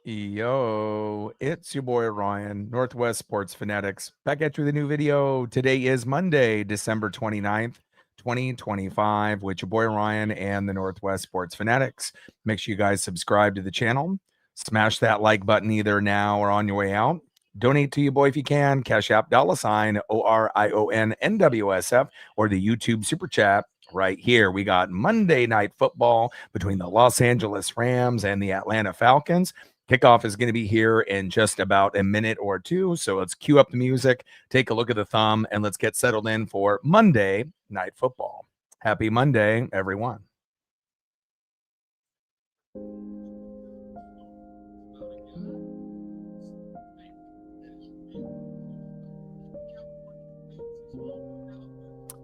Yo, it's your boy Ryan, Northwest Sports Fanatics, back at you with a new video. Today is Monday, December 29th, 2025, with your boy Ryan and the Northwest Sports Fanatics. Make sure you guys subscribe to the channel. Smash that like button either now or on your way out. Donate to your boy if you can. Cash App $ ORIONNWSF or the YouTube Super Chat. Right here, we got Monday Night Football between the Los Angeles Rams and the Atlanta Falcons. Kickoff is going to be here in just about a minute or two. So let's cue up the music, take a look at the thumb, and let's get settled in for Monday Night Football. Happy Monday, everyone.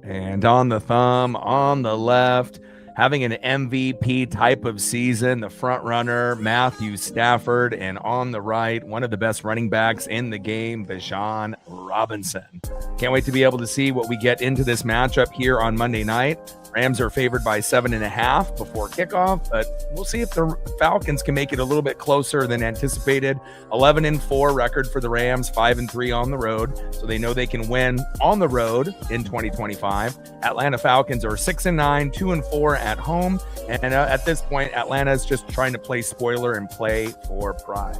And on the thumb, on the left, having an MVP type of season, the front runner, Matthew Stafford, and on the right, one of the best running backs in the game, Bijan Robinson. Can't wait to be able to see what we get into this matchup here on Monday night. Rams are favored by 7.5 before kickoff, but we'll see if the Falcons can make it a little bit closer than anticipated. 11-4 record for the Rams, 5-3 on the road, so they know they can win on the road in 2025. Atlanta Falcons are 6-9, 2-4 at home, and at this point, Atlanta is just trying to play spoiler and play for pride.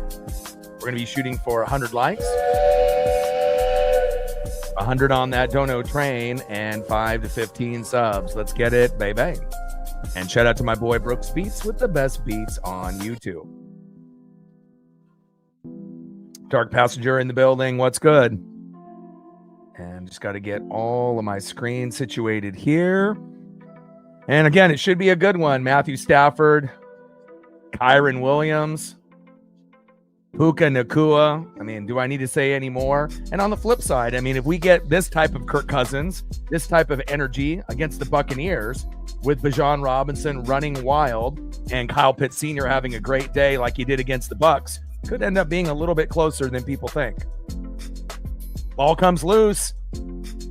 We're going to be shooting for 100 likes. 100 on that dono train and 5 to 15 subs. Let's get it, baby. And shout out to my boy Brooks Beats with the best beats on YouTube. Dark Passenger in the building. What's good? And just got to get all of my screen situated here. And again, it should be a good one. Matthew Stafford, Kyron Williams, Puka Nacua. I mean, do I need to say any more? And on the flip side, I mean, if we get this type of Kirk Cousins, this type of energy against the Buccaneers with Bijan Robinson running wild and Kyle Pitts Sr. having a great day like he did against the Bucs, could end up being a little bit closer than people think. Ball comes loose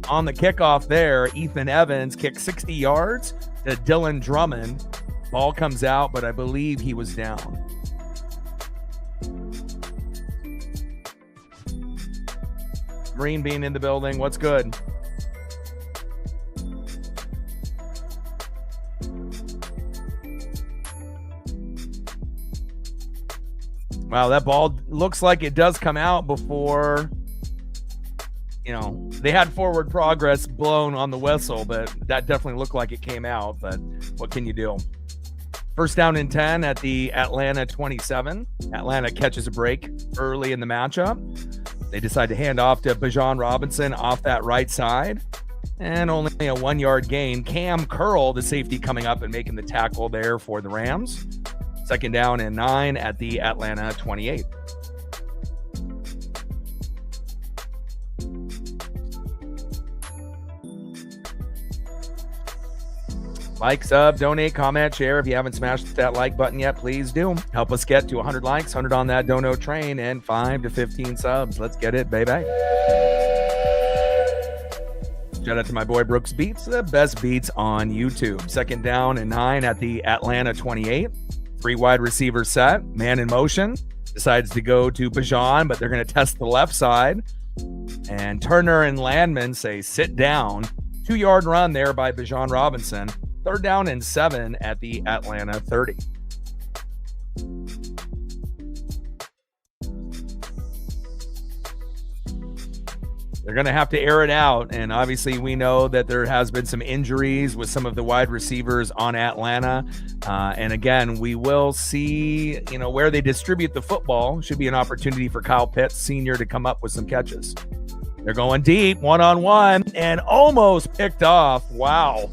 on the kickoff there. Ethan Evans kicked 60 yards to Dylan Drummond. Ball comes out, but I believe he was down. Marine Bean in the building. What's good? Wow, that ball looks like it does come out before, they had forward progress blown on the whistle, but that definitely looked like it came out. But what can you do? First down and 10 at the Atlanta 27. Atlanta catches a break early in the matchup. They decide to hand off to Bijan Robinson off that right side. And only a 1-yard gain. Cam Curl, the safety, coming up and making the tackle there for the Rams. Second down and 9 at the Atlanta 28. Like, sub, donate, comment, share. If you haven't smashed that like button yet, please do. Help us get to 100 likes, 100 on that dono train, and 5 to 15 subs. Let's get it, baby. Shout out to my boy Brooks Beats, the best beats on YouTube. Second down and 9 at the Atlanta 28. 3 wide receiver set, man in motion. Decides to go to Bijan, but they're going to test the left side. And Turner and Landman say sit down. 2-yard run there by Bijan Robinson. Third down and 7 at the Atlanta 30. They're going to have to air it out, and obviously we know that there has been some injuries with some of the wide receivers on Atlanta. And again, we will see, where they distribute the football. Should be an opportunity for Kyle Pitts Sr. to come up with some catches. They're going deep, one-on-one, and almost picked off. Wow.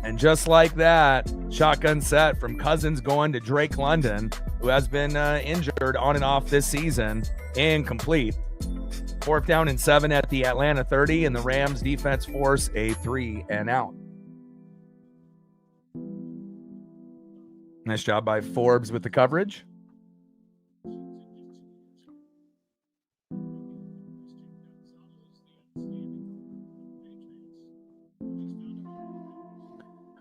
And just like that, shotgun set from Cousins going to Drake London, who has been injured on and off this season, incomplete. Fourth down and 7 at the Atlanta 30, and the Rams defense force a 3 and out. Nice job by Forbes with the coverage.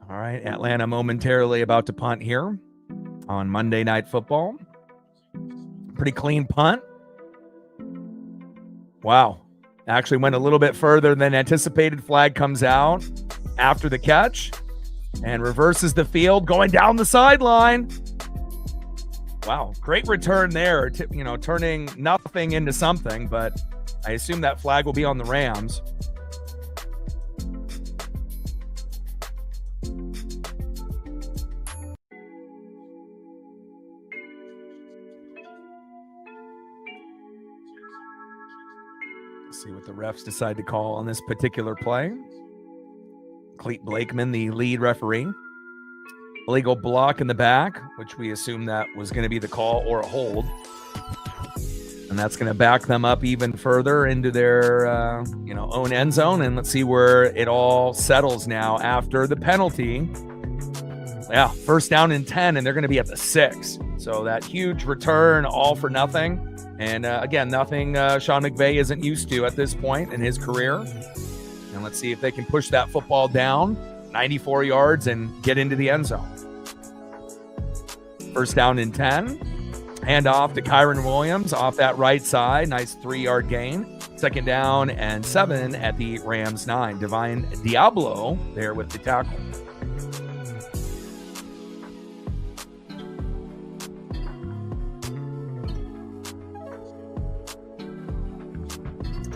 All right, Atlanta momentarily about to punt here. on Monday Night Football. Pretty clean punt. Wow. Actually went a little bit further than anticipated. Flag comes out after the catch and reverses the field, going down the sideline. Wow, great return there, turning nothing into something, but I assume that flag will be on the Rams. Let's see what the refs decide to call on this particular play. Cleet Blakeman, the lead referee. Illegal block in the back, which we assume that was going to be the call or a hold. And that's going to back them up even further into their own end zone. And let's see where it all settles now after the penalty. Yeah, first down and 10, and they're going to be at the 6. So that huge return, all for nothing. And again, nothing Sean McVay isn't used to at this point in his career. And let's see if they can push that football down 94 yards and get into the end zone. First down and 10. Hand off to Kyron Williams off that right side. Nice 3-yard gain. Second down and 7 at the Rams 9. Divine Diablo there with the tackle.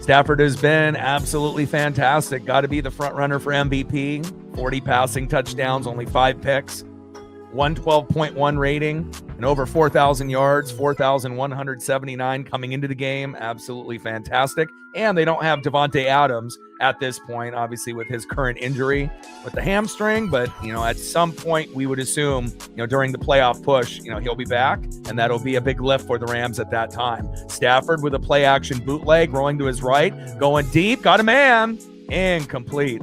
Stafford has been absolutely fantastic. Got to be the front runner for MVP. 40 passing touchdowns, only 5 picks. 112.1 rating and over 4,000 yards, 4,179 coming into the game. Absolutely fantastic. And they don't have Devontae Adams at this point, obviously with his current injury with the hamstring. But, at some point we would assume, during the playoff push, he'll be back, and that'll be a big lift for the Rams at that time. Stafford with a play action bootleg, rolling to his right, going deep, got a man, incomplete.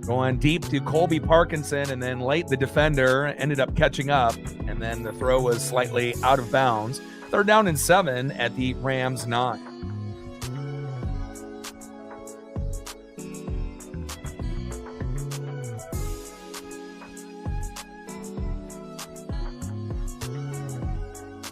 Going deep to Colby Parkinson, and then late the defender ended up catching up, and then the throw was slightly out of bounds. Third down and 7 at the Rams 9.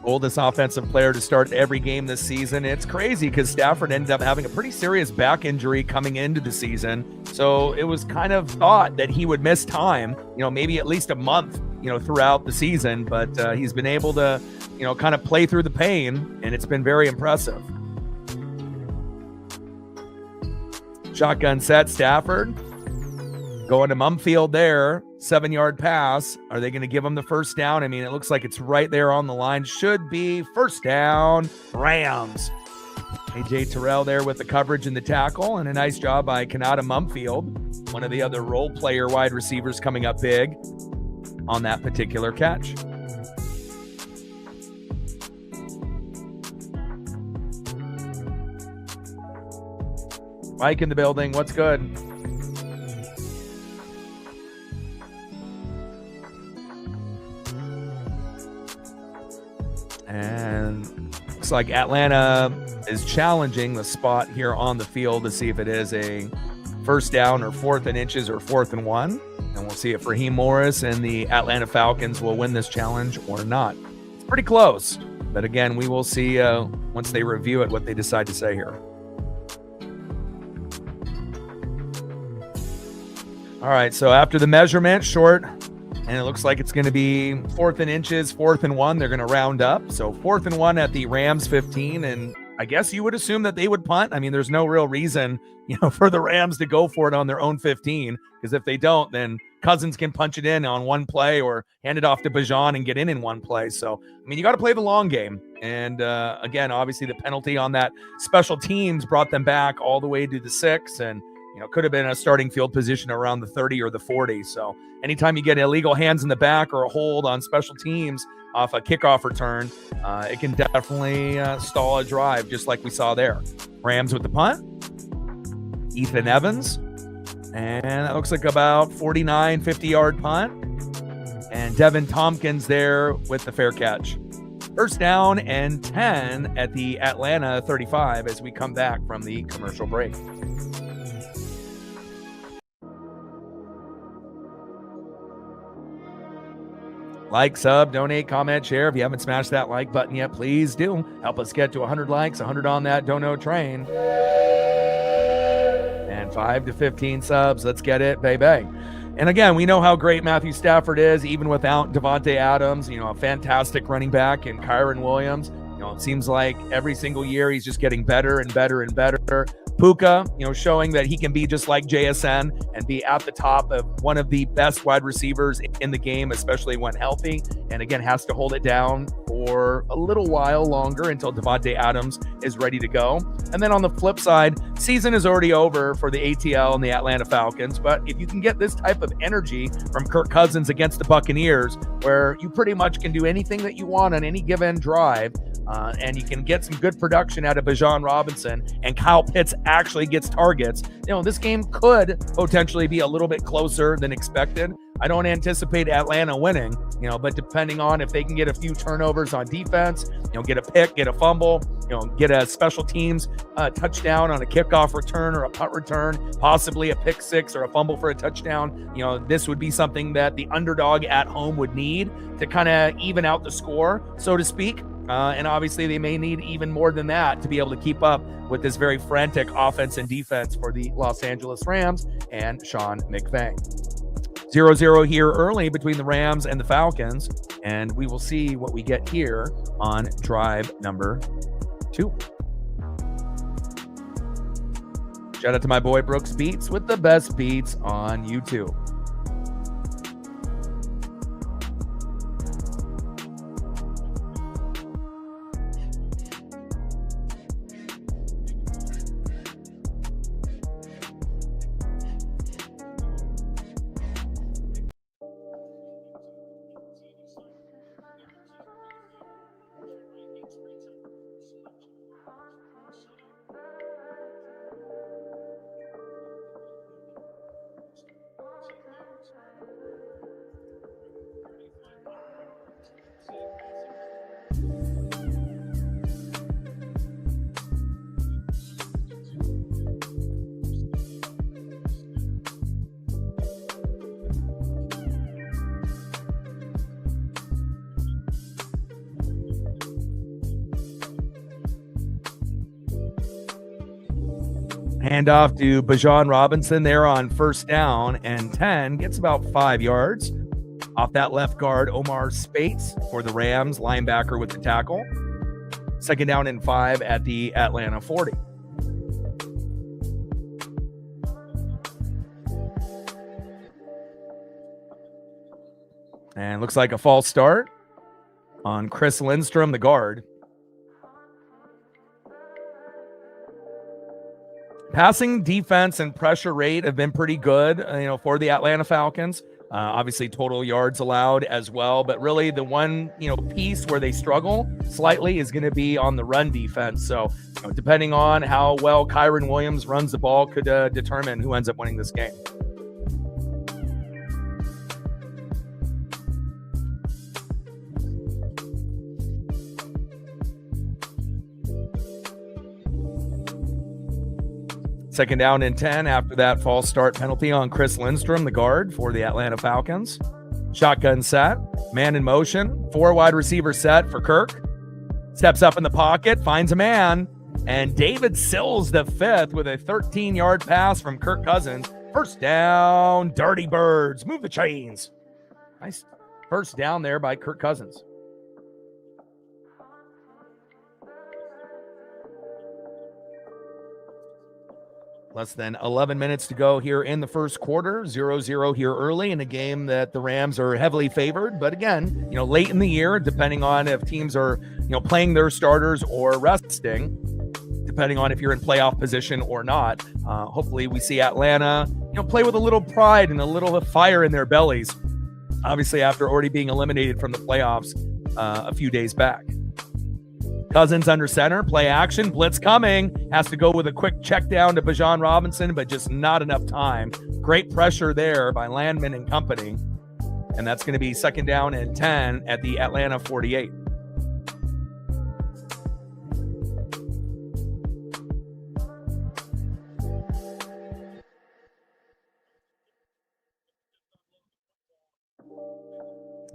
Oldest offensive player to start every game this season. It's crazy because Stafford ended up having a pretty serious back injury coming into the season. So it was kind of thought that he would miss time, maybe at least a month, throughout the season. But he's been able to, kind of play through the pain, and it's been very impressive. Shotgun set, Stafford going to Mumfield there. 7-yard pass. Are they going to give him the first down? I mean, it looks like it's right there on the line. Should be first down, Rams. AJ Terrell there with the coverage and the tackle, and a nice job by Kanata Mumfield, one of the other role player wide receivers coming up big on that particular catch. Mike in the building. What's good? And looks like Atlanta is challenging the spot here on the field to see if it is a first down or 4th and inches or 4th and 1. And we'll see if Raheem Morris and the Atlanta Falcons will win this challenge or not. It's pretty close. But again, we will see once they review it what they decide to say here. All right, so after the measurement, short, and it looks like it's going to be 4th and inches, 4th and 1. They're going to round up. So 4th and 1 at the Rams 15. And I guess you would assume that they would punt. I mean, there's no real reason, for the Rams to go for it on their own 15. Because if they don't, then Cousins can punch it in on one play or hand it off to Bijan and get in one play. So, I mean, you got to play the long game. And again, obviously the penalty on that special teams brought them back all the way to the 6. And could have been a starting field position around the 30 or the 40. So anytime you get illegal hands in the back or a hold on special teams off a kickoff return, it can definitely stall a drive, just like we saw there. Rams with the punt. Ethan Evans. And that looks like about 49, 50-yard punt. And Devin Tompkins there with the fair catch. First down and 10 at the Atlanta 35 as we come back from the commercial break. Like, sub, donate, comment, share. If you haven't smashed that like button yet, please do. Help us get to 100 likes, 100 on that dono train. And 5 to 15 subs. Let's get it, baby. And again, we know how great Matthew Stafford is, even without Devontae Adams, a fantastic running back, and Kyron Williams. It seems like every single year he's just getting better and better and better. Puka, showing that he can be just like JSN and be at the top of one of the best wide receivers in the game, especially when healthy. And again, has to hold it down for a little while longer until Devontae Adams is ready to go. And then on the flip side, season is already over for the ATL and the Atlanta Falcons. But if you can get this type of energy from Kirk Cousins against the Buccaneers, where you pretty much can do anything that you want on any given drive, and you can get some good production out of Bijan Robinson, and Kyle Pitts actually gets targets, this game could potentially be a little bit closer than expected. I don't anticipate Atlanta winning, but depending on if they can get a few turnovers on defense, get a pick, get a fumble, get a special teams touchdown on a kickoff return or a punt return, possibly a pick six or a fumble for a touchdown. This would be something that the underdog at home would need to kind of even out the score, so to speak. And obviously they may need even more than that to be able to keep up with this very frantic offense and defense for the Los Angeles Rams and Sean McVay. 0-0 here early between the Rams and the Falcons, and we will see what we get here on drive number 2. Shout out to my boy Brooks Beats with the best beats on YouTube. Hand off to Bijan Robinson there on first down and 10. Gets about 5 yards. Off that left guard, Omar Spates for the Rams, linebacker with the tackle. Second down and 5 at the Atlanta 40. And looks like a false start on Chris Lindstrom, the guard. Passing defense and pressure rate have been pretty good, for the Atlanta Falcons. Obviously, total yards allowed as well. But really, the one, piece where they struggle slightly is going to be on the run defense. So, depending on how well Kyron Williams runs the ball could determine who ends up winning this game. Second down and 10 after that false start penalty on Chris Lindstrom, the guard for the Atlanta Falcons. Shotgun set, man in motion, 4 wide receiver set for Kirk. Steps up in the pocket, finds a man, and David Sills the 5th with a 13-yard pass from Kirk Cousins. First down, Dirty Birds. Move the chains. Nice first down there by Kirk Cousins. Less than 11 minutes to go here in the first quarter. 0-0 here early in a game that the Rams are heavily favored. But again, late in the year, depending on if teams are, playing their starters or resting, depending on if you're in playoff position or not. Hopefully we see Atlanta, play with a little pride and a little fire in their bellies. Obviously, after already being eliminated from the playoffs a few days back. Cousins under center, play action, blitz coming. Has to go with a quick check down to Bijan Robinson, but just not enough time. Great pressure there by Landman and company. And that's going to be second down and 10 at the Atlanta 48.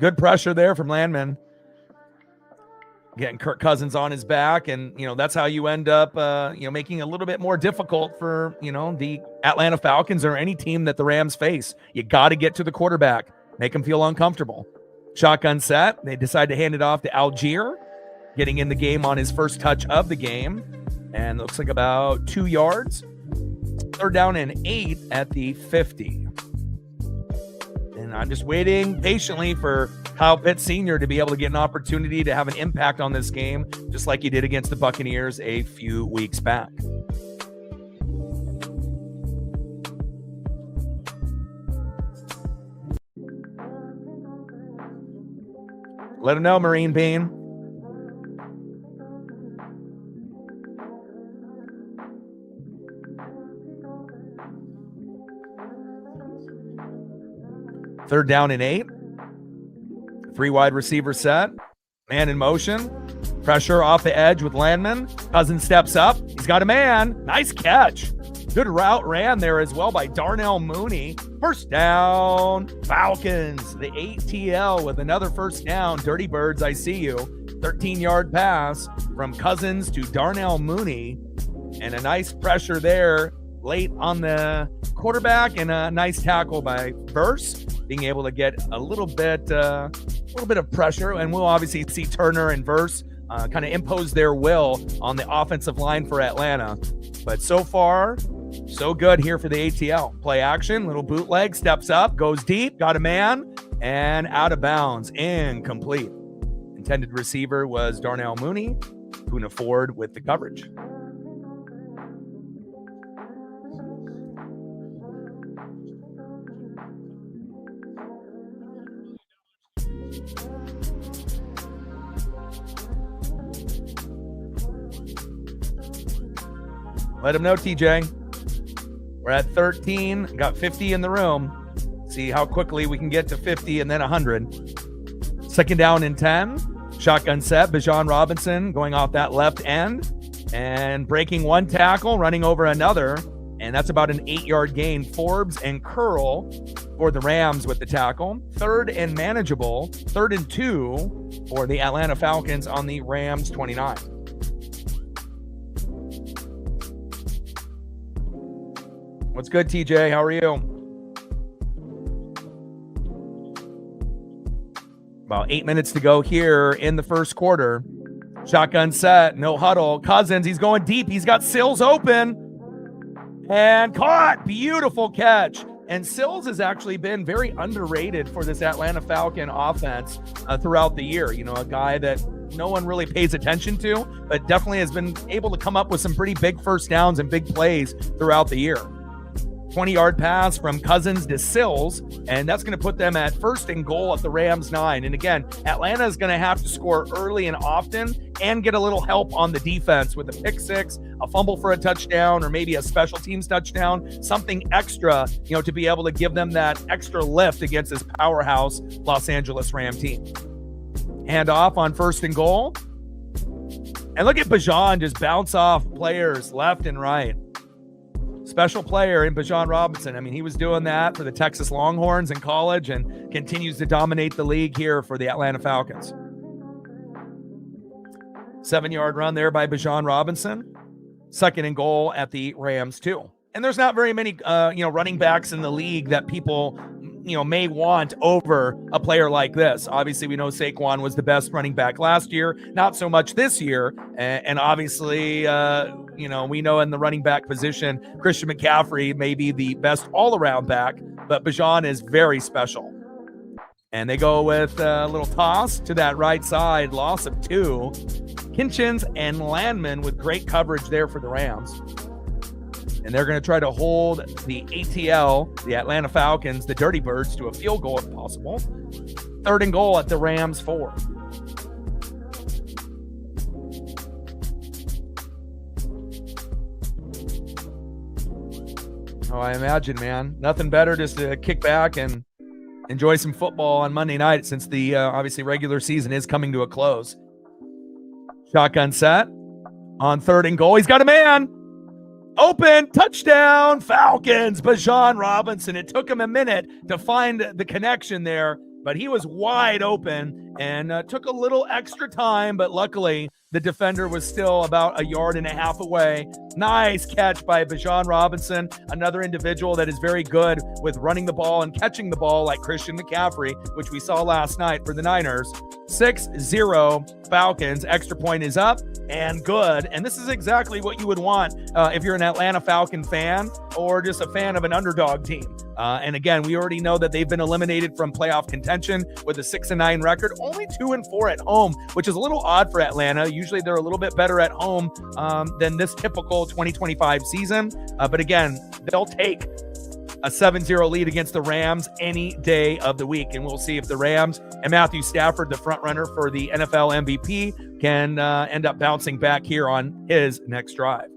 Good pressure there from Landman. Getting Kirk Cousins on his back, and that's how you end up making it a little bit more difficult for the Atlanta Falcons or any team that the Rams face. You got to get to the quarterback, make him feel uncomfortable. Shotgun set. They decide to hand it off to Algier, getting in the game on his first touch of the game, and looks like about 2 yards. 3rd down and 8 at the 50. And I'm just waiting patiently for Kyle Pitts Sr. to be able to get an opportunity to have an impact on this game, just like he did against the Buccaneers a few weeks back. Let him know, Marine Bean. Third down and 8. 3 wide receiver set. Man in motion. Pressure off the edge with Landman. Cousins steps up. He's got a man. Nice catch. Good route ran there as well by Darnell Mooney. First down, Falcons. The ATL with another first down. Dirty Birds, I see you. 13-yard pass from Cousins to Darnell Mooney. And a nice pressure there late on the quarterback, and a nice tackle by Verse, being able to get a little bit of pressure. And we'll obviously see Turner and Verse kind of impose their will on the offensive line for Atlanta. But so far, so good here for the ATL. Play action, little bootleg, steps up, goes deep, got a man, and out of bounds, incomplete. Intended receiver was Darnell Mooney. Poona Ford with the coverage. Let him know, TJ. We're at 13. Got 50 in the room. See how quickly we can get to 50 and then 100. 2nd down and 10. Shotgun set. Bijan Robinson going off that left end and breaking one tackle, running over another. And that's about an 8-yard gain. Forbes and Curl for the Rams with the tackle. 3rd and manageable. 3rd and 2 for the Atlanta Falcons on the Rams 29. What's good, TJ? How are you? About 8 minutes to go here in the first quarter. Shotgun set, no huddle. Cousins, he's going deep. He's got Sills open. And caught. Beautiful catch. And Sills has actually been very underrated for this Atlanta Falcon offense throughout the year. You know, a guy that no one really pays attention to, but definitely has been able to come up with some pretty big first downs and big plays throughout the year. 20-yard pass from Cousins to Sills, and that's going to put them at 1st and goal at the Rams 9. And again, Atlanta is going to have to score early and often and get a little help on the defense with a pick six, a fumble for a touchdown, or maybe a special teams touchdown, something extra, you know, to be able to give them that extra lift against this powerhouse Los Angeles Ram team. Hand off on 1st and goal. And look at Bijan just bounce off players left and right. Special player in Bijan Robinson. I mean, he was doing that for the Texas Longhorns in college and continues to dominate the league here for the Atlanta Falcons. 7-yard run there by Bijan Robinson. 2nd and goal at the Rams 2. And there's not very many, running backs in the league that people, may want over a player like this. Obviously, we know Saquon was the best running back last year, not so much this year. And obviously, we know in the running back position, Christian McCaffrey may be the best all-around back, but Bijan is very special. And they go with a little toss to that right side, loss of 2. Kinchins and Landman with great coverage there for the Rams. And they're going to try to hold the ATL, the Atlanta Falcons, the Dirty Birds, to a field goal if possible. 3rd and goal at the Rams 4. Oh, I imagine, man. Nothing better just to kick back and enjoy some football on Monday night since the obviously regular season is coming to a close. Shotgun set on 3rd and goal. He's got a man. Open, touchdown, Falcons, Bijan Robinson. It took him a minute to find the connection there, but he was wide open and took a little extra time, but luckily the defender was still about 1.5 yards away. Nice catch by Bijan Robinson, another individual that is very good with running the ball and catching the ball like Christian McCaffrey, which we saw last night for the Niners. 6-0 Falcons. Extra point is up and good. And this is exactly what you would want if you're an Atlanta Falcon fan or just a fan of an underdog team. And again, we already know that they've been eliminated from playoff contention with a 6-9 record, only 2-4 at home, which is a little odd for Atlanta. Usually they're a little bit better at home than this typical 2025 season. But again, they'll take a 7-0 lead against the Rams any day of the week. And we'll see if the Rams and Matthew Stafford, the front runner for the NFL MVP, can end up bouncing back here on his next drive.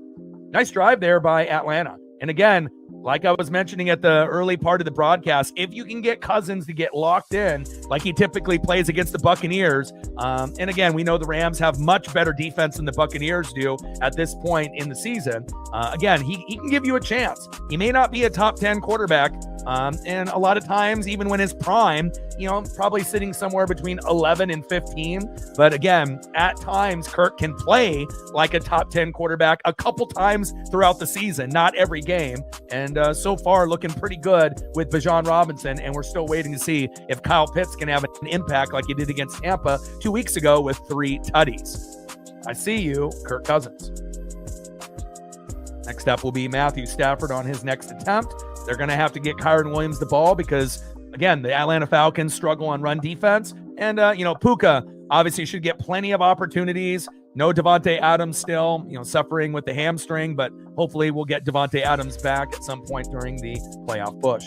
Nice drive there by Atlanta. And again, like I was mentioning at the early part of the broadcast, if you can get Cousins to get locked in like he typically plays against the Buccaneers, and again, we know the Rams have much better defense than the Buccaneers do at this point in the season. Again, he can give you a chance. He may not be a top 10 quarterback, and a lot of times, even when his prime, probably sitting somewhere between 11 and 15. But again, at times, Kirk can play like a top 10 quarterback a couple times throughout the season, not every game. And so far, looking pretty good with Bijan Robinson. And we're still waiting to see if Kyle Pitts can have an impact like he did against Tampa 2 weeks ago with 3 tutties. I see you, Kirk Cousins. Next up will be Matthew Stafford on his next attempt. They're going to have to get Kyren Williams the ball because, again, the Atlanta Falcons struggle on run defense. And, Puka obviously should get plenty of opportunities. No Devontae Adams still, suffering with the hamstring, but hopefully we'll get Devontae Adams back at some point during the playoff push.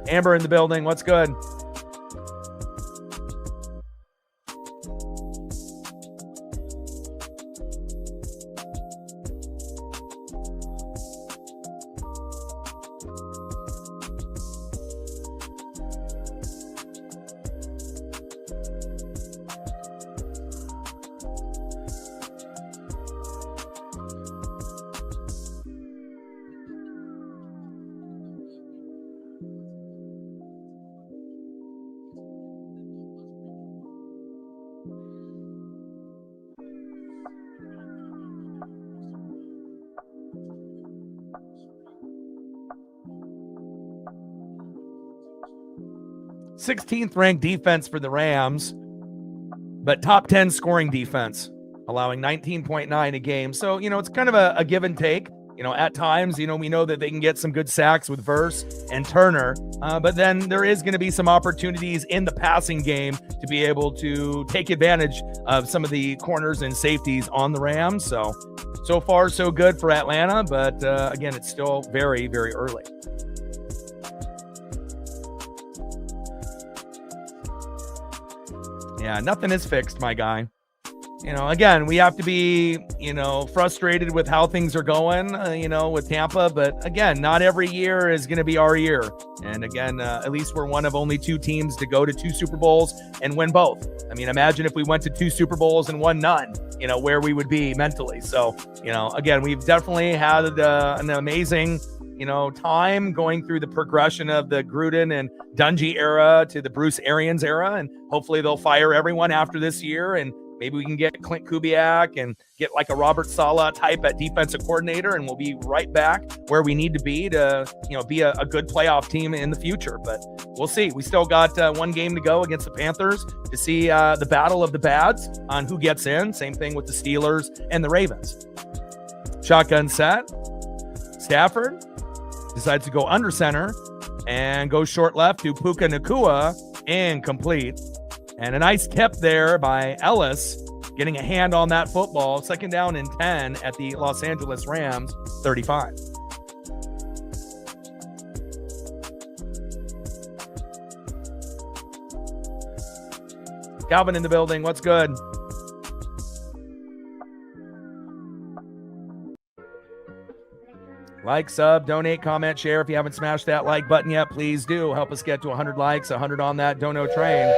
Amber in the building. What's good? Sixteenth ranked defense for the Rams, but top 10 scoring defense, allowing 19.9 a game. So, it's kind of a give and take. At times, we know that they can get some good sacks with Verse and Turner, but then there is going to be some opportunities in the passing game to be able to take advantage of some of the corners and safeties on the Rams. So far, so good for Atlanta, but again, it's still very, very early. Yeah, nothing is fixed, my guy. Again, we have to be, frustrated with how things are going, with Tampa. But again, not every year is going to be our year. And again, at least we're one of only 2 teams to go to 2 Super Bowls and win both. I mean, imagine if we went to 2 Super Bowls and won none, where we would be mentally. So, again, we've definitely had an amazing time going through the progression of the Gruden and Dungy era to the Bruce Arians era. And hopefully they'll fire everyone after this year. And maybe we can get Clint Kubiak and get like a Robert Saleh type at defensive coordinator. And we'll be right back where we need to be to, be a good playoff team in the future. But we'll see. We still got 1 game to go against the Panthers to see the battle of the bads on who gets in. Same thing with the Steelers and the Ravens. Shotgun set. Stafford decides to go under center and go short left to Puka Nacua, incomplete. And a nice tip there by Ellis, getting a hand on that football. 2nd down and 10 at the Los Angeles Rams 35. Calvin in the building. What's good? Like, sub, donate, comment, share. If you haven't smashed that like button yet, please do. Help us get to 100 likes, 100 on that dono train.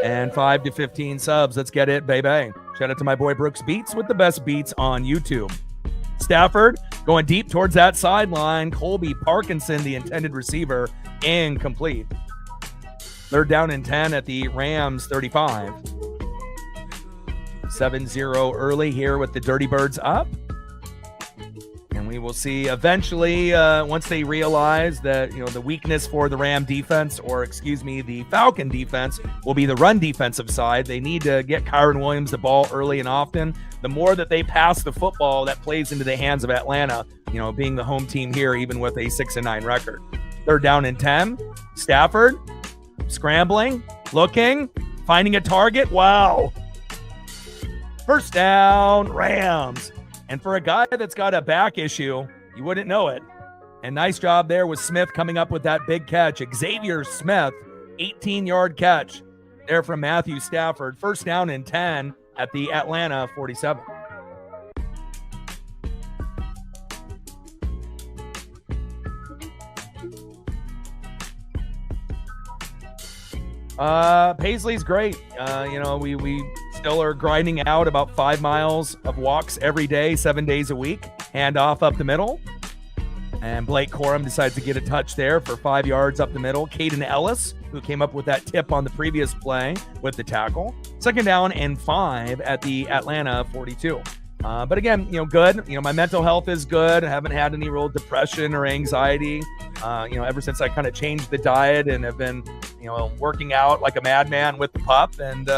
and 5 to 15 subs. Let's get it, baby. Shout out to my boy Brooks Beats with the best beats on YouTube. Stafford going deep towards that sideline. Colby Parkinson, the intended receiver, incomplete. 3rd down and 10 at the Rams 35. 7-0 early here with the Dirty Birds up. And we will see eventually, once they realize that, the weakness for the Ram defense, or the Falcon defense, will be the run defensive side. They need to get Kyron Williams the ball early and often. The more that they pass the football, that plays into the hands of Atlanta, being the home team here, even with a 6-9 record. 3rd down and 10. Stafford scrambling, looking, finding a target. Wow. 1st down, Rams. And for a guy that's got a back issue, you wouldn't know it. And nice job there with Smith coming up with that big catch. Xavier Smith, 18-yard catch there from Matthew Stafford. 1st down and 10 at the Atlanta 47. Paisley's great. We still are grinding out about 5 miles of walks every day, 7 days a week. Hand off up the middle. And Blake Corum decides to get a touch there for 5 yards up the middle. Caden Ellis, who came up with that tip on the previous play with the tackle. 2nd down and 5 at the Atlanta 42. But again, good. My mental health is good. I haven't had any real depression or anxiety, ever since I kind of changed the diet and have been, working out like a madman with the pup. And,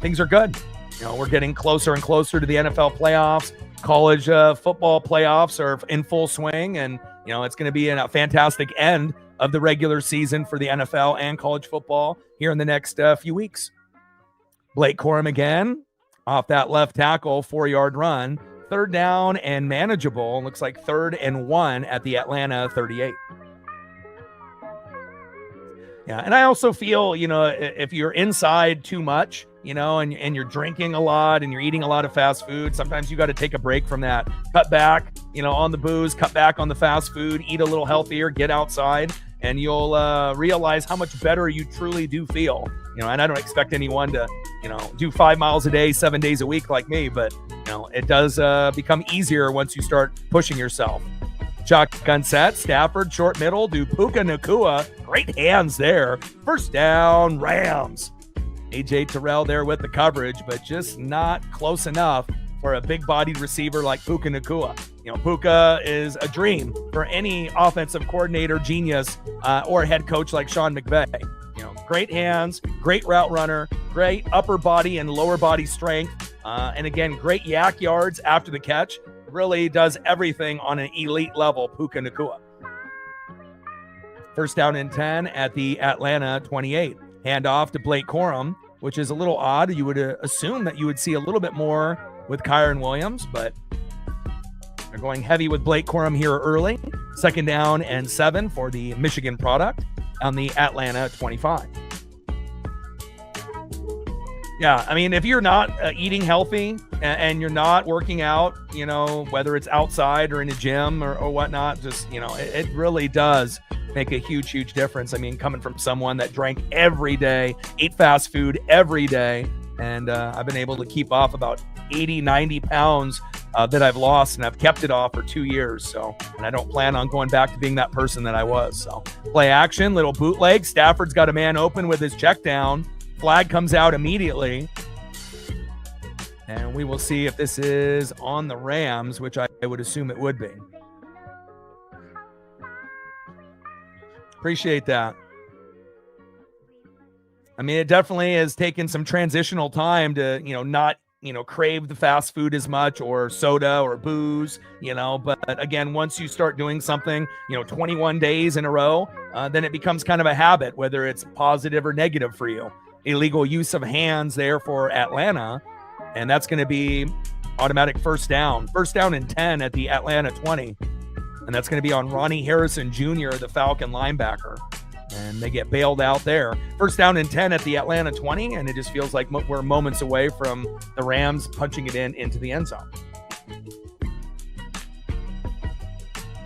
things are good. We're getting closer and closer to the NFL playoffs. College football playoffs are in full swing. And, it's going to be a fantastic end of the regular season for the NFL and college football here in the next few weeks. Blake Corum again. Off that left tackle, 4-yard run. 3rd down and manageable. Looks like 3rd and 1 at the Atlanta 38. Yeah, and I also feel, if you're inside too much, and you're drinking a lot and you're eating a lot of fast food, sometimes you got to take a break from that. Cut back, on the booze, cut back on the fast food, eat a little healthier, get outside, and you'll realize how much better you truly do feel. And I don't expect anyone to, do 5 miles a day, 7 days a week like me, but, it does become easier once you start pushing yourself. Shotgun set, Stafford, short middle to Puka Nacua. Great hands there. 1st down, Rams. AJ Terrell there with the coverage, but just not close enough for a big-bodied receiver like Puka Nacua. Puka is a dream for any offensive coordinator, genius, or head coach like Sean McVay. Great hands, great route runner, great upper body and lower body strength, and again, great yak yards after the catch. Really does everything on an elite level, Puka Nacua. 1st down and 10 at the Atlanta 28. Hand off to Blake Corum, which is a little odd. You would assume that you would see a little bit more with Kyron Williams, but they're going heavy with Blake Corum here early. 2nd down and 7 for the Michigan product on the Atlanta 25. Yeah, I mean, if you're not eating healthy and you're not working out, whether it's outside or in a gym or whatnot, just, it really does make a huge, huge difference. I mean, coming from someone that drank every day, ate fast food every day, and I've been able to keep off about 80, 90 pounds that I've lost, and I've kept it off for 2 years. So, and I don't plan on going back to being that person that I was. So, play action, little bootleg. Stafford's got a man open with his check down. Flag comes out immediately. And we will see if this is on the Rams, which I would assume it would be. Appreciate that. I mean, it definitely has taken some transitional time to, not, crave the fast food as much or soda or booze, but again, once you start doing something, 21 days in a row, then it becomes kind of a habit, whether it's positive or negative for you. Illegal use of hands there for Atlanta, and that's going to be automatic 1st down. 1st down and 10 at the Atlanta 20, and that's going to be on Ronnie Harrison Jr., the Falcon linebacker, and they get bailed out there. 1st down and 10 at the Atlanta 20, and it just feels like we're moments away from the Rams punching it into the end zone.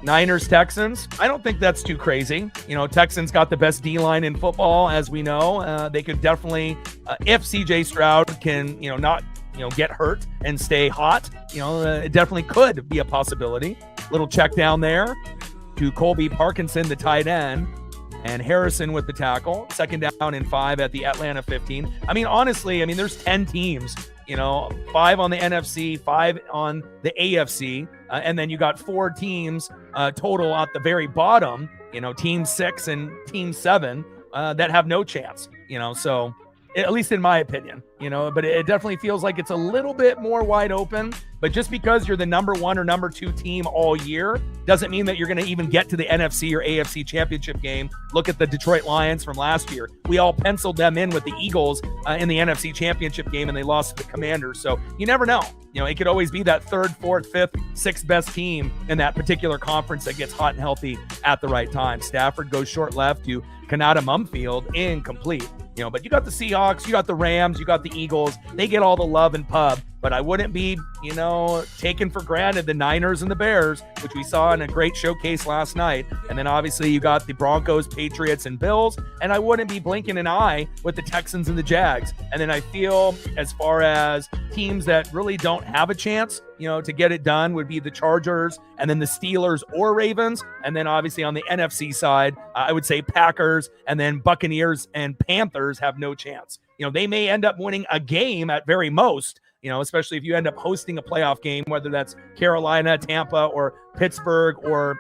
Niners, Texans. I don't think that's too crazy. Texans got the best D-line in football, as we know. They could definitely, if CJ Stroud can, not, get hurt and stay hot, it definitely could be a possibility. Little check down there to Colby Parkinson, the tight end, and Harrison with the tackle. Second down and 5 at the Atlanta 15. Honestly, there's 10 teams, 5 on the NFC, 5 on the AFC, and then you got 4 teams total at the very bottom, team 6 and team 7 that have no chance, so at least in my opinion, but it definitely feels like it's a little bit more wide open. But just because you're the number 1 or number 2 team all year doesn't mean that you're going to even get to the NFC or AFC championship game. Look at the Detroit Lions from last year. We all penciled them in with the Eagles in the NFC championship game, and they lost to the Commanders. So you never know. It could always be that 3rd, 4th, 5th, 6th best team in that particular conference that gets hot and healthy at the right time. Stafford goes short left to Kanata Mumfield, incomplete. But you got the Seahawks, you got the Rams, you got the Eagles. They get all the love and pub. But I wouldn't be, taken for granted the Niners and the Bears, which we saw in a great showcase last night. And then obviously you got the Broncos, Patriots, and Bills. And I wouldn't be blinking an eye with the Texans and the Jags. And then I feel as far as teams that really don't have a chance, to get it done would be the Chargers and then the Steelers or Ravens. And then obviously on the NFC side, I would say Packers and then Buccaneers and Panthers have no chance. They may end up winning a game at very most, especially if you end up hosting a playoff game, whether that's Carolina, Tampa, or Pittsburgh, or,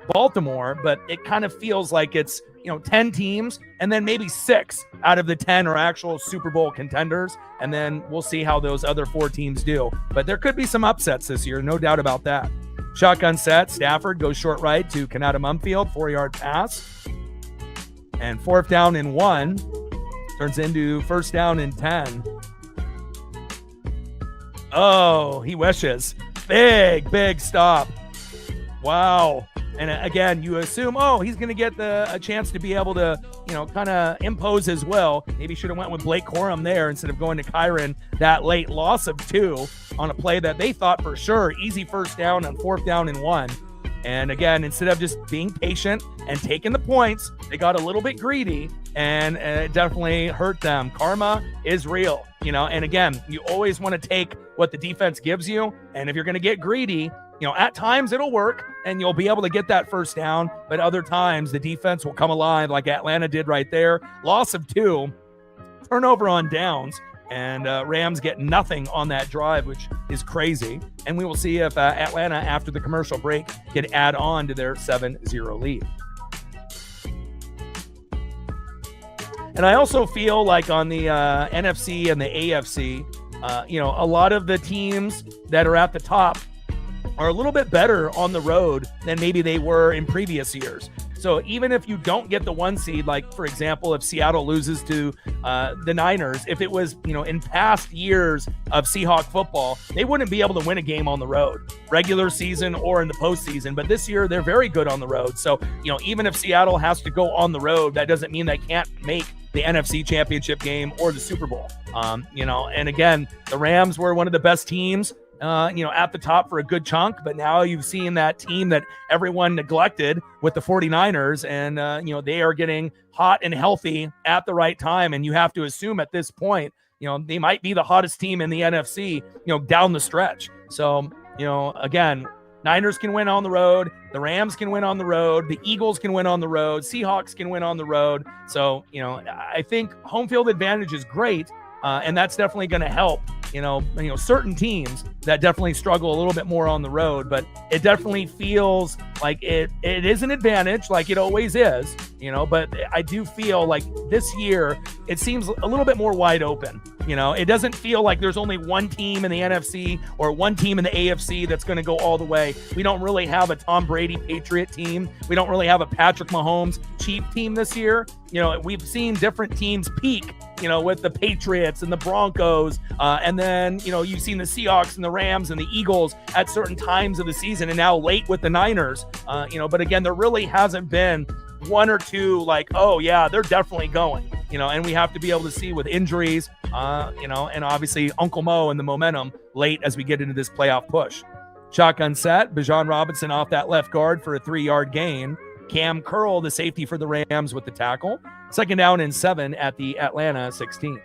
Baltimore. But it kind of feels like it's, 10 teams, and then maybe 6 out of the 10 are actual Super Bowl contenders. And then we'll see how those other 4 teams do. But there could be some upsets this year, no doubt about that. Shotgun set, Stafford goes short right to Kanata Mumfield, 4-yard pass. And 4th down and 1 turns into 1st down and 10. Oh, he wishes. Big stop. Wow. And again, you assume, he's going to get a chance to be able to, kind of impose his will. Maybe should have went with Blake Corum there instead of going to Kyron. That late loss of 2 on a play that they thought for sure easy 1st down on 4th down and 1. And again, instead of just being patient and taking the points, they got a little bit greedy, and it definitely hurt them. Karma is real, and again, you always want to take what the defense gives you. And if you're going to get greedy, at times it'll work and you'll be able to get that 1st down, but other times the defense will come alive like Atlanta did right there. Loss of 2, turnover on downs, and Rams get nothing on that drive, which is crazy. And we will see if Atlanta, after the commercial break, can add on to their 7-0 lead. And I also feel like on the NFC and the AFC, a lot of the teams that are at the top are a little bit better on the road than maybe they were in previous years. So even if you don't get the 1 seed, like, for example, if Seattle loses to the Niners, if it was, in past years of Seahawk football, they wouldn't be able to win a game on the road, regular season or in the postseason. But this year, they're very good on the road. So, even if Seattle has to go on the road, that doesn't mean they can't make the NFC Championship game or the Super Bowl. And again, the Rams were one of the best teams at the top for a good chunk, but now you've seen that team that everyone neglected with the 49ers, and they are getting hot and healthy at the right time. And you have to assume at this point, they might be the hottest team in the NFC, down the stretch. So, again, Niners can win on the road. The Rams can win on the road. The Eagles can win on the road. Seahawks can win on the road. So, I think home field advantage is great. And that's definitely going to help, certain teams that definitely struggle a little bit more on the road, but it definitely feels like it is an advantage, like it always is, but I do feel like this year it seems a little bit more wide open. It doesn't feel like there's only one team in the NFC or one team in the AFC that's going to go all the way. We don't really have a Tom Brady Patriot team. We don't really have a Patrick Mahomes Chief team this year. We've seen different teams peak, with the Patriots and the Broncos. And then, you've seen the Seahawks and the Rams and the Eagles at certain times of the season, and now late with the Niners. But again, there really hasn't been one or two like, oh yeah, they're definitely going, and we have to be able to see with injuries, and obviously Uncle Mo and the momentum late as we get into this playoff push. Shotgun set. Bijan Robinson off that left guard for a 3-yard gain. Cam Curl, the safety for the Rams, with the tackle. 2nd down and 7 at the Atlanta 16.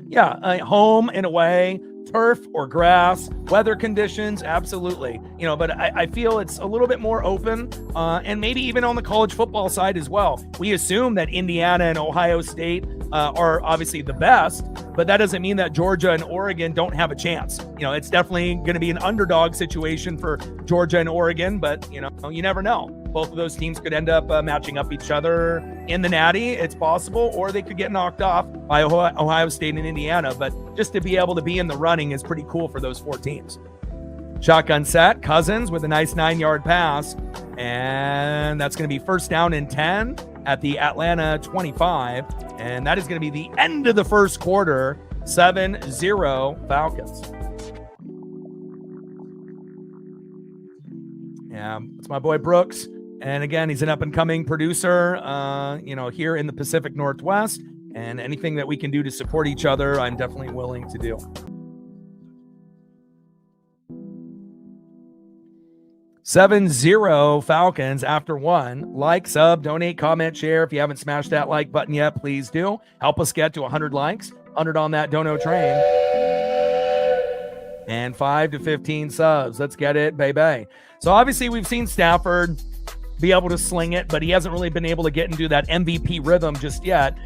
Yeah, home and away, turf or grass, weather conditions, absolutely. But I feel it's a little bit more open, and maybe even on the college football side as well. We assume that Indiana and Ohio State are obviously the best, but that doesn't mean that Georgia and Oregon don't have a chance. It's definitely going to be an underdog situation for Georgia and Oregon, but you never know. Both of those teams could end up matching up each other in the Natty. It's possible, or they could get knocked off by Ohio State and Indiana. But just to be able to be in the running is pretty cool for those 4 teams. Shotgun set. Cousins with a nice 9-yard pass. And that's going to be 1st down and 10 at the Atlanta 25. And that is going to be the end of the first quarter. 7-0 Falcons. Yeah, it's my boy Brooks. And again, he's an up-and-coming producer, here in the Pacific Northwest. And anything that we can do to support each other, I'm definitely willing to do. 7-0 Falcons after 1. Like, sub, donate, comment, share. If you haven't smashed that like button yet, please do. Help us get to 100 likes. 100 on that dono train. And 5 to 15 subs. Let's get it, baby. So obviously we've seen Stafford be able to sling it, but he hasn't really been able to get into that MVP rhythm just yet.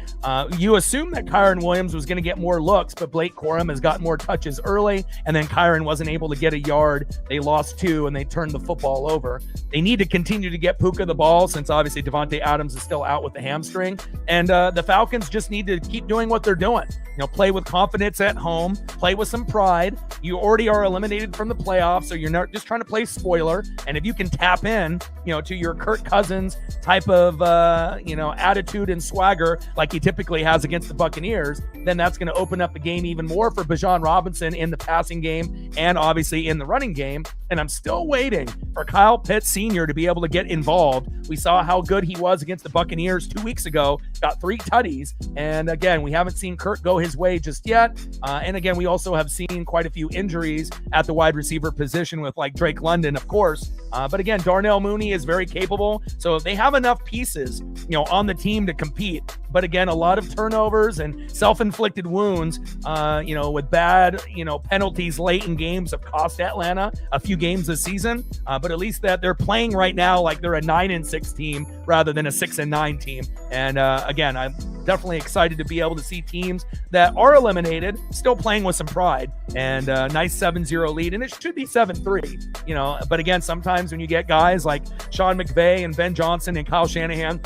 You assume that Kyren Williams was going to get more looks, but Blake Corum has gotten more touches early, and then Kyren wasn't able to get a yard. They lost 2, and they turned the football over. They need to continue to get Puka the ball, since obviously Devontae Adams is still out with the hamstring. And the Falcons just need to keep doing what they're doing. Play with confidence at home, play with some pride. You already are eliminated from the playoffs, so you're not just trying to play spoiler. And if you can tap in, to your Kirk Cousins type of, attitude and swagger like he typically has against the Buccaneers, then that's going to open up the game even more for Bijan Robinson in the passing game and obviously in the running game. And I'm still waiting for Kyle Pitts Sr. to be able to get involved. We saw how good he was against the Buccaneers 2 weeks ago, got 3 tutties. And again, we haven't seen Kirk go his way just yet. And again, we also have seen quite a few injuries at the wide receiver position with like Drake London, of course. But again, Darnell Mooney is very capable. So they have enough pieces, on the team to compete. But again, a lot of turnovers and self-inflicted wounds, with bad, penalties late in games have cost Atlanta a few games this season. But at least that they're playing right now like they're a 9-6 team rather than a 6-9 team. And again, I'm definitely excited to be able to see teams that are eliminated still playing with some pride. And nice 7-0 lead, and it should be 7-3. But again, sometimes when you get guys like Sean McVay and Ben Johnson and Kyle Shanahan,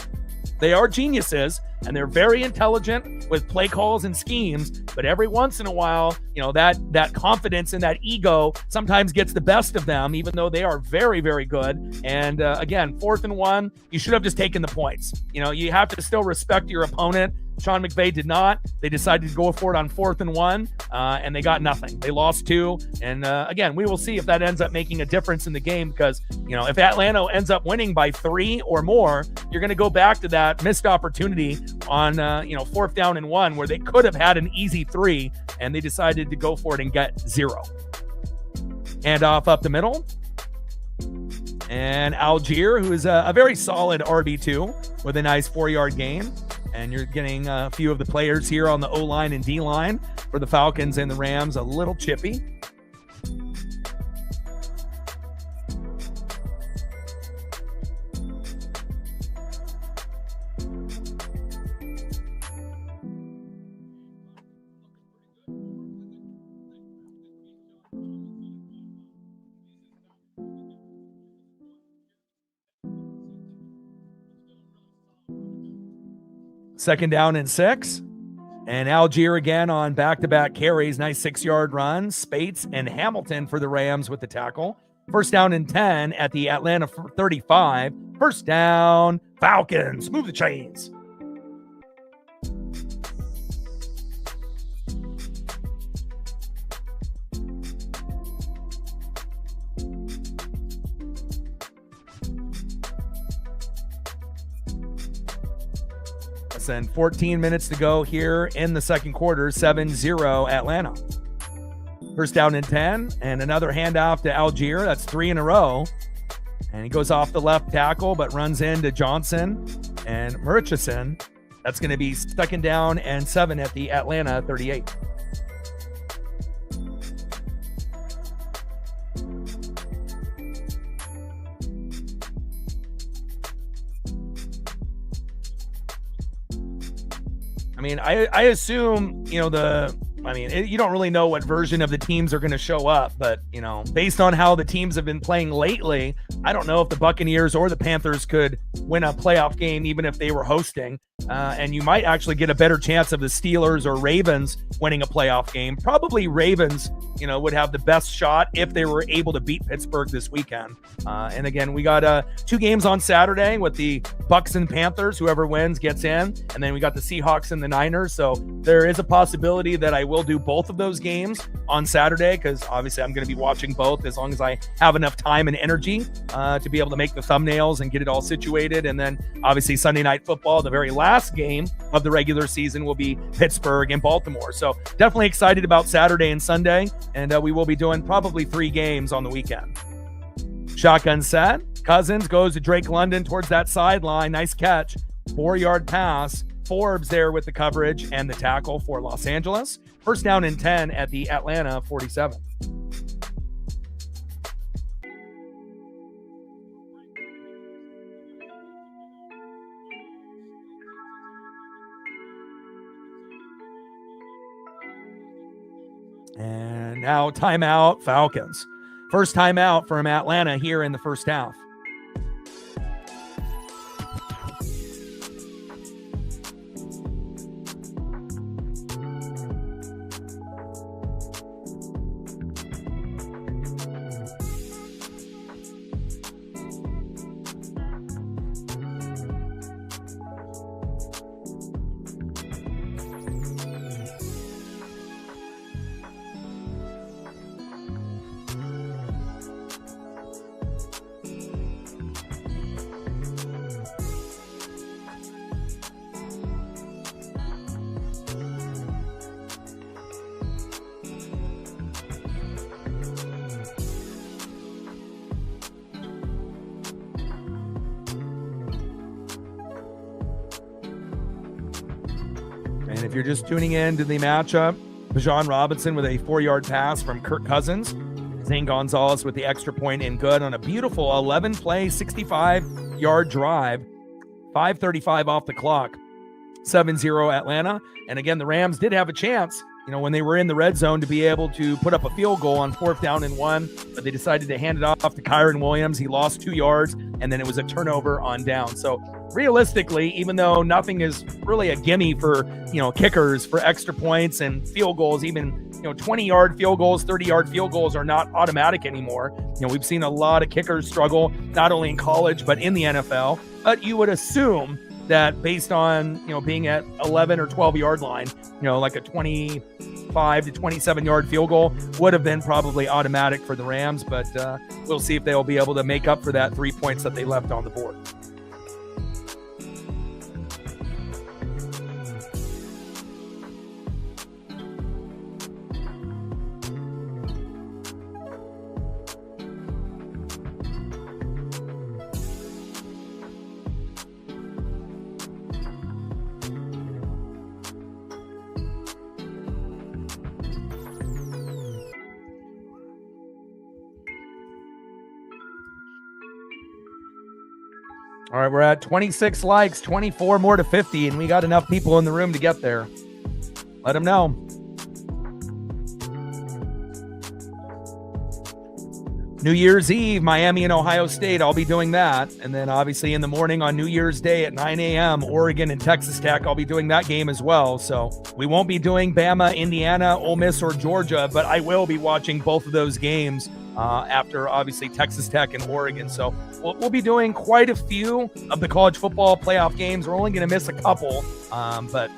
they are geniuses and they're very intelligent with play calls and schemes, but every once in a while, that confidence and that ego sometimes gets the best of them, even though they are very, very good. And again, 4th and 1, you should have just taken the points. You have to still respect your opponent. Sean McVay did not. They decided to go for it on 4th and 1, and they got nothing. They lost 2. And again, we will see if that ends up making a difference in the game, because, if Atlanta ends up winning by 3 or more, you're going to go back to that missed opportunity on, 4th down and 1, where they could have had an easy 3, and they decided to go for it and get 0. Hand off up the middle. And Algier, who is a very solid RB2 with a nice 4-yard gain. And you're getting a few of the players here on the O-line and D-line for the Falcons and the Rams a little chippy. Second down and 6. And Algier again on back-to-back carries. Nice 6-yard run. Spates and Hamilton for the Rams with the tackle. 1st down and 10 at the Atlanta 35. 1st down, Falcons. Move the chains. And 14 minutes to go here in the second quarter, 7-0 Atlanta. First down and 10, and another handoff to Algier. That's 3 in a row. And he goes off the left tackle, but runs into Johnson and Murchison. That's going to be 2nd down and 7 at the Atlanta 38. I mean, I assume, you don't really know what version of the teams are going to show up, but, based on how the teams have been playing lately, I don't know if the Buccaneers or the Panthers could win a playoff game, even if they were hosting. And you might actually get a better chance of the Steelers or Ravens winning a playoff game. Probably Ravens, would have the best shot if they were able to beat Pittsburgh this weekend. And again, we got 2 games on Saturday with the Bucs and Panthers. Whoever wins gets in. And then we got the Seahawks and the Niners. So there is a possibility that I will do both of those games on Saturday, because obviously I'm going to be watching both as long as I have enough time and energy to be able to make the thumbnails and get it all situated. And then obviously Sunday Night Football, the very last game of the regular season, will be Pittsburgh and Baltimore. So definitely excited about Saturday and Sunday. And we will be doing probably 3 games on the weekend. Shotgun set. Cousins goes to Drake London towards that sideline. Nice catch. 4-yard pass. Forbes there with the coverage and the tackle for Los Angeles. First down and 10 at the Atlanta 47. And now timeout, Falcons. First timeout from Atlanta here in the first half. And if you're just tuning in to the matchup, Bijan Robinson with a 4-yard pass from Kirk Cousins. Zane Gonzalez with the extra point in good on a beautiful 11-play, 65-yard drive. 5:35 off the clock. 7-0 Atlanta. And again, the Rams did have a chance, when they were in the red zone, to be able to put up a field goal on 4th down and 1, but they decided to hand it off to Kyron Williams. He lost 2 yards, and then it was a turnover on down. So realistically, even though nothing is really a gimme for, kickers for extra points and field goals, even, 20-yard field goals, 30-yard field goals are not automatic anymore. We've seen a lot of kickers struggle, not only in college, but in the NFL. But you would assume that based on, being at 11 or 12-yard line, like a 25 to 27-yard field goal would have been probably automatic for the Rams. But we'll see if they'll be able to make up for that 3 points that they left on the board. All right, we're at 26 likes, 24 more to 50, and we got enough people in the room to get there. Let them know. New Year's Eve, Miami and Ohio State. I'll be doing that. And then obviously in the morning on New Year's Day at 9 a.m., Oregon and Texas Tech. I'll be doing that game as well. So we won't be doing Bama, Indiana, Ole Miss, or Georgia, but I will be watching both of those games after obviously Texas Tech and Oregon. So we'll be doing quite a few of the college football playoff games. We're only going to miss a couple, but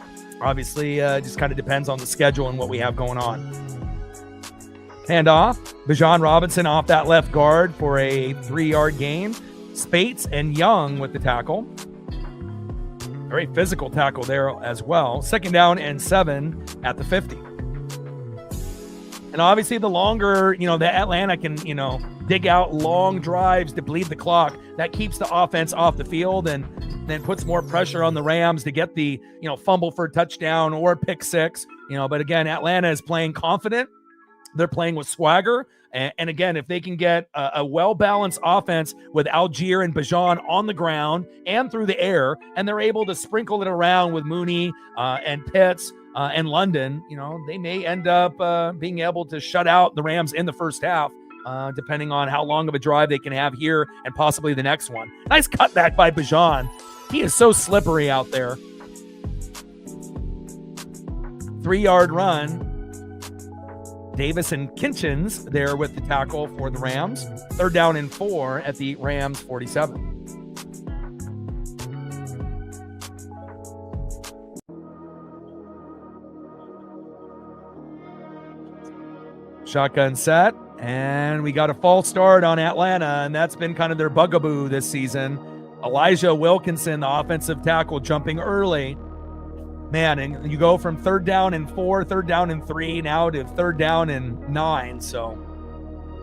obviously just kind of depends on the schedule and what we have going on. Handoff. Bijan Robinson off that left guard for a 3-yard gain. Spates and Young with the tackle. Very physical tackle there as well. 2nd down and 7 at the 50. And obviously the longer, that Atlanta can, dig out long drives to bleed the clock, that keeps the offense off the field and then puts more pressure on the Rams to get the, fumble for a touchdown or pick six. But again, Atlanta is playing confident. They're playing with swagger. And again, if they can get a well-balanced offense with Algier and Bijan on the ground and through the air, and they're able to sprinkle it around with Mooney and Pitts and London, they may end up being able to shut out the Rams in the first half, depending on how long of a drive they can have here and possibly the next one. Nice cutback by Bijan. He is so slippery out there. 3-yard run. Davis and Kinchins there with the tackle for the Rams. 3rd down and 4 at the Rams 47. Shotgun set, and we got a false start on Atlanta, and that's been kind of their bugaboo this season. Elijah Wilkinson, the offensive tackle, jumping early. Man, and you go from 3rd down and 4, 3rd down and 3, now to 3rd down and 9. So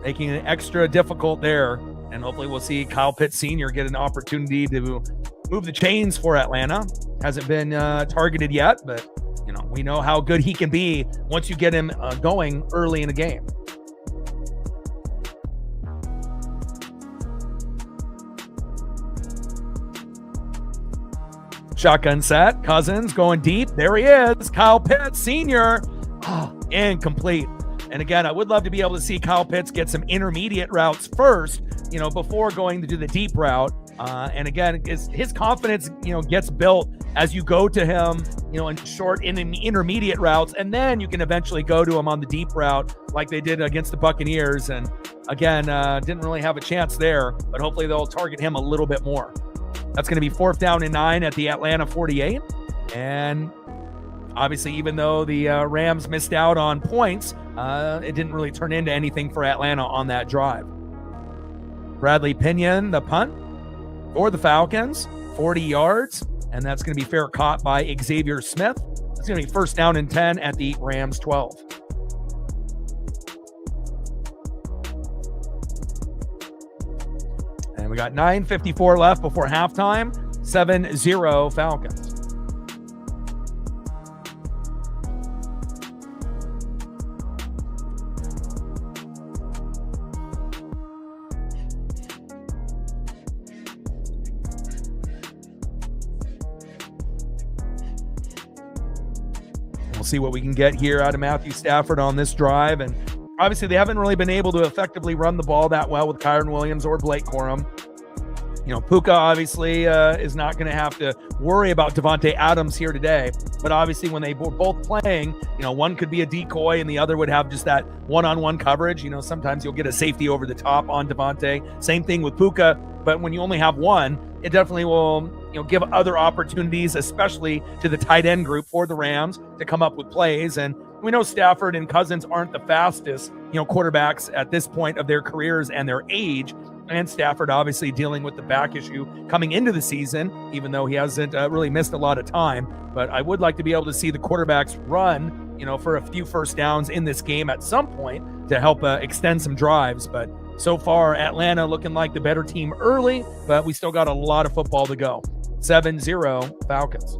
making it extra difficult there. And hopefully we'll see Kyle Pitts Sr. get an opportunity to move the chains for Atlanta. Hasn't been targeted yet, but we know how good he can be once you get him going early in the game. Shotgun set. Cousins going deep. There he is. Kyle Pitts Sr. Incomplete. And again, I would love to be able to see Kyle Pitts get some intermediate routes first, before going to do the deep route. And again, his confidence, gets built as you go to him, in short and in intermediate routes. And then you can eventually go to him on the deep route like they did against the Buccaneers. And again, didn't really have a chance there, but hopefully they'll target him a little bit more. That's going to be 4th down and 9 at the Atlanta 48. And obviously, even though the Rams missed out on points, it didn't really turn into anything for Atlanta on that drive. Bradley Pinion, the punt for the Falcons, 40 yards. And that's going to be fair caught by Xavier Smith. It's going to be 1st down and 10 at the Rams 12. And we got 9:54 left before halftime. 7-0 Falcons. We'll see what we can get here out of Matthew Stafford on this drive. And obviously, they haven't really been able to effectively run the ball that well with Kyron Williams or Blake Corum. Puka obviously is not going to have to worry about Devontae Adams here today. But obviously, when they were both playing, one could be a decoy and the other would have just that one-on-one coverage. Sometimes you'll get a safety over the top on Devontae. Same thing with Puka. But when you only have one, it definitely will give other opportunities, especially to the tight end group for the Rams, to come up with plays. And we know Stafford and Cousins aren't the fastest, quarterbacks at this point of their careers and their age. And Stafford obviously dealing with the back issue coming into the season, even though he hasn't really missed a lot of time. But I would like to be able to see the quarterbacks run, for a few first downs in this game at some point to help extend some drives. But so far, Atlanta looking like the better team early, but we still got a lot of football to go. 7-0 Falcons.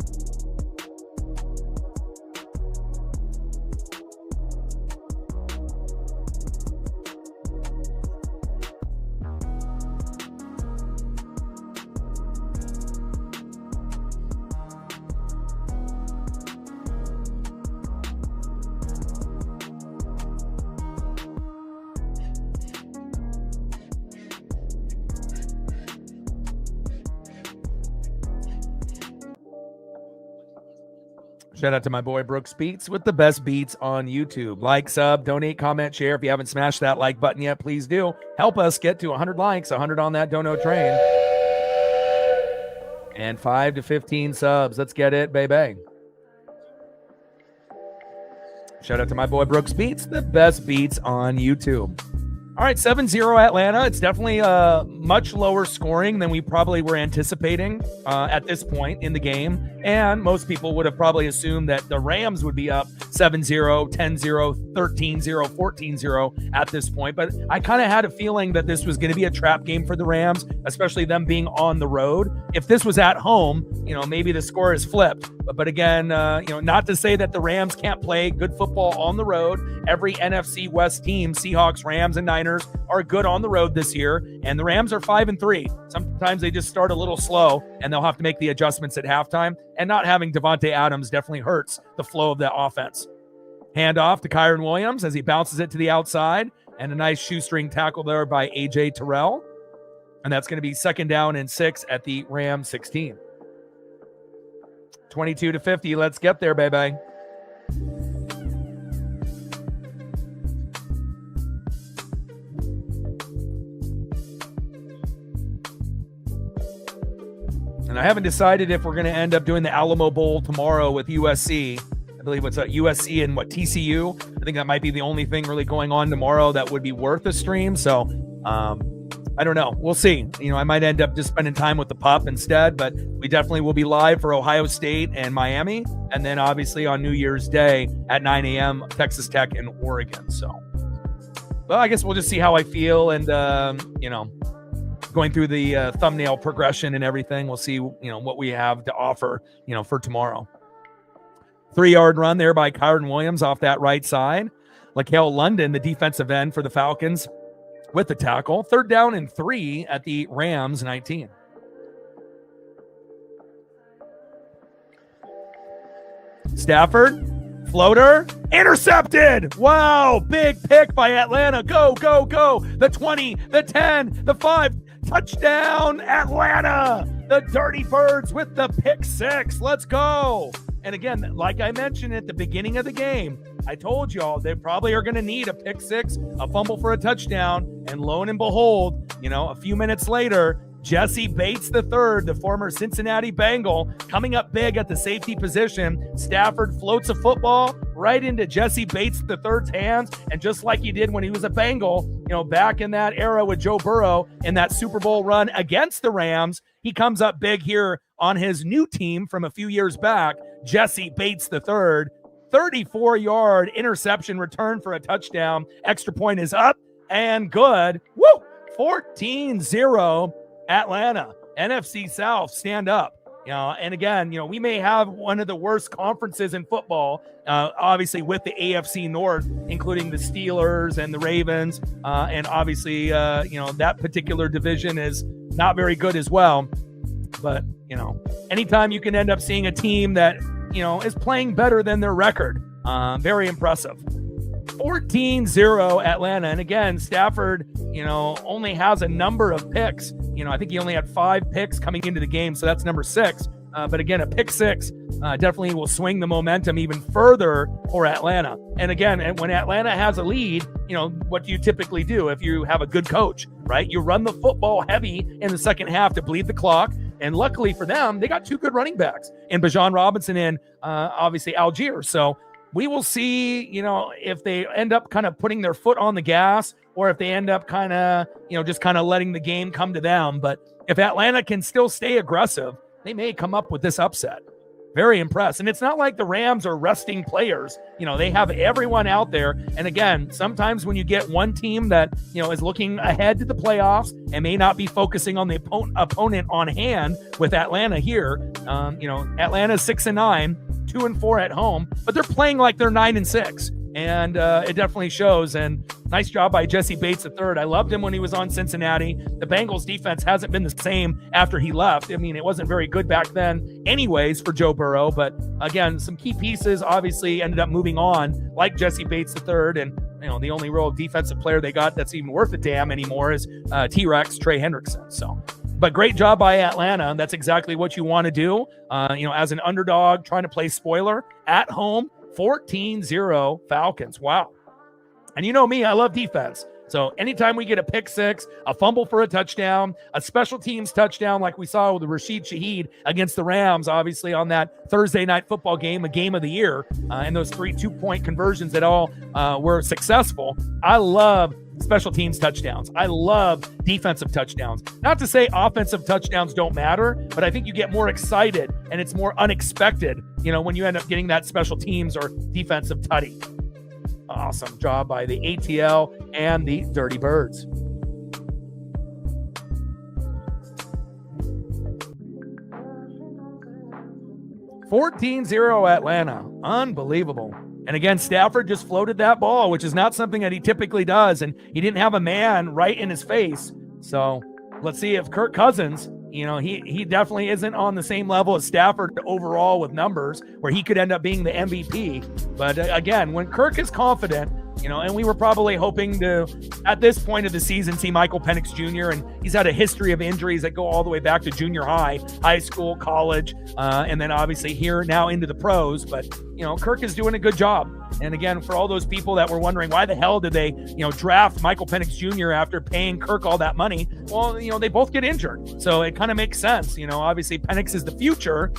Shout out to my boy Brooks Beats with the best beats on YouTube. Like, sub, donate, comment, share. If you haven't smashed that like button yet, please do. Help us get to 100 likes, 100 on that dono train. And 5 to 15 subs. Let's get it, baby. Shout out to my boy Brooks Beats, the best beats on YouTube. All right, 7-0 Atlanta. It's definitely much lower scoring than we probably were anticipating at this point in the game. And most people would have probably assumed that the Rams would be up 7-0, 10-0, 13-0, 14-0 at this point. But I kind of had a feeling that this was going to be a trap game for the Rams, especially them being on the road. If this was at home, maybe the score is flipped. But again, not to say that the Rams can't play good football on the road. Every NFC West team, Seahawks, Rams, and Niners, are good on the road this year. And the Rams are 5-3. Sometimes they just start a little slow, and they'll have to make the adjustments at halftime. And not having Devontae Adams definitely hurts the flow of that offense. Handoff to Kyren Williams as he bounces it to the outside. And a nice shoestring tackle there by A.J. Terrell. And that's going to be 2nd down and 6 at the Rams 16. 22-50. Let's get there, baby. And I haven't decided if we're going to end up doing the Alamo Bowl tomorrow with USC. I believe it's USC and TCU. I think that might be the only thing really going on tomorrow that would be worth a stream. So I don't know. We'll see. I might end up just spending time with the pup instead, but we definitely will be live for Ohio State and Miami. And then obviously on New Year's Day at 9 a.m., Texas Tech and Oregon. So, well, I guess we'll just see how I feel. And, going through the thumbnail progression and everything, we'll see, what we have to offer, for tomorrow. 3-yard run there by Kyren Williams off that right side. Laquel London, the defensive end for the Falcons, with the tackle. 3rd down and 3 at the Rams 19. Stafford, floater, intercepted. Wow, big pick by Atlanta. Go, go, go. The 20, the 10, the 5. Touchdown, Atlanta. The Dirty Birds with the pick 6. Let's go. And again, like I mentioned at the beginning of the game, I told y'all they probably are going to need a pick 6, a fumble for a touchdown. And lo and behold, a few minutes later, Jesse Bates III, the former Cincinnati Bengal, coming up big at the safety position. Stafford floats a football right into Jesse Bates III's hands. And just like he did when he was a Bengal, back in that era with Joe Burrow in that Super Bowl run against the Rams, he comes up big here on his new team from a few years back, Jesse Bates III. 34-yard interception return for a touchdown. Extra point is up and good. Woo! 14-0 Atlanta. NFC South, stand up. And again, we may have one of the worst conferences in football, obviously with the AFC North, including the Steelers and the Ravens. And obviously, that particular division is not very good as well. But, anytime you can end up seeing a team that, is playing better than their record, very impressive. 14-0 Atlanta. And again, Stafford, only has a number of picks. I think he only had 5 picks coming into the game, so that's number 6. But again, a pick 6 definitely will swing the momentum even further for Atlanta. And again, when Atlanta has a lead, what do you typically do if you have a good coach, right? You run the football heavy in the second half to bleed the clock. And luckily for them, they got 2 good running backs in Bijan Robinson and obviously Algier. So we will see, if they end up kind of putting their foot on the gas or if they end up kind of, just kind of letting the game come to them. But if Atlanta can still stay aggressive, they may come up with this upset. Very impressed. And it's not like the Rams are resting players. They have everyone out there. And again, sometimes when you get one team that, is looking ahead to the playoffs and may not be focusing on the opponent on hand with Atlanta here, Atlanta's 6-9, 2-4 at home, but they're playing like they're 9-6. And it definitely shows. And nice job by Jesse Bates III. I loved him when he was on Cincinnati. The Bengals defense hasn't been the same after he left. I mean, it wasn't very good back then anyways for Joe Burrow. But again, some key pieces obviously ended up moving on, like Jesse Bates III. And, the only real defensive player they got that's even worth a damn anymore is T-Rex Trey Hendrickson. So, but great job by Atlanta. That's exactly what you want to do. As an underdog trying to play spoiler at home, 14-0 Falcons. Wow. And you know me, I love defense. So anytime we get a pick six, a fumble for a touchdown, a special teams touchdown like we saw with Rashid Shaheed against the Rams, obviously on that Thursday night football game, a game of the year, and those 3 2-point conversions that all were successful. I love special teams touchdowns. I love defensive touchdowns. Not to say offensive touchdowns don't matter, but I think you get more excited and it's more unexpected, when you end up getting that special teams or defensive tutty. Awesome job by the ATL and the Dirty Birds. (14-0) Atlanta. Unbelievable. And again, Stafford just floated that ball, which is not something that he typically does. And he didn't have a man right in his face. So let's see if Kirk Cousins, he definitely isn't on the same level as Stafford overall with numbers where he could end up being the MVP. But again, when Kirk is confident, and we were probably hoping to, at this point of the season, see Michael Penix Jr., and he's had a history of injuries that go all the way back to junior high, high school, college, and then obviously here now into the pros. But, Kirk is doing a good job. And again, for all those people that were wondering why the hell did they, draft Michael Penix Jr. after paying Kirk all that money? Well, they both get injured. So it kind of makes sense. Obviously Penix is the future,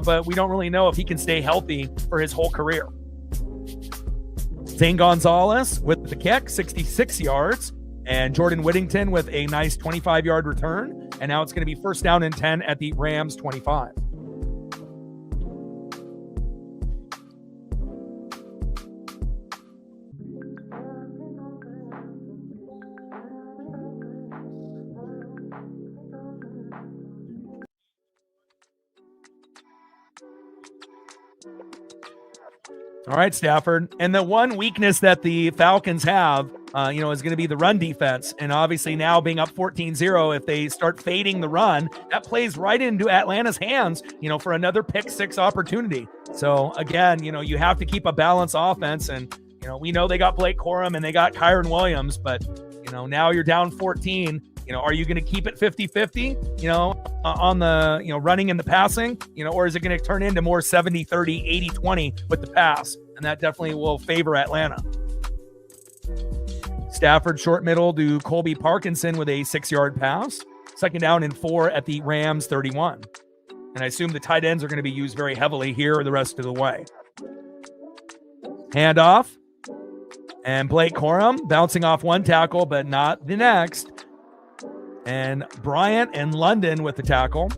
but we don't really know if he can stay healthy for his whole career. Zane Gonzalez with the kick, 66 yards, and Jordan Whittington with a nice 25-yard return. And now it's going to be 1st down and 10 at the Rams 25. All right, Stafford. And the one weakness that the Falcons have, is going to be the run defense. And obviously now being up 14-0, if they start fading the run, that plays right into Atlanta's hands, for another pick six opportunity. So again, you have to keep a balanced offense. And, we know they got Blake Corum and they got Kyron Williams, but, now you're down 14. Are you going to keep it 50-50, on the, running and the passing, or is it going to turn into more 70-30, 80-20 with the pass? And that definitely will favor Atlanta. Stafford short middle to Colby Parkinson with a 6-yard pass. 2nd down and 4 at the Rams 31. And I assume the tight ends are going to be used very heavily here the rest of the way. Handoff. And Blake Corum bouncing off one tackle, but not the next. And Bryant and London with the tackle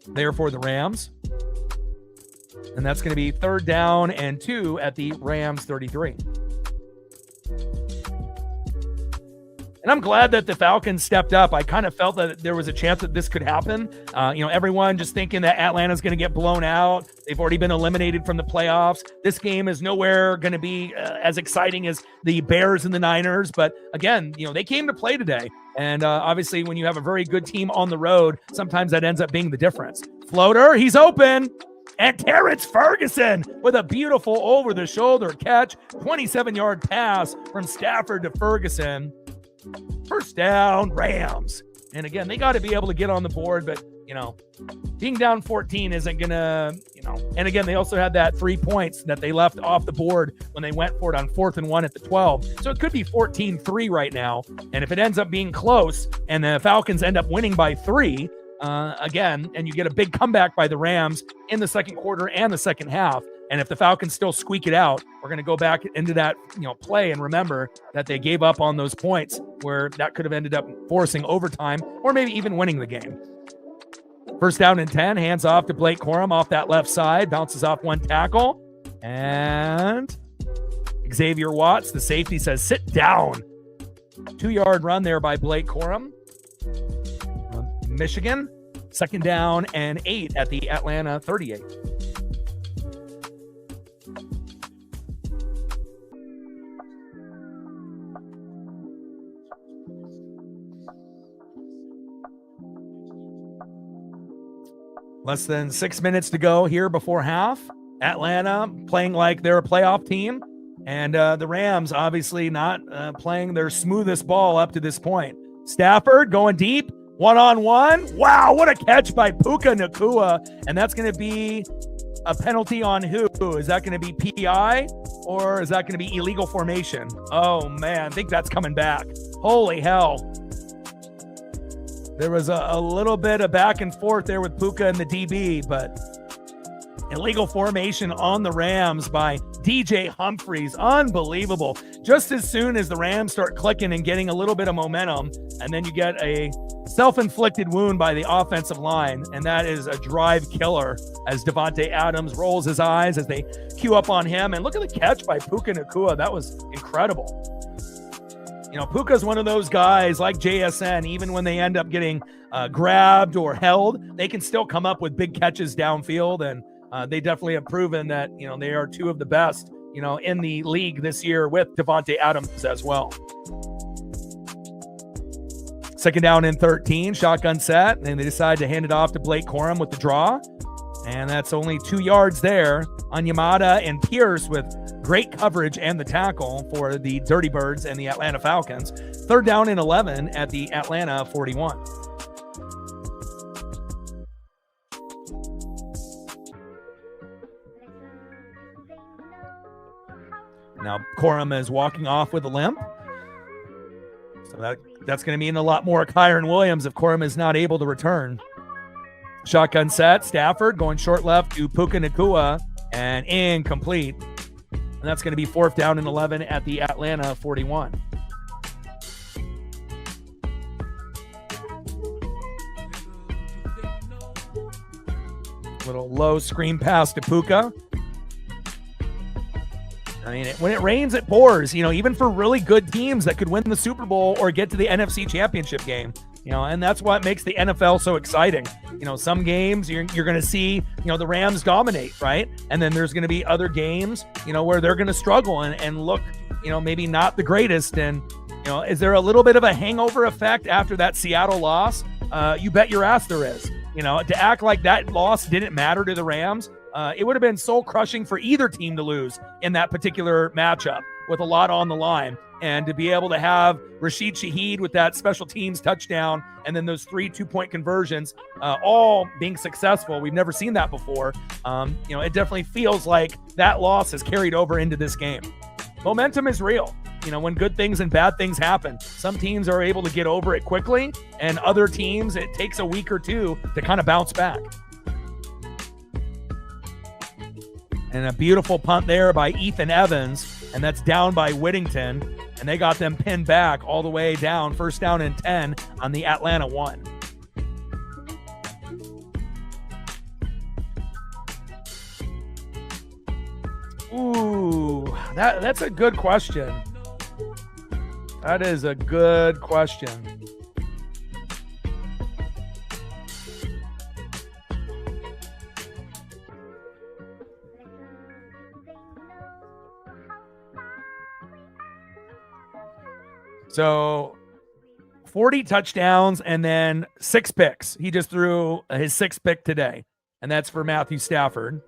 there for the Rams. And that's going to be 3rd down and 2 at the Rams 33. And I'm glad that the Falcons stepped up. I kind of felt that there was a chance that this could happen. Everyone just thinking that Atlanta's going to get blown out. They've already been eliminated from the playoffs. This game is nowhere going to be as exciting as the Bears and the Niners. But again, they came to play today. And obviously, when you have a very good team on the road, sometimes that ends up being the difference. Floater, he's open. And Terrence Ferguson with a beautiful over-the-shoulder catch. 27-yard pass from Stafford to Ferguson. 1st down, Rams. And again, they got to be able to get on the board, but, being down 14 isn't going to, And again, they also had that 3 points that they left off the board when they went for it on 4th and 1 at the 12. So it could be 14-3 right now. And if it ends up being close and the Falcons end up winning by 3, again, and you get a big comeback by the Rams in the 2nd quarter and the 2nd half, and if the Falcons still squeak it out, we're going to go back into that, play and remember that they gave up on those points where that could have ended up forcing overtime or maybe even winning the game. 1st down and 10, hands off to Blake Corum off that left side, bounces off one tackle, and Xavier Watts, the safety, says, sit down. 2-yard run there by Blake Corum. Michigan, 2nd down and 8 at the Atlanta 38. Less than 6 minutes to go here before half. Atlanta playing like they're a playoff team. And the Rams obviously not playing their smoothest ball up to this point. Stafford going deep, one-on-one. Wow, what a catch by Puka Nacua. And that's going to be a penalty on who? Is that going to be PI or is that going to be illegal formation? Oh, man, I think that's coming back. Holy hell. There was a little bit of back and forth there with Puka and the DB, but illegal formation on the Rams by DJ Humphries. Unbelievable. Just as soon as the Rams start clicking and getting a little bit of momentum, and then you get a self-inflicted wound by the offensive line, and that is a drive killer as Davante Adams rolls his eyes as they queue up on him. And look at the catch by Puka Nacua. That was incredible. You know, Puka's one of those guys like JSN, even when they end up getting grabbed or held, they can still come up with big catches downfield, and they definitely have proven that, you know, they are two of the best, you know, in the league this year with Davante Adams as well. Second down and 13, shotgun set, and they decide to hand it off to Blake Corum with the draw. And that's only 2 yards there. Onyemata and Pierce with great coverage and the tackle for the Dirty Birds and the Atlanta Falcons. Third down and 11 at the Atlanta 41. Now Corum is walking off with a limp. So that's going to mean a lot more Kyron Williams if Corum is not able to return. Shotgun set, Stafford going short left to Puka Nacua, and incomplete. And that's going to be fourth down and 11 at the Atlanta 41. Little low screen pass to Puka. I mean, when it rains, it pours, you know, even for really good teams that could win the Super Bowl or get to the NFC Championship game, you know, and that's what makes the NFL so exciting. You know, some games you're going to see, you know, the Rams dominate, right? And then there's going to be other games, you know, where they're going to struggle and look, you know, maybe not the greatest. And, you know, is there a little bit of a hangover effect after that Seattle loss? You bet your ass there is. You know, to act like that loss didn't matter to the Rams, it would have been soul crushing for either team to lose in that particular matchup with a lot on the line. And to be able to have Rashid Shaheed with that special teams touchdown and then those 3 2-point conversions all being successful. We've never seen that before. You know, it definitely feels like that loss has carried over into this game. Momentum is real. You know, when good things and bad things happen, some teams are able to get over it quickly, and other teams, it takes a week or two to kind of bounce back. And a beautiful punt there by Ethan Evans, and that's down by Whittington, and they got them pinned back all the way down, first down and 10 on the Atlanta 1. Ooh, that's a good question. That is a good question. So 40 touchdowns and then 6 picks. He just threw his 6th pick today, and that's for Matthew Stafford.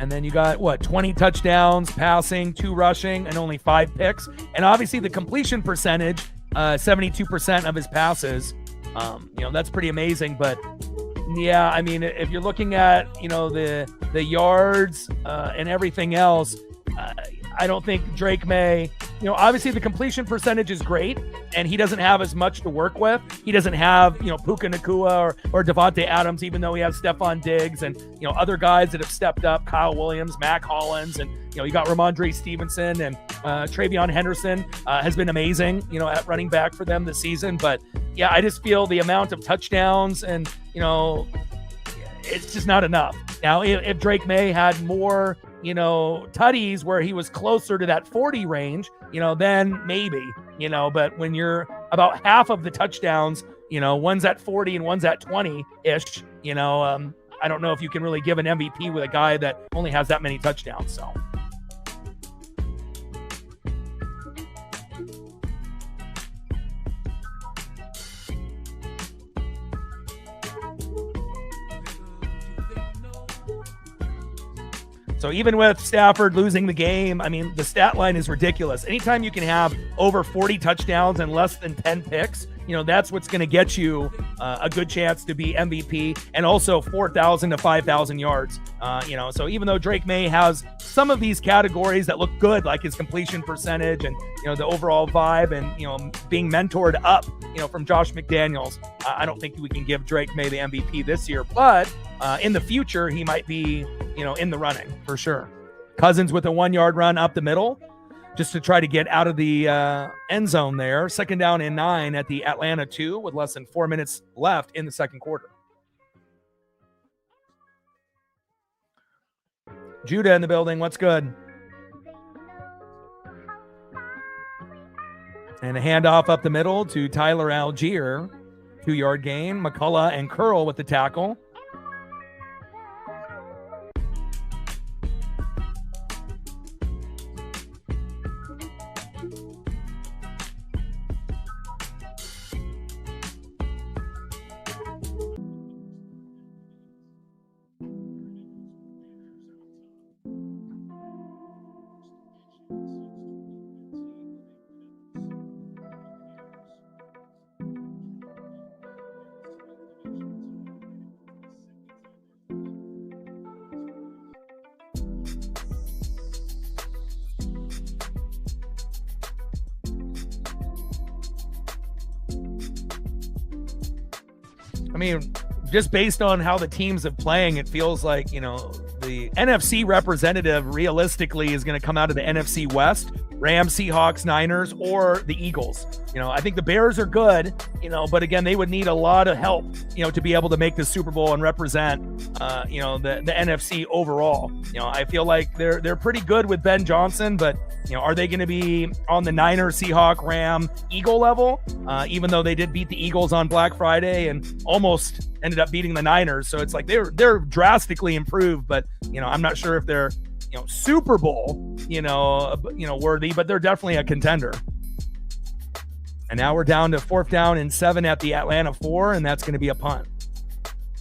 And then you got, 20 touchdowns passing, 2 rushing, and only 5 picks. And obviously the completion percentage, 72% of his passes. You know, that's pretty amazing. But, yeah, I mean, if you're looking at, you know, the yards and everything else, I don't think Drake May, you know, obviously the completion percentage is great, and he doesn't have as much to work with. He doesn't have, you know, Puka Nacua or Davante Adams, even though he has Stephon Diggs and, you know, other guys that have stepped up, Kyle Williams, Mac Hollins, and, you know, you got Ramondre Stevenson, and Travion Henderson has been amazing, you know, at running back for them this season. But, yeah, I just feel the amount of touchdowns and, you know, it's just not enough. Now, if Drake May had more, you know, tutties where he was closer to that 40 range, you know, then maybe, you know, but when you're about half of the touchdowns, you know, one's at 40 and one's at 20-ish, you know, I don't know if you can really give an MVP with a guy that only has that many touchdowns, so. So even with Stafford losing the game, I mean, the stat line is ridiculous. Anytime you can have over 40 touchdowns and less than 10 picks, that's what's going to get you a good chance to be MVP, and also 4,000 to 5,000 yards. So even though Drake May has some of these categories that look good, like his completion percentage and, the overall vibe and, being mentored up, from Josh McDaniels, I don't think we can give Drake May the MVP this year, but in the future, he might be, in the running for sure. Cousins with a 1-yard run up the middle, just to try to get out of the end zone there. 2nd down and 9 at the Atlanta 2 with less than 4 minutes left in the second quarter. Judah in the building. What's good? And a handoff up the middle to Tyler Algier. 2-yard gain. McCullough and Curl with the tackle. I mean, just based on how the teams are playing, it feels like, the NFC representative realistically is going to come out of the NFC West, Rams, Seahawks, Niners, or the Eagles. I think the Bears are good, but again, they would need a lot of help, to be able to make the Super Bowl and represent, the NFC overall. I feel like they're pretty good with Ben Johnson, but, are they going to be on the Niner, Seahawk, Ram, Eagle level? Even though they did beat the Eagles on Black Friday and almost ended up beating the Niners. So it's like they're drastically improved, but, I'm not sure if they're, Super Bowl, worthy, but they're definitely a contender. And now we're down to 4th down and 7 at the Atlanta 4, and that's going to be a punt.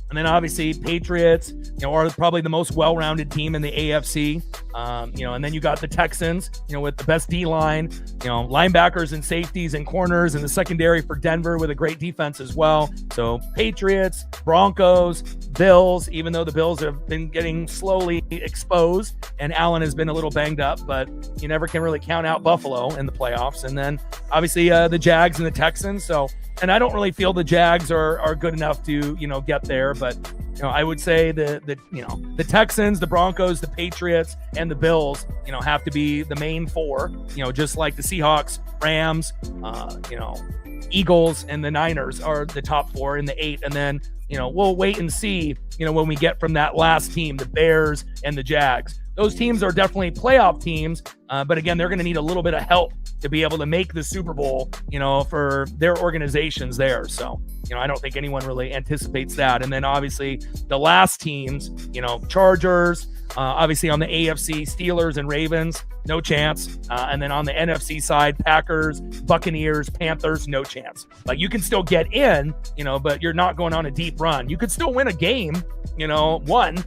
And then obviously Patriots, are probably the most well-rounded team in the AFC. And then you got the Texans, with the best D-line, linebackers and safeties and corners, and the secondary for Denver with a great defense as well. So Patriots, Broncos, Bills, even though the Bills have been getting slowly exposed and Allen has been a little banged up, but you never can really count out Buffalo in the playoffs. And then obviously the Jags and the Texans. So, and I don't really feel the Jags are good enough to, get there, but I would say the Texans, the Broncos, the Patriots, and the Bills, have to be the main 4, just like the Seahawks, Rams, Eagles, and the Niners are the top 4 in the 8. And then, we'll wait and see, when we get from that last team, the Bears and the Jags. Those teams are definitely playoff teams, but again, they're going to need a little bit of help to be able to make the Super Bowl, for their organizations there. So, I don't think anyone really anticipates that. And then obviously the last teams, Chargers, obviously on the AFC, Steelers and Ravens, no chance. And then on the NFC side, Packers, Buccaneers, Panthers, no chance. Like you can still get in, but you're not going on a deep run. You could still win a game, one,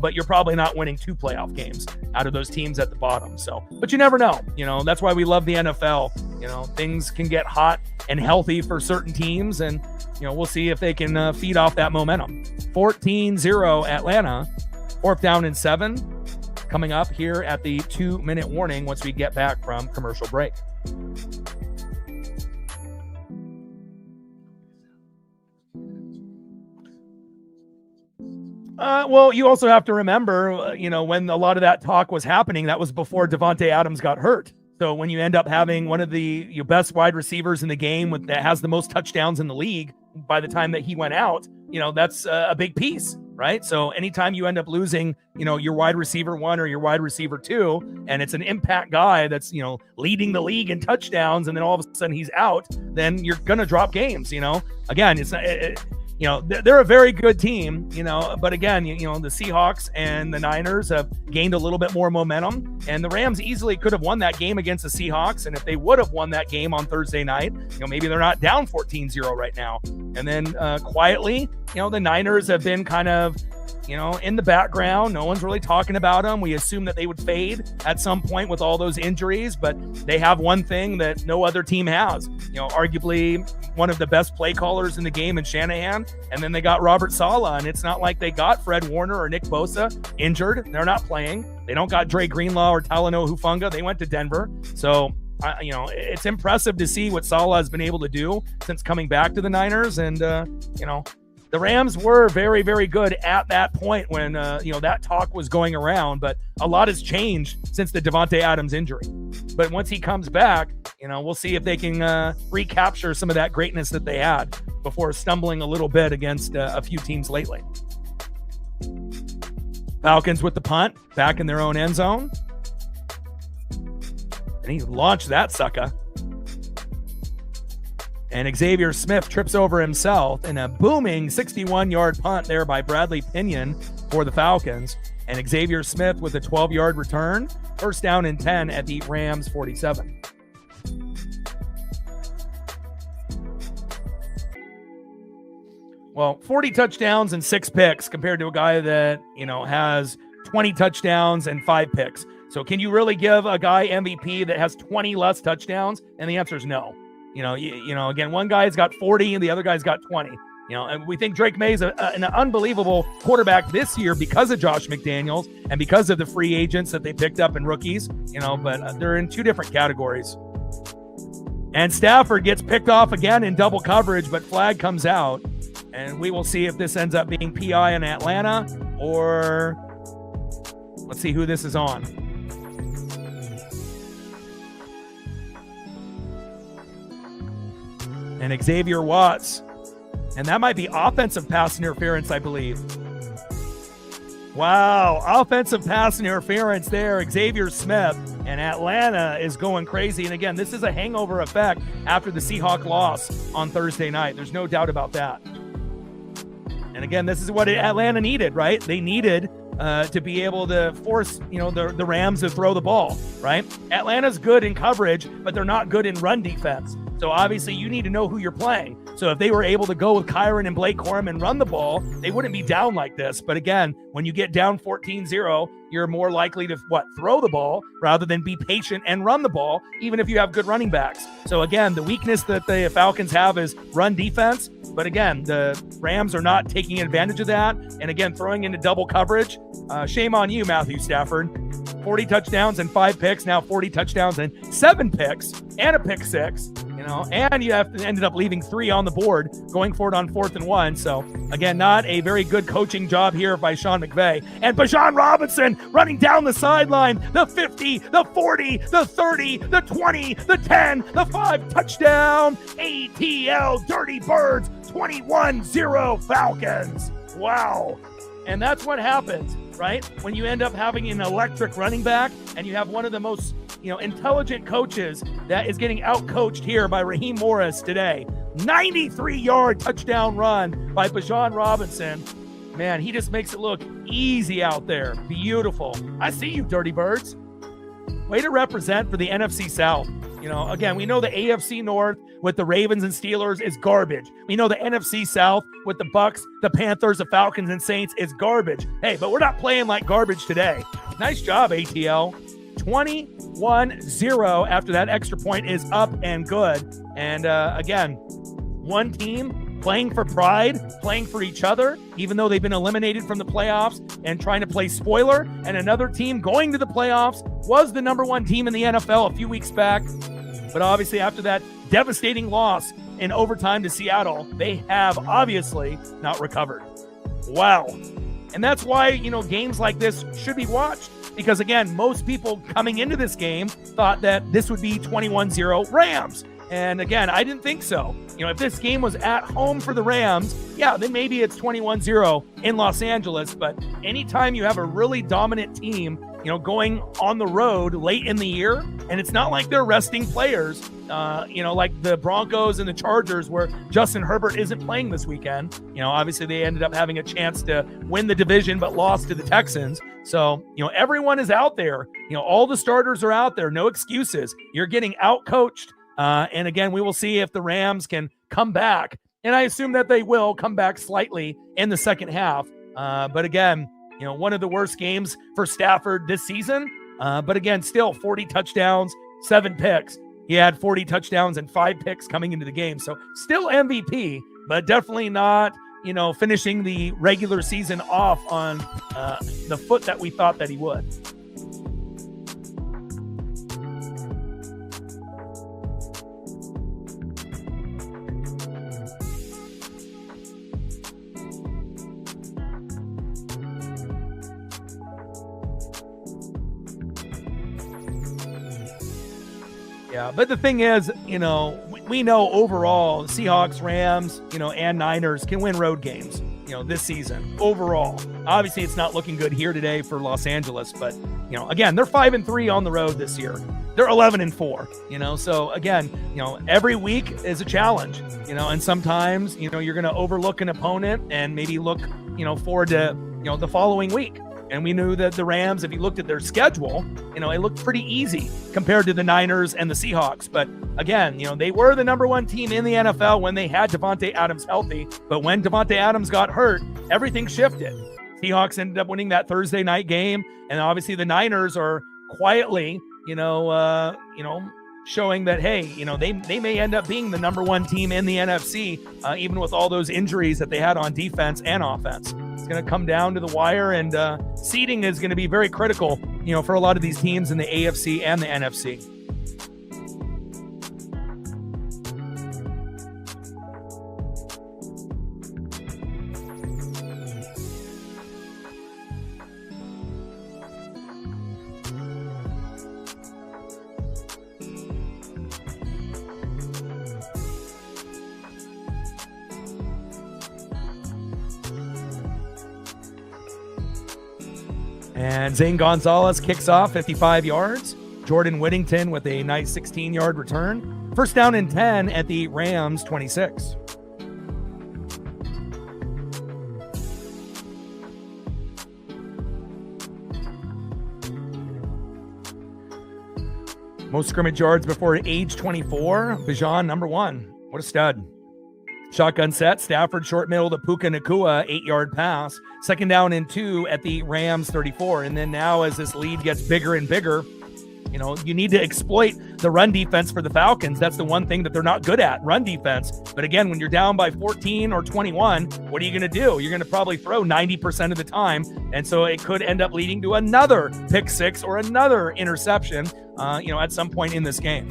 but you're probably not winning 2 playoff games out of those teams at the bottom. So, but you never know, that's why we love the NFL. Things can get hot and healthy for certain teams, and, we'll see if they can feed off that momentum. 14-0 Atlanta, 4th down and 7 coming up here at the 2-minute warning once we get back from commercial break. Well, you also have to remember, when a lot of that talk was happening, that was before Devontae Adams got hurt. So when you end up having one of your best wide receivers in the game that has the most touchdowns in the league by the time that he went out, that's a big piece, right? So anytime you end up losing, your wide receiver 1 or your wide receiver 2, and it's an impact guy that's, leading the league in touchdowns, and then all of a sudden he's out, then you're going to drop games, Again, it's not... they're a very good team, but again, the Seahawks and the Niners have gained a little bit more momentum, and the Rams easily could have won that game against the Seahawks. And if they would have won that game on Thursday night, maybe they're not down 14-0 right now. And then quietly, the Niners have been kind of in the background. No one's really talking about them. We assume that they would fade at some point with all those injuries, but they have one thing that no other team has. Arguably one of the best play callers in the game in Shanahan, and then they got Robert Saleh, and it's not like they got Fred Warner or Nick Bosa injured. They're not playing. They don't got Dre Greenlaw or Talanoa Hufanga. They went to Denver. So, it's impressive to see what Saleh has been able to do since coming back to the Niners. And, the Rams were very, very good at that point when, that talk was going around, but a lot has changed since the Devontae Adams injury. But once he comes back, we'll see if they can recapture some of that greatness that they had before stumbling a little bit against a few teams lately. Falcons with the punt, back in their own end zone. And he launched that sucker. And Xavier Smith trips over himself in a booming 61-yard punt there by Bradley Pinion for the Falcons. And Xavier Smith with a 12-yard return. First down and 10 at the Rams 47. Well, 40 touchdowns and 6 picks compared to a guy that, has 20 touchdowns and 5 picks. So can you really give a guy MVP that has 20 less touchdowns? And the answer is no. Again, one guy's got 40 and the other guy's got 20. And we think Drake May's an unbelievable quarterback this year because of Josh McDaniels and because of the free agents that they picked up and rookies, but they're in two different categories. And Stafford gets picked off again in double coverage, but flag comes out. And we will see if this ends up being PI in Atlanta or let's see who this is on. And Xavier Watts. And that might be offensive pass interference, I believe. Wow, offensive pass interference there. Xavier Smith, and Atlanta is going crazy. And again, this is a hangover effect after the Seahawks loss on Thursday night. There's no doubt about that. And again, this is what Atlanta needed, right? They needed to be able to force, the Rams to throw the ball, right? Atlanta's good in coverage, but they're not good in run defense. So obviously you need to know who you're playing. So if they were able to go with Kyron and Blake Corum and run the ball, they wouldn't be down like this. But again, when you get down 14-0, you're more likely to throw the ball rather than be patient and run the ball, even if you have good running backs. So again, the weakness that the Falcons have is run defense. But again, the Rams are not taking advantage of that. And again, throwing into double coverage. Shame on you, Matthew Stafford. 40 touchdowns and 5 picks, now 40 touchdowns and 7 picks and a pick 6. And you ended up leaving 3 on the board going for it on 4th and 1. So, again, not a very good coaching job here by Sean McVay. And Bijan Robinson running down the sideline, the 50, the 40, the 30, the 20, the 10, the 5, touchdown, ATL, Dirty Birds, 21-0 Falcons. Wow. And that's what happens, right? When you end up having an electric running back and you have one of the most intelligent coaches that is getting out-coached here by Raheem Morris today. 93-yard touchdown run by Bijan Robinson. Man, he just makes it look easy out there. Beautiful. I see you, Dirty Birds. Way to represent for the NFC South. Again, we know the AFC North with the Ravens and Steelers is garbage. We know the NFC South with the Bucks, the Panthers, the Falcons, and Saints is garbage. Hey, but we're not playing like garbage today. Nice job, ATL. 21-0 after that extra point is up and good. And again, one team playing for pride, playing for each other, even though they've been eliminated from the playoffs and trying to play spoiler. And another team going to the playoffs was the number 1 team in the NFL a few weeks back. But obviously after that devastating loss in overtime to Seattle, they have obviously not recovered. Wow. And that's why, games like this should be watched. Because, again, most people coming into this game thought that this would be 21-0 Rams. And, again, I didn't think so. If this game was at home for the Rams, yeah, then maybe it's 21-0 in Los Angeles. But anytime you have a really dominant team, going on the road late in the year, and it's not like they're resting players, like the Broncos and the Chargers where Justin Herbert isn't playing this weekend. Obviously they ended up having a chance to win the division but lost to the Texans. So, everyone is out there. All the starters are out there. No excuses. You're getting out-coached. And again, we will see if the Rams can come back. And I assume that they will come back slightly in the second half. But again, one of the worst games for Stafford this season. But again, still 40 touchdowns, 7 picks. He had 40 touchdowns and 5 picks coming into the game. So still MVP, but definitely not, finishing the regular season off on the foot that we thought that he would. Yeah, but the thing is, we know overall Seahawks, Rams, and Niners can win road games, this season overall. Obviously, it's not looking good here today for Los Angeles, but, again, they're 5-3 on the road this year. They're 11-4, so again, every week is a challenge, and sometimes, you're going to overlook an opponent and maybe look, forward to, the following week. And we knew that the Rams, if you looked at their schedule, it looked pretty easy compared to the Niners and the Seahawks. But again, they were the number 1 team in the NFL when they had Davante Adams healthy. But when Davante Adams got hurt, everything shifted. Seahawks ended up winning that Thursday night game. And obviously the Niners are quietly, showing that, hey, they may end up being the number 1 team in the NFC, even with all those injuries that they had on defense and offense. It's going to come down to the wire, and seeding is going to be very critical, for a lot of these teams in the AFC and the NFC. And Zane Gonzalez kicks off 55 yards. Jordan Whittington with a nice 16-yard return. First down and 10 at the Rams 26. Most scrimmage yards before age 24. Bijan, number 1. What a stud. Shotgun set. Stafford short middle to Puka Nacua, 8-yard pass. Second down and 2 at the Rams 34. And then now as this lead gets bigger and bigger, you need to exploit the run defense for the Falcons. That's the one thing that they're not good at, run defense. But again, when you're down by 14 or 21, what are you going to do? You're going to probably throw 90% of the time. And so it could end up leading to another pick 6 or another interception, at some point in this game.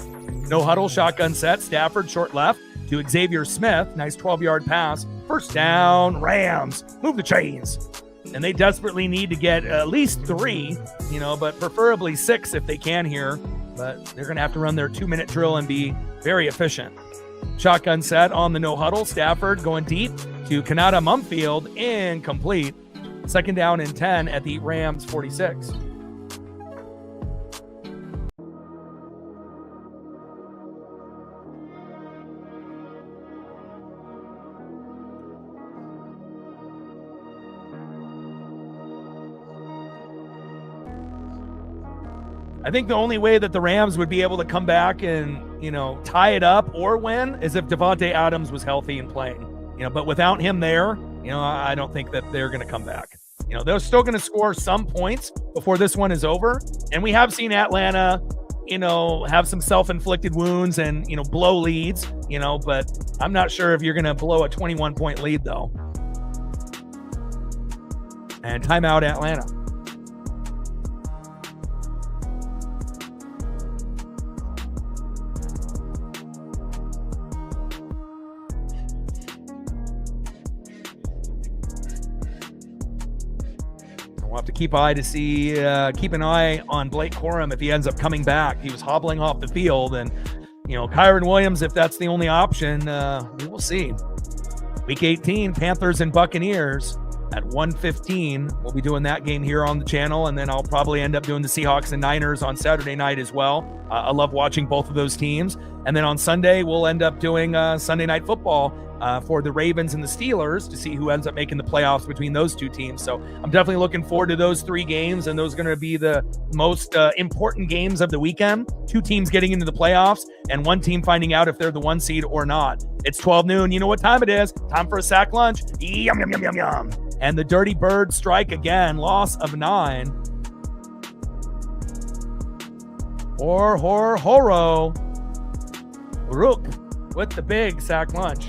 No huddle, shotgun set. Stafford short left to Xavier Smith. Nice 12-yard pass. First down, Rams. Move the chains. And they desperately need to get at least 3, but preferably 6 if they can here. But they're going to have to run their 2-minute drill and be very efficient. Shotgun set on the no huddle. Stafford going deep to Kanata Mumfield. Incomplete. Second down and 10 at the Rams 46. I think the only way that the Rams would be able to come back and, tie it up or win is if Davante Adams was healthy and playing. But without him there, I don't think that they're going to come back. They're still going to score some points before this one is over. And we have seen Atlanta, have some self-inflicted wounds and, blow leads, but I'm not sure if you're going to blow a 21-point lead, though. And timeout Atlanta. We'll have to keep an eye on Blake Corum if he ends up coming back. He was hobbling off the field, and Kyron Williams, if that's the only option, we will see. Week 18, Panthers and Buccaneers at 1:15. We'll be doing that game here on the channel, and then I'll probably end up doing the Seahawks and Niners on Saturday night as well. I love watching both of those teams. And then on Sunday, we'll end up doing Sunday Night Football for the Ravens and the Steelers to see who ends up making the playoffs between those two teams. So I'm definitely looking forward to those 3 games, and those are going to be the most important games of the weekend. 2 teams getting into the playoffs and 1 team finding out if they're the 1 seed or not. It's 12 noon. You know what time it is. Time for a sack lunch. Yum, yum, yum, yum, yum. And the Dirty Bird strike again, loss of 9. Horo. Rook with the big sack lunch.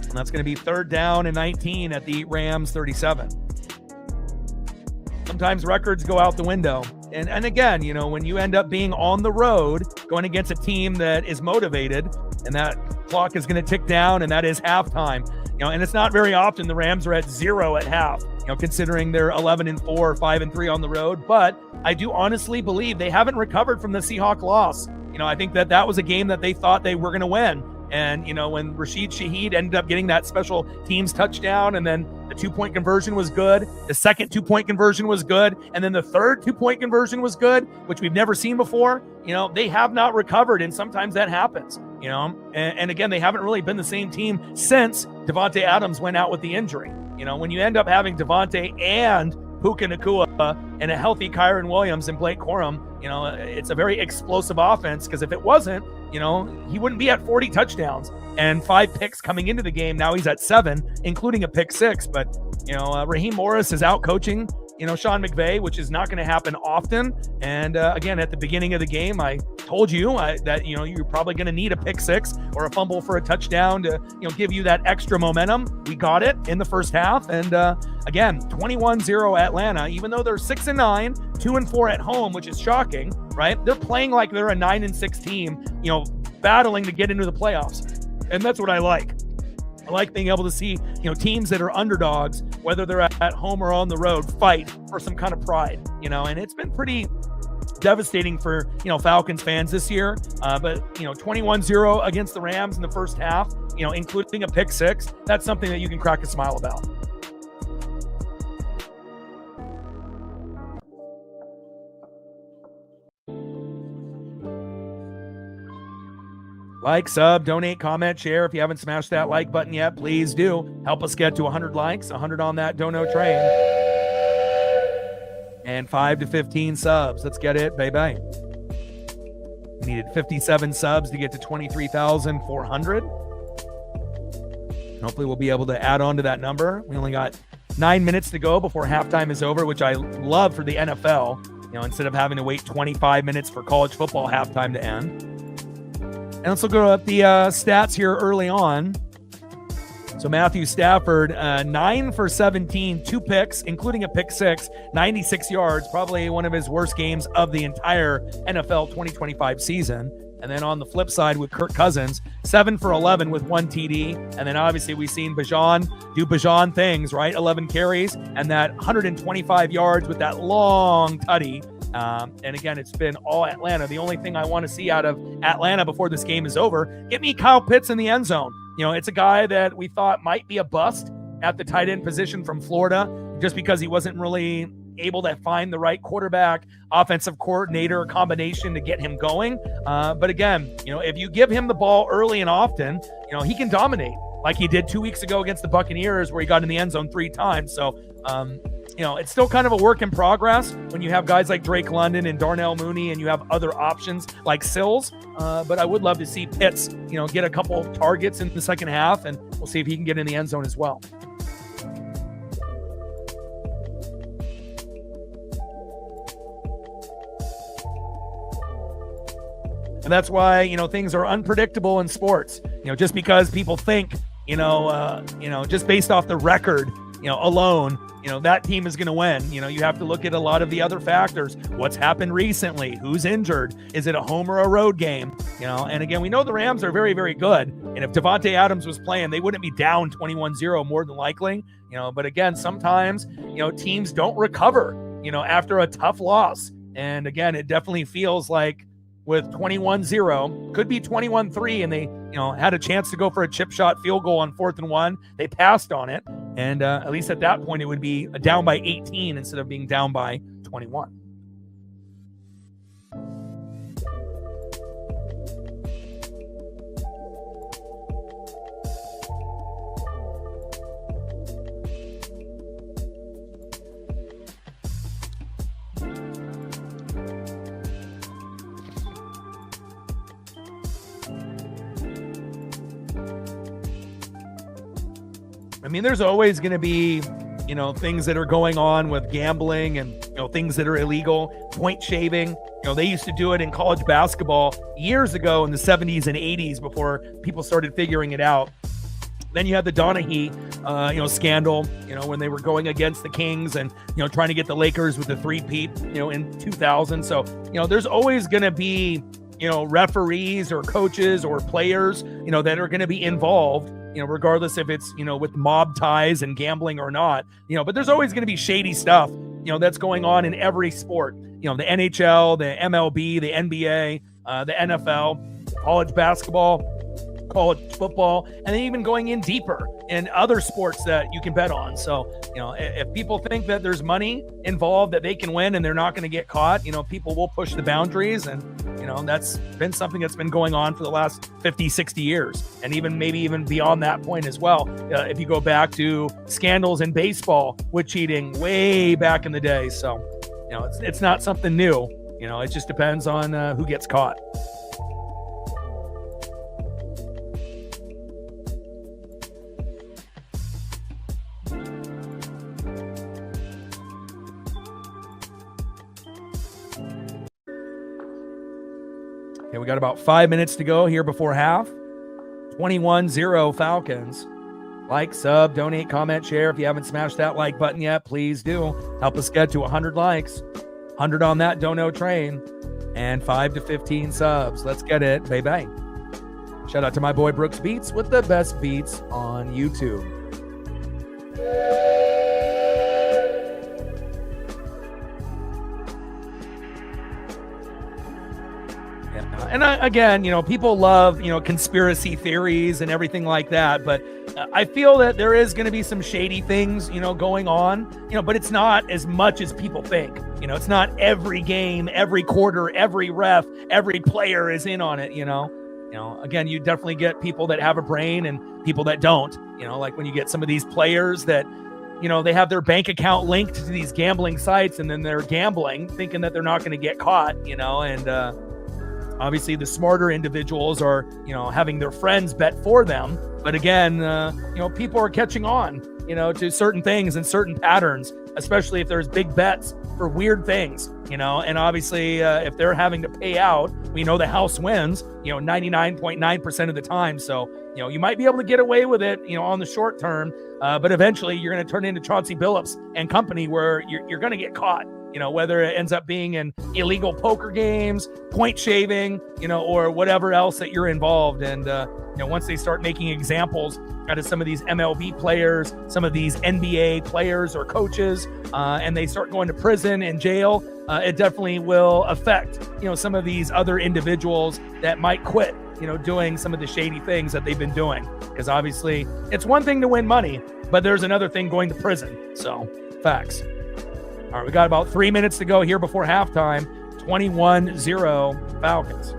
And that's going to be 3rd down and 19 at the Rams 37. Sometimes records go out the window. And again, you know, when you end up being on the road, going against a team that is motivated, and that clock is going to tick down, and that is halftime. You know, and it's not very often the Rams are at 0 at half, you know, considering they're 11-4, 5-3 on the road. But I do honestly believe they haven't recovered from the Seahawks loss. You know, I think that was a game that they thought they were going to win. And, you know, when Rashid Shaheed ended up getting that special teams touchdown, and then the 2-point conversion was good, the second 2-point conversion was good, and then the third 2-point conversion was good, which we've never seen before, you know, they have not recovered, and sometimes that happens, you know. And again, they haven't really been the same team since Devontae Adams went out with the injury. You know, when you end up having Devontae and Puka Nacua and a healthy Kyron Williams and Blake Corum, you know, it's a very explosive offense, because if it wasn't, you know, he wouldn't be at 40 touchdowns and 5 picks coming into the game. Now he's at 7, including a pick 6. But, you know, Raheem Morris is out coaching, you know, Sean McVay, which is not going to happen often. And again, at the beginning of the game, I told you that, you know, you're probably going to need a pick 6 or a fumble for a touchdown to, you know, give you that extra momentum. We got it in the first half. And again, 21-0 Atlanta, even though they're 6-9, 2-4 at home, which is shocking, right? They're playing like they're a 9-6 team, you know, battling to get into the playoffs. And that's what I like. I like being able to see, you know, teams that are underdogs, whether they're at home or on the road, fight for some kind of pride, you know. And it's been pretty devastating for, you know, Falcons fans this year. But, you know, 21-0 against the Rams in the first half, you know, including a pick 6, that's something that you can crack a smile about. Like, sub, donate, comment, share. If you haven't smashed that like button yet, please do. Help us get to 100 likes, 100 on that dono train. And 5 to 15 subs. Let's get it, baby. We needed 57 subs to get to 23,400. Hopefully we'll be able to add on to that number. We only got 9 minutes to go before halftime is over, which I love for the NFL. You know, instead of having to wait 25 minutes for college football halftime to end. And let's look at the stats here early on. So Matthew Stafford, 9 for 17, 2 picks, including a pick 6, 96 yards, probably one of his worst games of the entire NFL 2025 season. And then on the flip side with Kirk Cousins, 7 for 11 with 1 TD. And then obviously we've seen Bijan do Bijan things, right? 11 carries and that 125 yards with that long tutty. And again, it's been all Atlanta. The only thing I want to see out of Atlanta before this game is over, get me Kyle Pitts in the end zone. You know, it's a guy that we thought might be a bust at the tight end position from Florida, just because he wasn't really able to find the right quarterback, offensive coordinator combination to get him going. But again, you know, if you give him the ball early and often, you know, he can dominate like he did 2 weeks ago against the Buccaneers, where he got in the end zone 3 times. So, you know, it's still kind of a work in progress when you have guys like Drake London and Darnell Mooney, and you have other options like Sills. But I would love to see Pitts, you know, get a couple targets in the second half, and we'll see if he can get in the end zone as well. And that's why, you know, things are unpredictable in sports. You know, just because people think, you know, just based off the record, you know, alone, you know, that team is going to win. You know, you have to look at a lot of the other factors. What's happened recently? Who's injured? Is it a home or a road game? You know, and again, we know the Rams are very, very good. And if Devontae Adams was playing, they wouldn't be down 21-0 more than likely. You know, but again, sometimes, you know, teams don't recover, you know, after a tough loss. And again, it definitely feels like with 21-0, could be 21-3, and they, you know, had a chance to go for a chip shot field goal on 4th and 1. They passed on it. And at least at that point, it would be down by 18 instead of being down by 21. I mean, there's always going to be, things that are going on with gambling and, things that are illegal, point shaving. They used to do it in college basketball years ago in the 70s and 80s before people started figuring it out. Then you had the Donaghy, scandal, when they were going against the Kings and, trying to get the Lakers with the three-peat, in 2000. So, there's always going to be, referees or coaches or players, that are going to be involved, regardless if it's, with mob ties and gambling or not, but there's always going to be shady stuff, that's going on in every sport, the NHL, the MLB, the NBA, the NFL, college basketball, college football, and then even going in deeper in other sports that you can bet on. So, if people think that there's money involved that they can win and they're not going to get caught, people will push the boundaries. And, that's been something that's been going on for the last 50, 60 years. And maybe even beyond that point as well. If you go back to scandals in baseball with cheating way back in the day. So, it's not something new. It just depends on who gets caught. Okay, we got about 5 minutes to go here before half. 21-0 Falcons. Like, sub, donate, comment, share. If you haven't smashed that like button yet, please do. Help us get to 100 likes. 100 on that dono train. And 5 to 15 subs. Let's get it, baby. Shout out to my boy Brooks Beats with the best beats on YouTube. And again, people love, conspiracy theories and everything like that. But I feel that there is going to be some shady things, going on, but it's not as much as people think. It's not every game, every quarter, every ref, every player is in on it, Again, you definitely get people that have a brain and people that don't, like when you get some of these players that, they have their bank account linked to these gambling sites and then they're gambling thinking that they're not going to get caught, and, obviously, the smarter individuals are, having their friends bet for them. But again, people are catching on, to certain things and certain patterns, especially if there's big bets for weird things, and obviously if they're having to pay out, we know the house wins, 99.9% of the time. So, you might be able to get away with it, on the short term, but eventually you're going to turn into Chauncey Billups and company where you're going to get caught. Whether it ends up being in illegal poker games, point shaving, or whatever else that you're involved. And, once they start making examples out of some of these MLB players, some of these NBA players or coaches, and they start going to prison and jail, it definitely will affect, some of these other individuals that might quit, doing some of the shady things that they've been doing. Because obviously it's one thing to win money, but there's another thing going to prison. So, facts. All right, we got about 3 minutes to go here before halftime. 21-0 Falcons.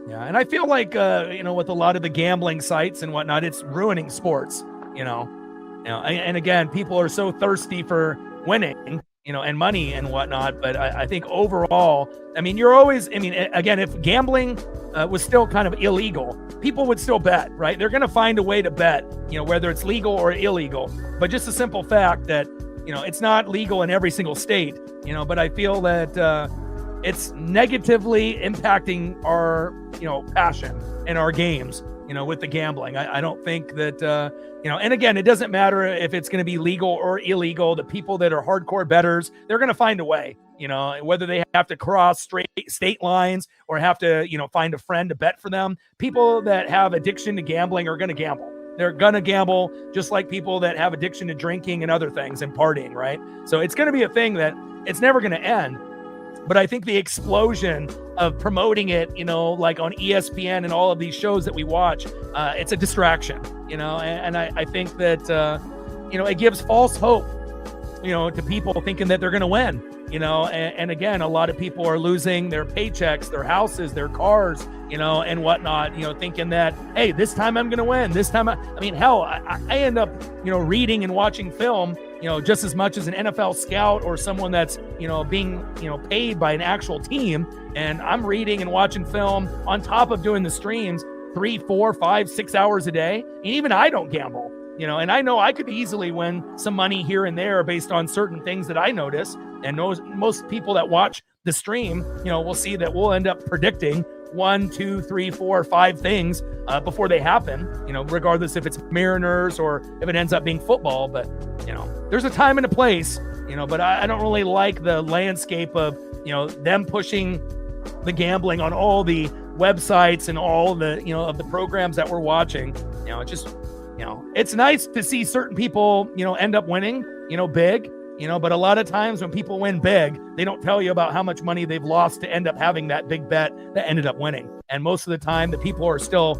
Yeah, and I feel like, with a lot of the gambling sites and whatnot, it's ruining sports, And again, people are so thirsty for winning, and money and whatnot. But I think overall, you're always, again, if gambling was still kind of illegal, people would still bet, right? They're going to find a way to bet, whether it's legal or illegal. But just the simple fact that, it's not legal in every single state, but I feel that it's negatively impacting our, passion in our games, with the gambling. I don't think that, and again, it doesn't matter if it's going to be legal or illegal. The people that are hardcore bettors, they're going to find a way, whether they have to cross straight state lines or have to, find a friend to bet for them. People that have addiction to gambling are going to gamble. They're going to gamble just like people that have addiction to drinking and other things and partying, right? So it's going to be a thing that it's never going to end. But I think the explosion of promoting it, like on ESPN and all of these shows that we watch, it's a distraction, and I think that, it gives false hope, to people thinking that they're going to win, and again, a lot of people are losing their paychecks, their houses, their cars, and whatnot, thinking that, hey, this time I'm going to win. This time, hell, I end up, reading and watching film, just as much as an NFL scout or someone that's, being, paid by an actual team. And I'm reading and watching film on top of doing the streams 3, 4, 5, 6 hours a day. And even I don't gamble, and I know I could easily win some money here and there based on certain things that I notice. And most people that watch the stream, will see that we'll end up predicting 1, 2, 3, 4, 5 things before they happen, regardless if it's Mariners or if it ends up being football. But, there's a time and a place, but I don't really like the landscape of, them pushing the gambling on all the websites and all the, of the programs that we're watching. It's nice to see certain people, end up winning, big, but a lot of times when people win big, they don't tell you about how much money they've lost to end up having that big bet that ended up winning. And most of the time, the people are still,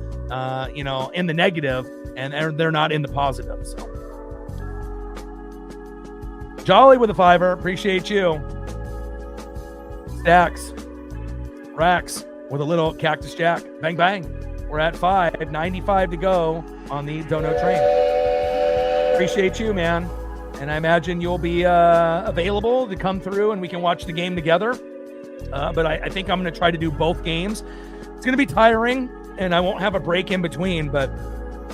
in the negative and they're not in the positive. So, Jolly with a $5, appreciate you. Stacks, Rax with a little Cactus Jack, bang bang. We're at 5:95 to go on the Dono train. Appreciate you, man. And I imagine you'll be available to come through and we can watch the game together. But I think I'm going to try to do both games. It's going to be tiring and I won't have a break in between, but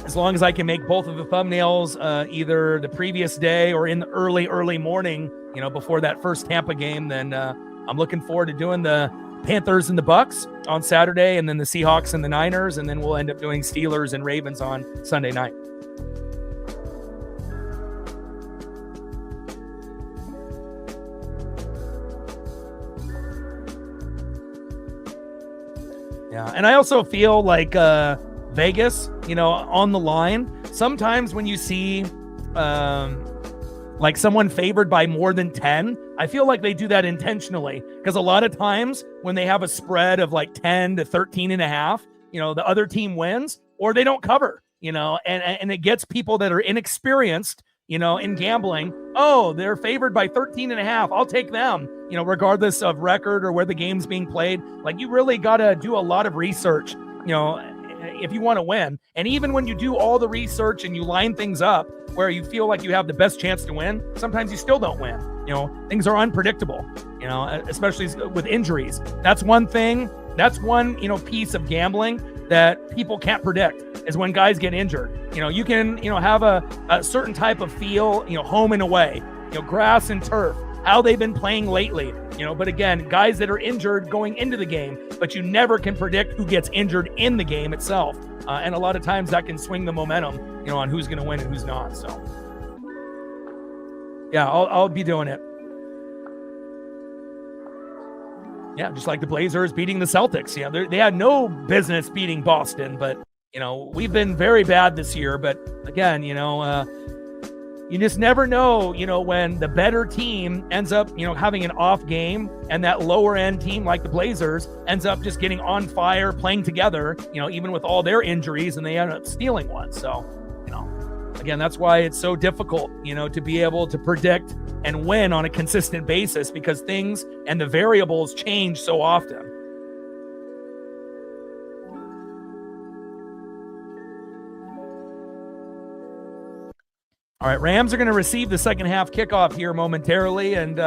as long as I can make both of the thumbnails either the previous day or in the early morning, before that first Tampa game, then I'm looking forward to doing the Panthers and the Bucks on Saturday and then the Seahawks and the Niners, and then we'll end up doing Steelers and Ravens on Sunday night. Yeah, and I also feel like Vegas, on the line. Sometimes when you see like someone favored by more than 10, I feel like they do that intentionally, because a lot of times when they have a spread of like 10 to 13 and a half, the other team wins or they don't cover, and it gets people that are inexperienced, in gambling. Oh, they're favored by 13 and a half. I'll take them, regardless of record or where the game's being played. Like, you really got to do a lot of research, if you want to win. And even when you do all the research and you line things up where you feel like you have the best chance to win, sometimes you still don't win. Things are unpredictable, especially with injuries. That's one thing. That's one, piece of gambling that people can't predict, is when guys get injured. You can, have a certain type of feel, home and away, grass and turf, how they've been playing lately, but again, guys that are injured going into the game, but you never can predict who gets injured in the game itself. And a lot of times that can swing the momentum, on who's going to win and who's not. So yeah, I'll be doing it. Yeah, just like the Blazers beating the Celtics. They had no business beating Boston, but, we've been very bad this year. But again, you just never know, when the better team ends up, having an off game, and that lower end team like the Blazers ends up just getting on fire, playing together, even with all their injuries, and they end up stealing one. So, again, that's why it's so difficult, to be able to predict and win on a consistent basis, because things and the variables change so often. All right, Rams are going to receive the second half kickoff here momentarily. And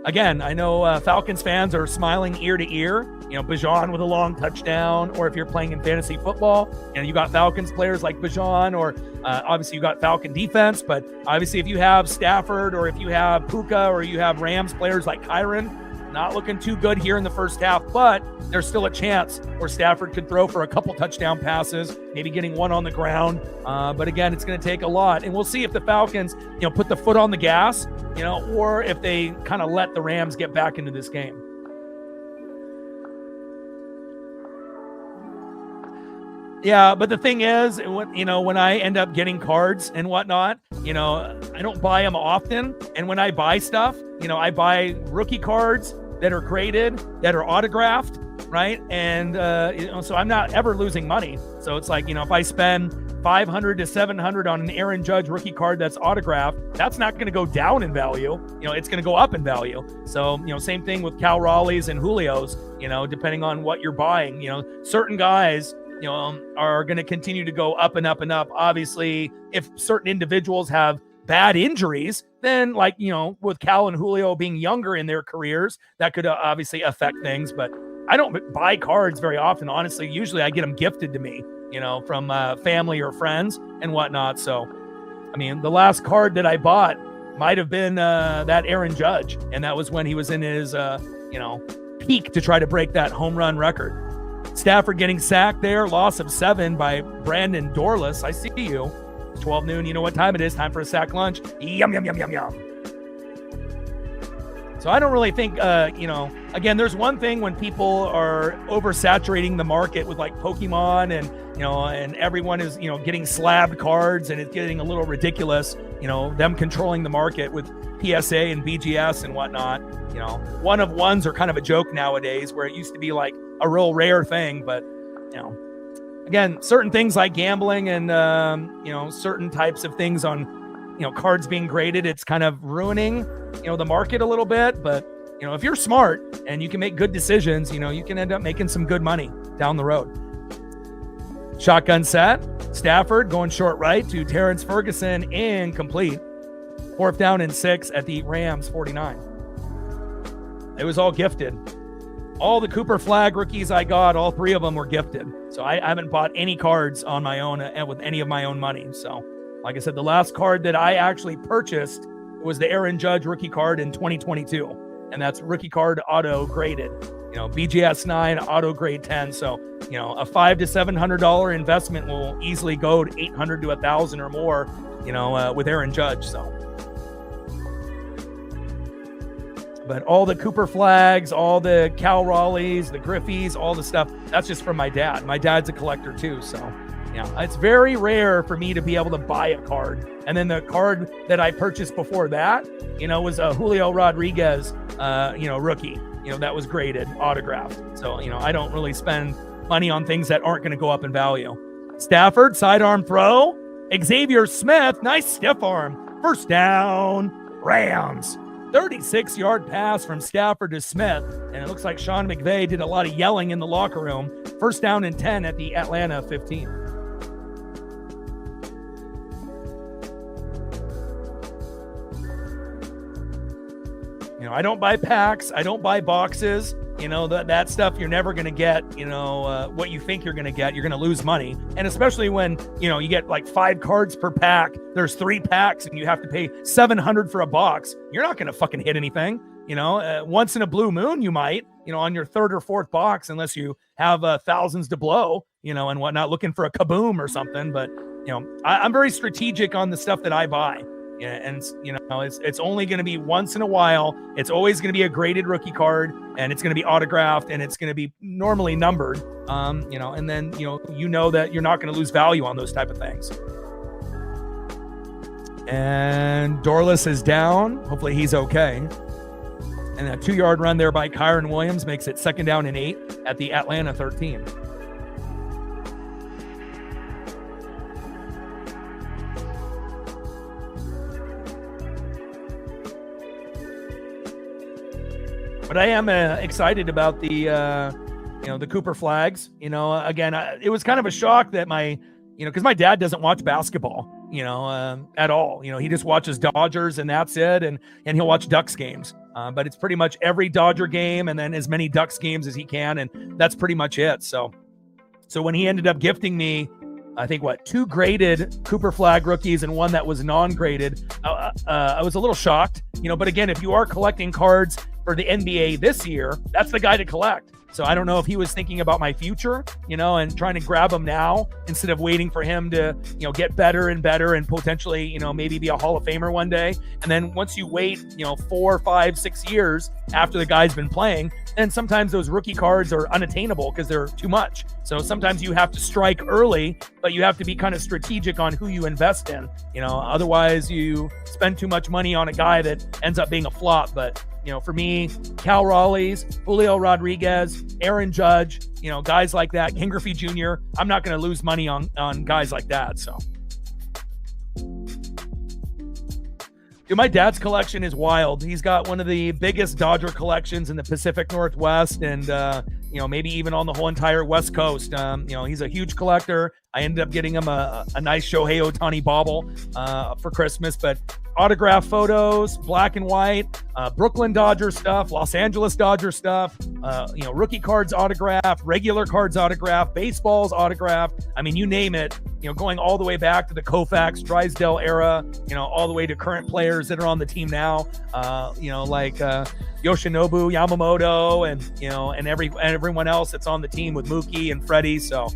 again, I know Falcons fans are smiling ear to ear. Bijan with a long touchdown, or if you're playing in fantasy football, you got Falcons players like Bijan, or obviously you got Falcon defense. But obviously if you have Stafford, or if you have Puka, or you have Rams players like Kyron, not looking too good here in the first half, but there's still a chance where Stafford could throw for a couple touchdown passes, maybe getting one on the ground. But again, it's going to take a lot. And we'll see if the Falcons, put the foot on the gas, or if they kind of let the Rams get back into this game. Yeah, but the thing is, when I end up getting cards and whatnot, I don't buy them often. And when I buy stuff, I buy rookie cards that are graded, that are autographed, right? And, so I'm not ever losing money. So it's like, if I spend $500 to $700 on an Aaron Judge rookie card that's autographed, that's not going to go down in value. It's going to go up in value. So, same thing with Cal Raleigh's and Julio's, depending on what you're buying. Certain guys, are going to continue to go up and up and up. Obviously, if certain individuals have bad injuries, then with Cal and Julio being younger in their careers, that could obviously affect things. But I don't buy cards very often, honestly. Usually I get them gifted to me, from family or friends and whatnot. So, I mean, the last card that I bought might have been that Aaron Judge, and that was when he was in his, peak to try to break that home run record. Stafford getting sacked there, loss of 7 by Brandon Dorless. I see you. 12 noon, you know what time it is. Time for a sack lunch. Yum, yum, yum, yum, yum. So I don't really think, again, there's one thing when people are oversaturating the market with like Pokemon and everyone is, getting slabbed cards and it's getting a little ridiculous, them controlling the market with PSA and BGS and whatnot. One of ones are kind of a joke nowadays, where it used to be like a real rare thing. But, again, certain things like gambling and, certain types of things on, cards being graded, it's kind of ruining, the market a little bit. But, if you're smart and you can make good decisions, you can end up making some good money down the road. Shotgun set. Stafford going short right to Terrence Ferguson, incomplete. 4th down and 6 at the Rams 49. It was all gifted. All the Cooper Flag rookies I got, all 3 of them were gifted. So I haven't bought any cards on my own and with any of my own money. So, like I said, the last card that I actually purchased was the Aaron Judge rookie card in 2022. And that's rookie card auto graded. BGS 9, auto grade 10. So, a $500 to $700 investment will easily go to $800 to $1,000 or more, with Aaron Judge. So, but all the Cooper Flags, all the Cal Raleighs, the Griffies, all the stuff, that's just from my dad. My dad's a collector too. So, it's very rare for me to be able to buy a card. And then the card that I purchased before that, was a Julio Rodriguez, rookie, that was graded, autographed. So, I don't really spend money on things that aren't going to go up in value. Stafford, sidearm throw. Xavier Smith, nice stiff arm. 1st down, Rams. 36-yard pass from Stafford to Smith. And it looks like Sean McVay did a lot of yelling in the locker room. 1st down and 10 at the Atlanta 15. I don't buy packs. I don't buy boxes. That stuff you're never going to get, what you think you're going to get. You're going to lose money. And especially when, you get like 5 cards per pack. There's 3 packs and you have to pay $700 for a box. You're not going to fucking hit anything. Once in a blue moon, you might, on your 3rd or 4th box, unless you have thousands to blow, and whatnot, looking for a kaboom or something. But, I'm very strategic on the stuff that I buy. Yeah, and it's only going to be once in a while. It's always going to be a graded rookie card, and it's going to be autographed, and it's going to be normally numbered. And then that you're not going to lose value on those type of things. And Dorless is down. Hopefully he's okay. And a 2-yard run there by Kyron Williams makes it 2nd down and 8 at the Atlanta 13. But I am excited about the Cooper Flags. Again, it was kind of a shock that because my dad doesn't watch basketball, at all. He just watches Dodgers and that's it. And he'll watch Ducks games. But it's pretty much every Dodger game and then as many Ducks games as he can. And that's pretty much it. So when he ended up gifting me, I think 2 graded Cooper Flag rookies and 1 that was non-graded, I was a little shocked, but again, if you are collecting cards for the NBA this year, that's the guy to collect. So I don't know if he was thinking about my future, and trying to grab him now instead of waiting for him to, get better and better and potentially, maybe be a Hall of Famer one day. And then once you wait, 4, 5, 6 years after the guy's been playing, then sometimes those rookie cards are unattainable because they're too much. So sometimes you have to strike early, but you have to be kind of strategic on who you invest in. Otherwise you spend too much money on a guy that ends up being a flop. But for me, Cal Raleigh's, Julio Rodriguez, Aaron Judge, guys like that, King Griffey Jr., I'm not going to lose money on guys like that. So, my dad's collection is wild. He's got one of the biggest Dodger collections in the Pacific Northwest. And, maybe even on the whole entire West Coast. He's a huge collector. I ended up getting him a nice Shohei Ohtani bauble for Christmas, but autograph photos, black and white, Brooklyn Dodger stuff, Los Angeles Dodger stuff, rookie cards autograph, regular cards autograph, baseballs autograph. I mean, you name it, going all the way back to the Koufax, Drysdale era, all the way to current players that are on the team now, like Yoshinobu Yamamoto and everyone else that's on the team with Mookie and Freddie. So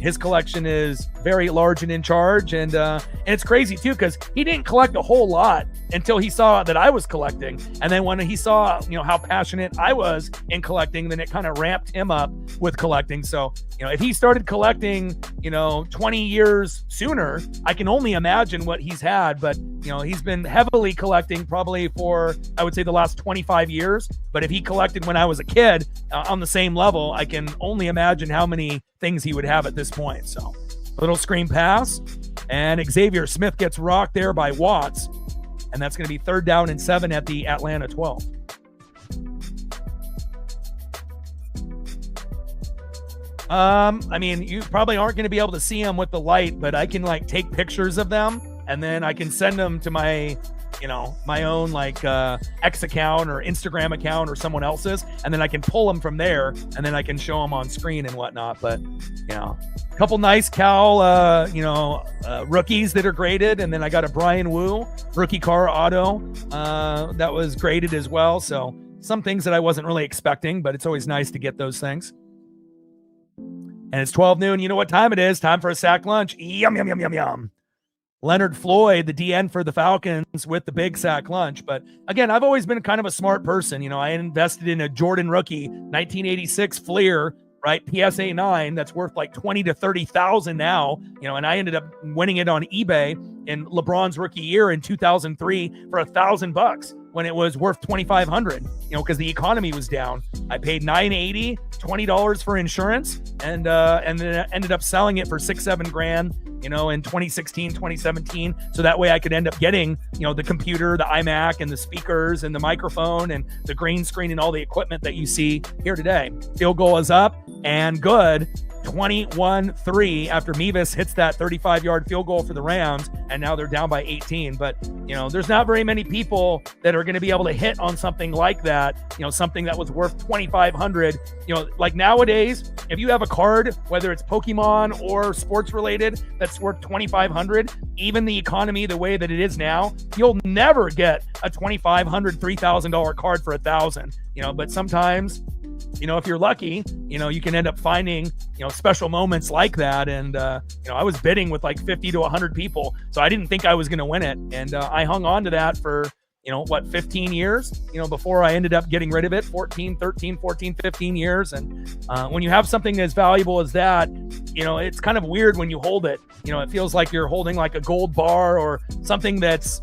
his collection is very large and in charge, and it's crazy too because he didn't collect a whole lot until he saw that I was collecting, and then when he saw how passionate I was in collecting, then it kind of ramped him up with collecting. So if he started collecting 20 years sooner, I can only imagine what he's had. But he's been heavily collecting probably for, I would say, the last 25 years. But if he collected when I was a kid on the same level, I can only imagine how many things he would have at this point. So little screen pass, and Xavier Smith gets rocked there by Watts, and that's going to be 3rd down and 7 at the Atlanta 12. I mean, you probably aren't going to be able to see them with the light, but I can take pictures of them, and then I can send them to my my own X account or Instagram account or someone else's, and then I can pull them from there, and then I can show them on screen and whatnot. But a couple nice Cal rookies that are graded, and then I got a Brian Wu rookie car auto that was graded as well. So some things that I wasn't really expecting, but it's always nice to get those things. And it's 12 noon. You know what time it is? Time for a sack lunch. Yum, yum, yum, yum, yum. Leonard Floyd, the DN for the Falcons, with the big sack lunch. But again, I've always been kind of a smart person. I invested in a Jordan rookie 1986 Fleer, right? PSA 9 that's worth like 20 to 30,000 now, and I ended up winning it on eBay in LeBron's rookie year in 2003 for $1,000 when it was worth 2,500, because the economy was down. I paid $980, $20 for insurance, and then ended up selling it for $6-7 grand, in 2016, 2017. So that way I could end up getting, the computer, the iMac, and the speakers, and the microphone, and the green screen, and all the equipment that you see here today. Field goal is up and good. 21-3 after Mevis hits that 35-yard field goal for the Rams, and now they're down by 18. But, there's not very many people that are going to be able to hit on something like that, something that was worth 2,500. Like nowadays, if you have a card, whether it's Pokemon or sports related, that's worth 2,500, even the economy the way that it is now, you'll never get a $2,500, $3,000 card for $1,000. But sometimes, if you're lucky, you can end up finding, special moments like that. And, I was bidding with like 50 to 100 people. So I didn't think I was going to win it. And I hung on to that for, 15 years, before I ended up getting rid of it, 14, 13, 14, 15 years. And when you have something as valuable as that, it's kind of weird when you hold it. It feels like you're holding like a gold bar or something that's,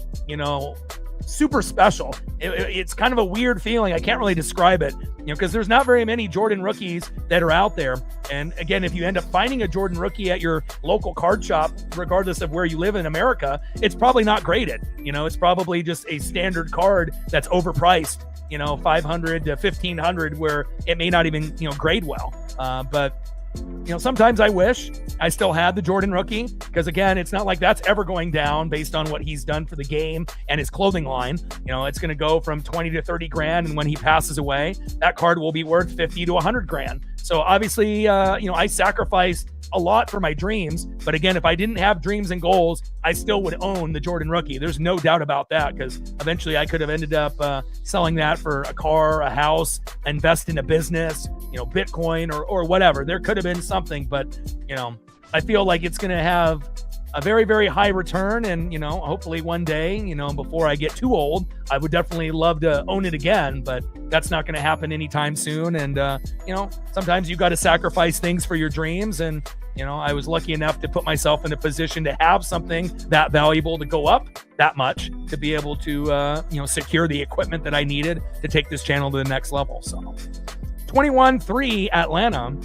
super special. It's kind of a weird feeling. I can't really describe it, because there's not very many Jordan rookies that are out there. And again, if you end up finding a Jordan rookie at your local card shop, regardless of where you live in America, it's probably not graded. It's probably just a standard card that's overpriced, 500 to 1,500, where it may not even, grade well. But sometimes I wish I still had the Jordan rookie, because again, it's not like that's ever going down based on what he's done for the game and his clothing line. It's going to go from 20 to 30 grand. And when he passes away, that card will be worth 50 to 100 grand. So obviously, I sacrificed a lot for my dreams. But again, if I didn't have dreams and goals, I still would own the Jordan rookie. There's no doubt about that, because eventually I could have ended up selling that for a car, a house, invest in a business, Bitcoin or whatever. There could have been something, but, I feel like it's going to have a very, very high return. And, hopefully one day, before I get too old, I would definitely love to own it again, but that's not going to happen anytime soon. And, sometimes you got to sacrifice things for your dreams. And, I was lucky enough to put myself in a position to have something that valuable to go up that much to be able to, secure the equipment that I needed to take this channel to the next level. So 21-3 Atlanta.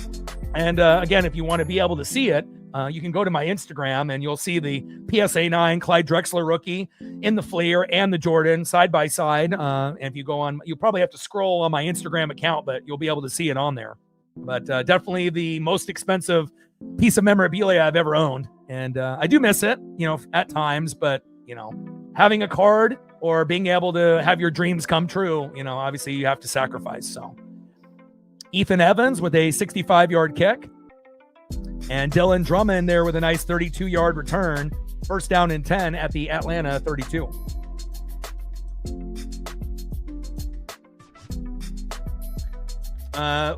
And again, if you want to be able to see it, you can go to my Instagram and you'll see the PSA 9 Clyde Drexler rookie in the Fleer and the Jordan side by side. And if you go on, you'll probably have to scroll on my Instagram account, but you'll be able to see it on there. But definitely the most expensive piece of memorabilia I've ever owned. And I do miss it, at times, but, having a card or being able to have your dreams come true, obviously you have to sacrifice. So Ethan Evans with a 65-yard kick, and Dylan Drummond there with a nice 32-yard return. First down and 10 at the Atlanta 32.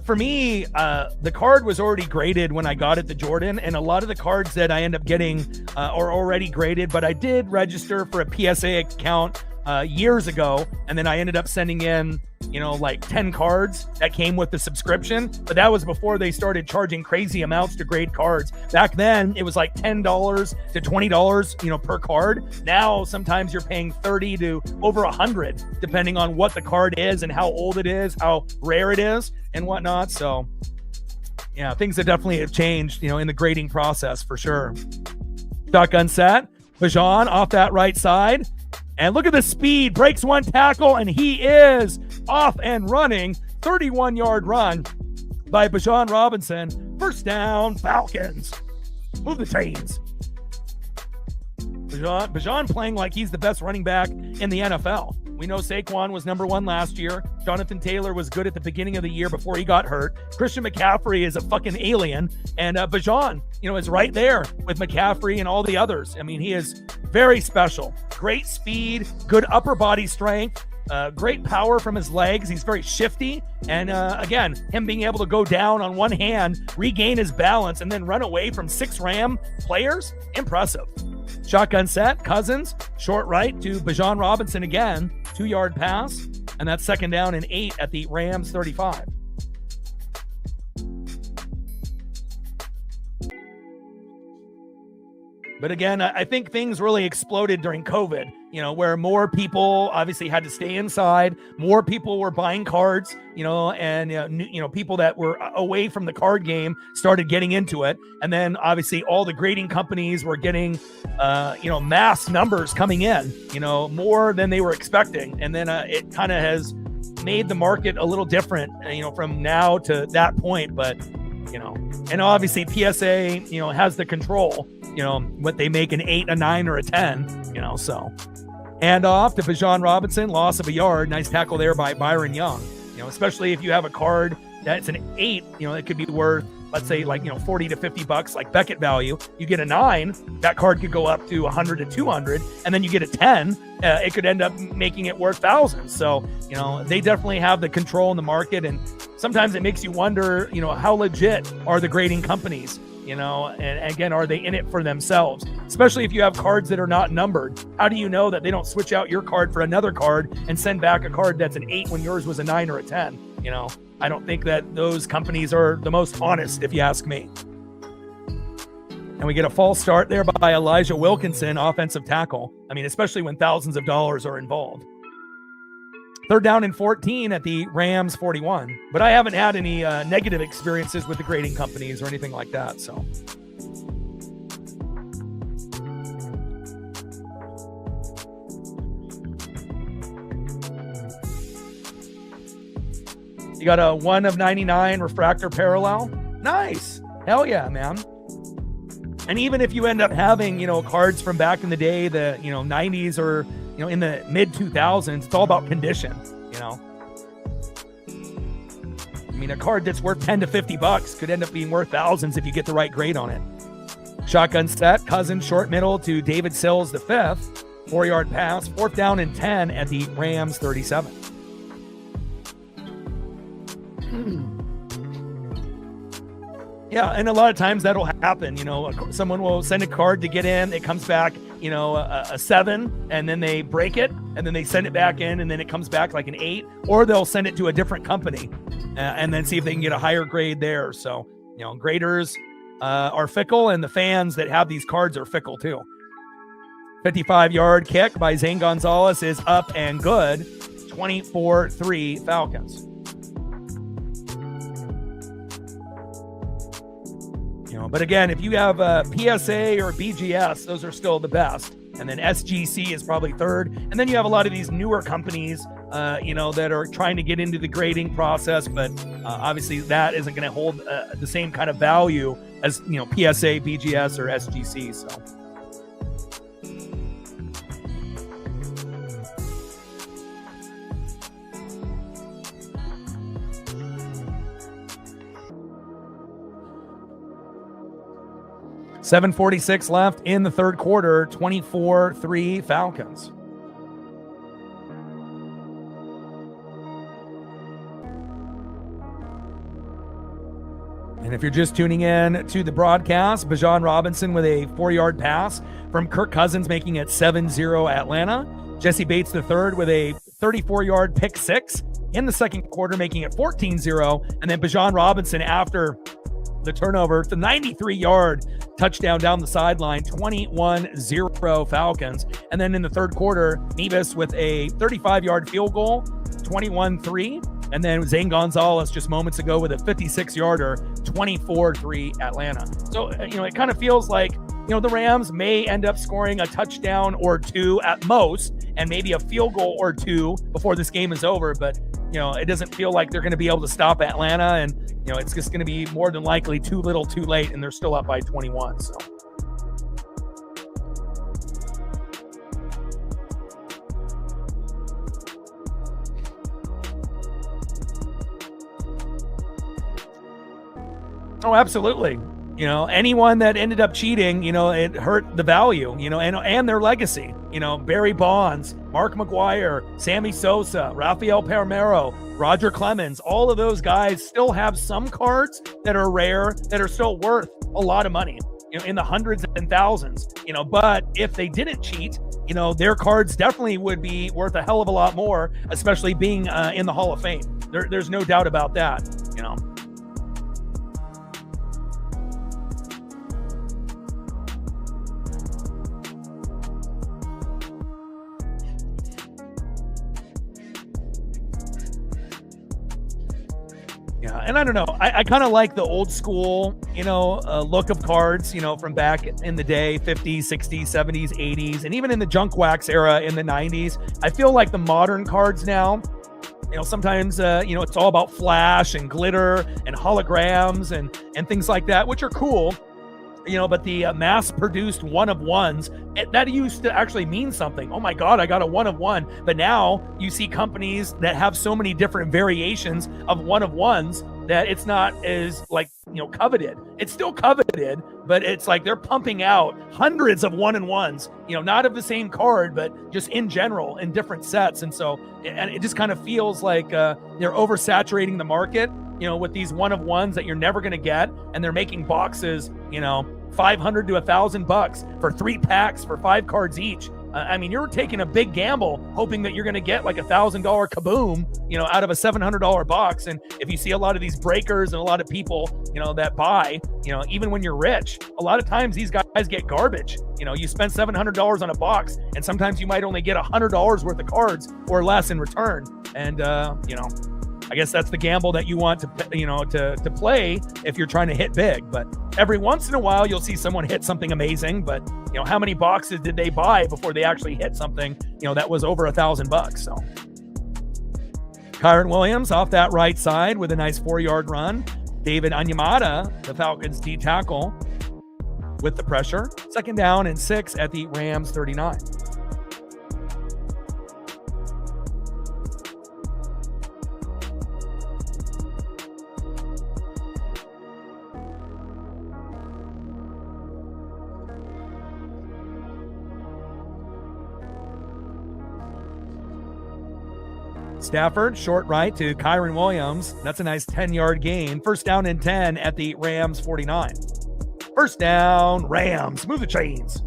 For me, the card was already graded when I got it to Jordan, and a lot of the cards that I end up getting are already graded, but I did register for a PSA account years ago, and then I ended up sending in, like 10 cards that came with the subscription, but that was before they started charging crazy amounts to grade cards. Back then, it was like $10 to $20, per card. Now, sometimes you're paying $30 to over $100, depending on what the card is and how old it is, how rare it is, and whatnot. So, yeah, things have definitely changed, in the grading process for sure. Shotgun set. Bajan off that right side. And look at the speed, breaks one tackle, and he is off and running. 31-yard run by Bajan Robinson. First down, Falcons. Move the chains. Bajan playing like he's the best running back in the NFL. We know Saquon was number 1 last year. Jonathan Taylor was good at the beginning of the year before he got hurt. Christian McCaffrey is a fucking alien. And Bajan, is right there with McCaffrey and all the others. I mean, he is very special. Great speed, good upper body strength, great power from his legs. He's very shifty. And again, him being able to go down on one hand, regain his balance, and then run away from 6 Ram players, impressive. Shotgun set, Cousins, short right to Bajan Robinson again, 2-yard pass, and that's second down and 8 at the Rams 35. But again, I think things really exploded during COVID, where more people obviously had to stay inside, more people were buying cards, and people that were away from the card game started getting into it. And then obviously all the grading companies were getting, mass numbers coming in, more than they were expecting. And then it kind of has made the market a little different, from now to that point. But, and obviously PSA, has the control, what they make an 8, a 9, or a 10, so. And off to Bajan Robinson, loss of a yard. Nice tackle there by Byron Young, especially if you have a card that's an 8, it could be worth, let's say, like, $40 to $50, like Beckett value. You get a 9, that card could go up to 100 to 200, and then you get a 10, it could end up making it worth thousands. So, they definitely have the control in the market, and sometimes it makes you wonder, how legit are the grading companies? And again, are they in it for themselves? Especially if you have cards that are not numbered. How do you know that they don't switch out your card for another card and send back a card that's an 8 when yours was a 9 or a 10? I don't think that those companies are the most honest, if you ask me. And we get a false start there by Elijah Wilkinson, offensive tackle. I mean, especially when thousands of dollars are involved. Third down and 14 at the Rams 41. But I haven't had any negative experiences with the grading companies or anything like that. So, you got a 1 of 99 refractor parallel. Nice. Hell yeah, man. And even if you end up having, cards from back in the day, the, 90s or, in the mid 2000s, it's all about condition, I mean, a card that's worth 10 to $50 could end up being worth thousands if you get the right grade on it. Shotgun set, Cousins short middle to David Sills, the 5th, 4-yard pass, 4th down and 10 at the Rams 37. Yeah, and a lot of times that'll happen. Someone will send a card to get in. It comes back, a 7, and then they break it, and then they send it back in, and then it comes back like an 8, or they'll send it to a different company and then see if they can get a higher grade there. So, graders are fickle, and the fans that have these cards are fickle too. 55-yard kick by Zane Gonzalez is up and good. 24-3 Falcons. But again, if you have a PSA or BGS, those are still the best. And then SGC is probably third. And then you have a lot of these newer companies that are trying to get into the grading process, but obviously that isn't going to hold the same kind of value as, PSA, BGS, or SGC. So. $7:46 left in the third quarter, 24-3 Falcons. And if you're just tuning in to the broadcast, Bijan Robinson with a 4-yard pass from Kirk Cousins, making it 7-0 Atlanta. Jesse Bates III with a 34-yard pick six in the second quarter, making it 14-0. And then Bijan Robinson, after the turnover, the 93-yard touchdown down the sideline, 21-0 Falcons. And then in the third quarter, Nevis with a 35-yard field goal, 21-3. And then Zane Gonzalez just moments ago with a 56-yarder, 24-3 Atlanta. So, it kind of feels like, the Rams may end up scoring a touchdown or two at most, and maybe a field goal or two before this game is over. But, it doesn't feel like they're going to be able to stop Atlanta. And, it's just going to be more than likely too little too late, and they're still up by 21. So. Oh, absolutely. Anyone that ended up cheating, it hurt the value, and their legacy. Barry Bonds, Mark McGuire, Sammy Sosa, Rafael Palmeiro, Roger Clemens, all of those guys still have some cards that are rare, that are still worth a lot of money, in the hundreds and thousands, but if they didn't cheat, their cards definitely would be worth a hell of a lot more, especially being in the Hall of Fame. There's no doubt about that, Yeah, and I don't know. I kind of like the old school, look of cards, from back in the day, 50s, 60s, 70s, 80s, and even in the junk wax era in the 90s. I feel like the modern cards now, sometimes, it's all about flash and glitter and holograms and things like that, which are cool. But the mass-produced one-of-ones, that used to actually mean something. Oh my God, I got a one-of-one. But now you see companies that have so many different variations of one-of-ones that it's not as coveted. It's still coveted, but it's like they're pumping out hundreds of one-and-ones, not of the same card, but just in general in different sets. And so, and it just kind of feels like they're oversaturating the market, with these one-of-ones that you're never going to get. And they're making boxes, $500 to $1,000 for 3 packs for 5 cards each. You're taking a big gamble hoping that you're going to get like $1,000 kaboom, out of a $700 box. And if you see a lot of these breakers and a lot of people, that buy, even when you're rich, a lot of times these guys get garbage. You spend $700 on a box, and sometimes you might only get $100 worth of cards or less in return. And, I guess that's the gamble that you want to play if you're trying to hit big. But every once in a while, you'll see someone hit something amazing. But how many boxes did they buy before they actually hit something that was over $1,000? So Kyron Williams off that right side with a nice 4-yard run. David Onyemata, the Falcons D tackle, with the pressure. 2nd down and 6 at the Rams 39. Stafford, short right to Kyron Williams. That's a nice 10-yard gain. 1st down and 10 at the Rams 49. 1st down, Rams. Move the chains.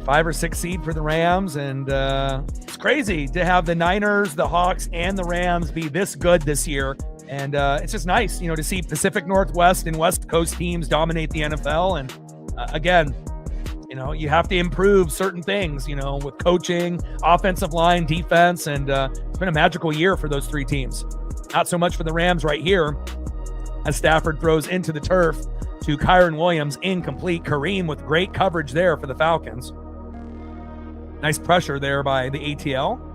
Five or 6 seed for the Rams, and it's crazy to have the Niners, the Hawks, and the Rams be this good this year. And it's just nice, to see Pacific Northwest and West Coast teams dominate the NFL. And again, You have to improve certain things, with coaching, offensive line, defense, and it's been a magical year for those three teams. Not so much for the Rams right here, as Stafford throws into the turf to Kyron Williams, incomplete. Kareem with great coverage there for the Falcons. Nice pressure there by the ATL.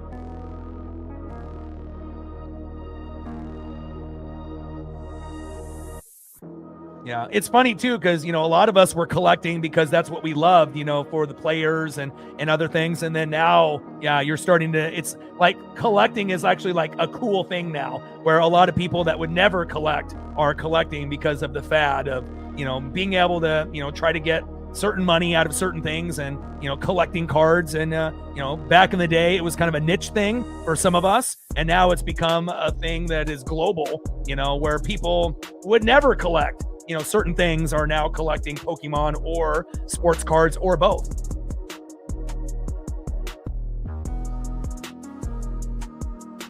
Yeah, it's funny too, because a lot of us were collecting because that's what we loved, for the players and other things. And then now, you're starting to, it's like collecting is actually like a cool thing now, where a lot of people that would never collect are collecting because of the fad of, being able to, try to get certain money out of certain things and, collecting cards. And, back in the day, it was kind of a niche thing for some of us. And now it's become a thing that is global, where people would never collect. Certain things are now collecting Pokemon or sports cards or both.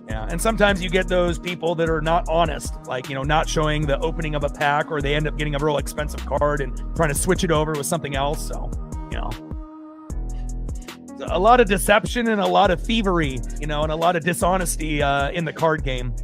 Yeah, and sometimes you get those people that are not honest, like, not showing the opening of a pack, or they end up getting a real expensive card and trying to switch it over with something else. So, a lot of deception and a lot of thievery, and a lot of dishonesty in the card game.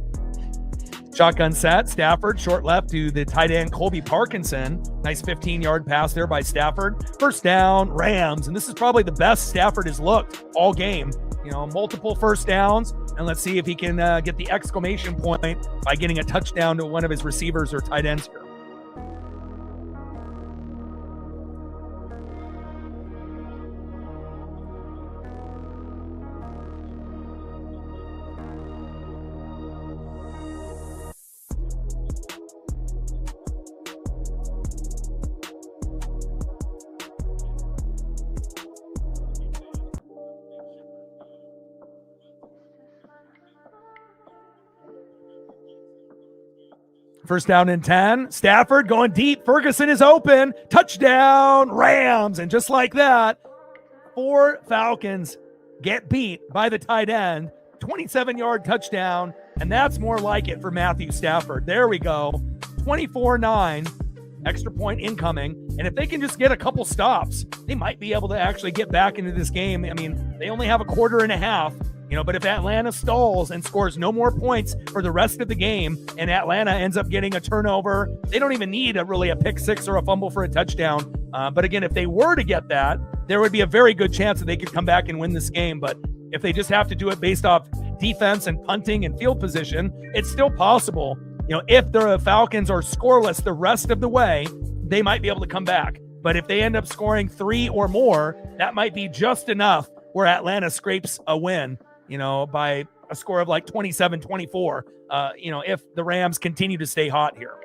Shotgun set, Stafford, short left to the tight end, Colby Parkinson. Nice 15-yard pass there by Stafford. First down, Rams. And this is probably the best Stafford has looked all game. Multiple first downs. And let's see if he can get the exclamation point by getting a touchdown to one of his receivers or tight ends here. First down and 10. Stafford going deep. Ferguson is open. Touchdown, Rams. And just like that, 4 Falcons get beat by the tight end. 27-yard touchdown. And that's more like it for Matthew Stafford. There we go. 24-9. Extra point incoming. And if they can just get a couple stops, they might be able to actually get back into this game. I mean, they only have a quarter and a half. But if Atlanta stalls and scores no more points for the rest of the game, and Atlanta ends up getting a turnover, they don't even need a pick six or a fumble for a touchdown. But again, if they were to get that, there would be a very good chance that they could come back and win this game. But if they just have to do it based off defense and punting and field position, it's still possible. If the Falcons are scoreless the rest of the way, they might be able to come back. But if they end up scoring 3 or more, that might be just enough where Atlanta scrapes a win. By a score of like 27-24, if the Rams continue to stay hot here.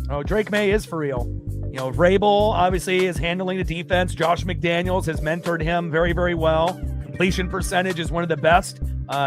Oh, Drake May is for real. Vrabel obviously is handling the defense. Josh McDaniels has mentored him very, very well. Completion percentage is one of the best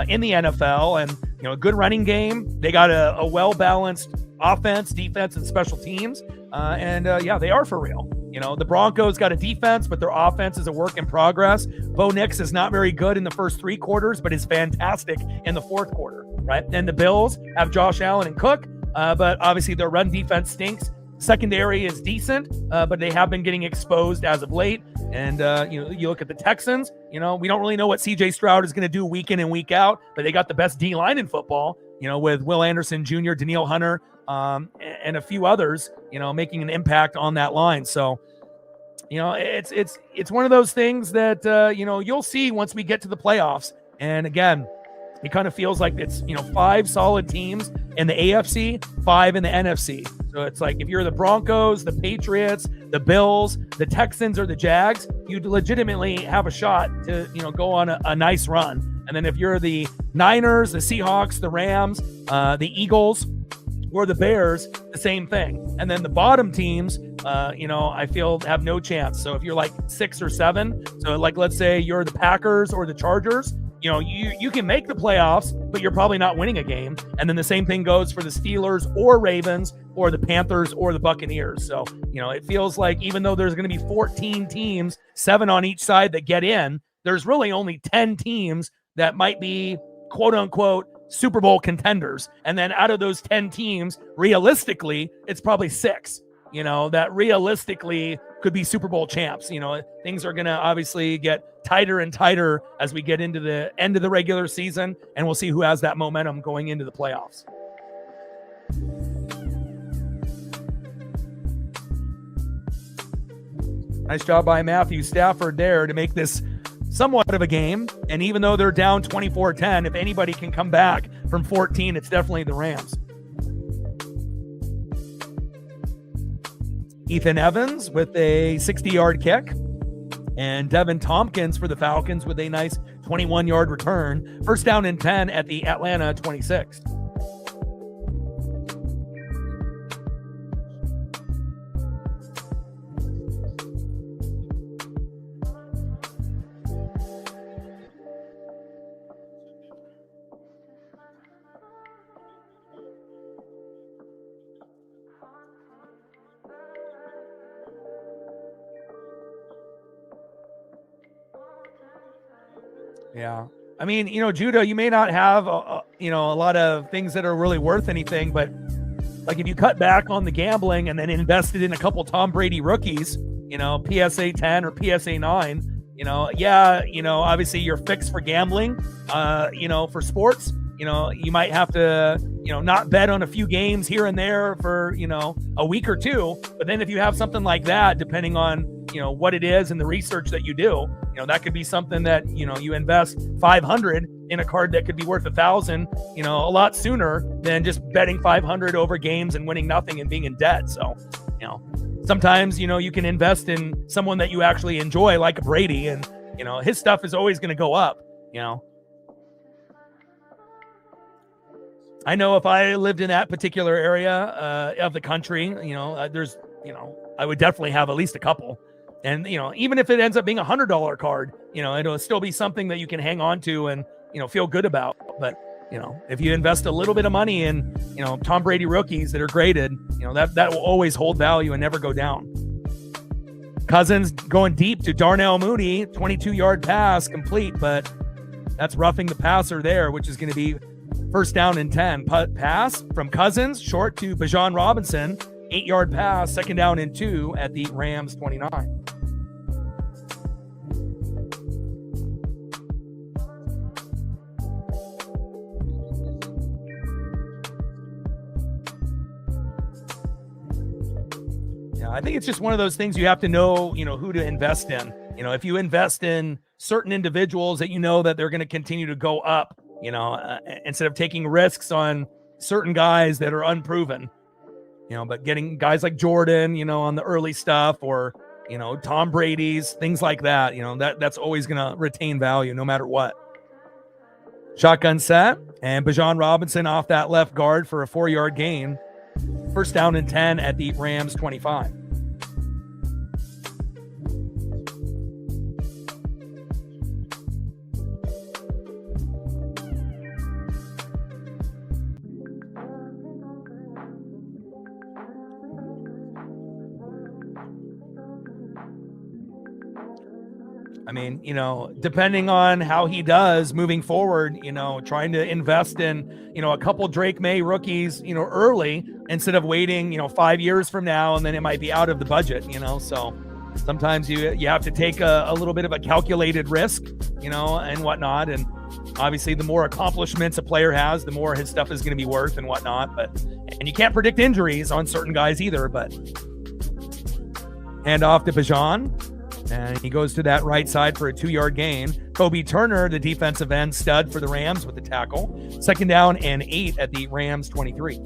in the NFL, and a good running game. They got a well-balanced offense, defense, and special teams. They are for real. The Broncos got a defense, but their offense is a work in progress. Bo Nix is not very good in the first 3 quarters, but is fantastic in the 4th quarter, right? And the Bills have Josh Allen and Cook, but obviously their run defense stinks. Secondary is decent, but they have been getting exposed as of late. And, you look at the Texans, we don't really know what CJ Stroud is going to do week in and week out, but they got the best D-line in football, with Will Anderson Jr., Danielle Hunter, and a few others, making an impact on that line. So, it's one of those things that, you'll see once we get to the playoffs. And again, it kind of feels like it's, 5 solid teams in the AFC, 5 in the NFC. So it's like if you're the Broncos, the Patriots, the Bills, the Texans, or the Jags, you legitimately have a shot to, go on a nice run. And then if you're the Niners, the Seahawks, the Rams, the Eagles, or the Bears, the same thing. And then the bottom teams, I feel have no chance. So if you're like 6 or 7, so like let's say you're the Packers or the Chargers, you can make the playoffs, but you're probably not winning a game. And then the same thing goes for the Steelers or Ravens or the Panthers or the Buccaneers. So, it feels like even though there's going to be 14 teams, 7 on each side that get in, there's really only 10 teams that might be quote unquote Super Bowl contenders. And then out of those 10 teams, realistically, it's probably 6, that realistically could be Super Bowl champs. Things are going to obviously get tighter and tighter as we get into the end of the regular season, and we'll see who has that momentum going into the playoffs. Nice job by Matthew Stafford there to make this somewhat of a game. And even though they're down 24-10, if anybody can come back from 14, it's definitely the Rams. Ethan Evans with a 60-yard kick, and Devin Tompkins for the Falcons with a nice 21-yard return. First down and 10 at the Atlanta 26. Yeah. I mean, Judah, you may not have, a lot of things that are really worth anything, but like if you cut back on the gambling and then invested in a couple Tom Brady rookies, PSA 10 or PSA 9, obviously you're fixed for gambling, for sports, you might have to, not bet on a few games here and there for, a week or two. But then if you have something like that, depending on, what it is and the research that you do, that could be something that, you invest 500 in a card that could be worth 1,000, a lot sooner than just betting 500 over games and winning nothing and being in debt. So, sometimes, you can invest in someone that you actually enjoy, like a Brady, and, his stuff is always going to go up, I know if I lived in that particular area of the country, there's, I would definitely have at least a couple. And, even if it ends up being $100 card, it'll still be something that you can hang on to and, feel good about. But, if you invest a little bit of money in, Tom Brady rookies that are graded, that will always hold value and never go down. Cousins going deep to Darnell Mooney, 22-yard pass complete, but that's roughing the passer there, which is going to be first down and 10. Pass from Cousins, short to Bijan Robinson, 8-yard pass, second down and 2 at the Rams 29. I think it's just one of those things you have to know, who to invest in. If you invest in certain individuals that that they're going to continue to go up, instead of taking risks on certain guys that are unproven, but getting guys like Jordan, on the early stuff, or, Tom Brady's, things like that, that's always going to retain value no matter what. Shotgun set, and Bijan Robinson off that left guard for a 4-yard gain. First down and 10 at the Rams 25. I mean, depending on how he does moving forward, trying to invest in, a couple Drake May rookies, early instead of waiting, 5 years from now, and then it might be out of the budget, so sometimes you have to take a little bit of a calculated risk, and whatnot. And obviously the more accomplishments a player has, the more his stuff is going to be worth and whatnot. And you can't predict injuries on certain guys either, but hand off to Bijan. And he goes to that right side for a 2-yard gain. Kobe Turner, the defensive end stud for the Rams, with the tackle. Second down and 8 at the Rams 23.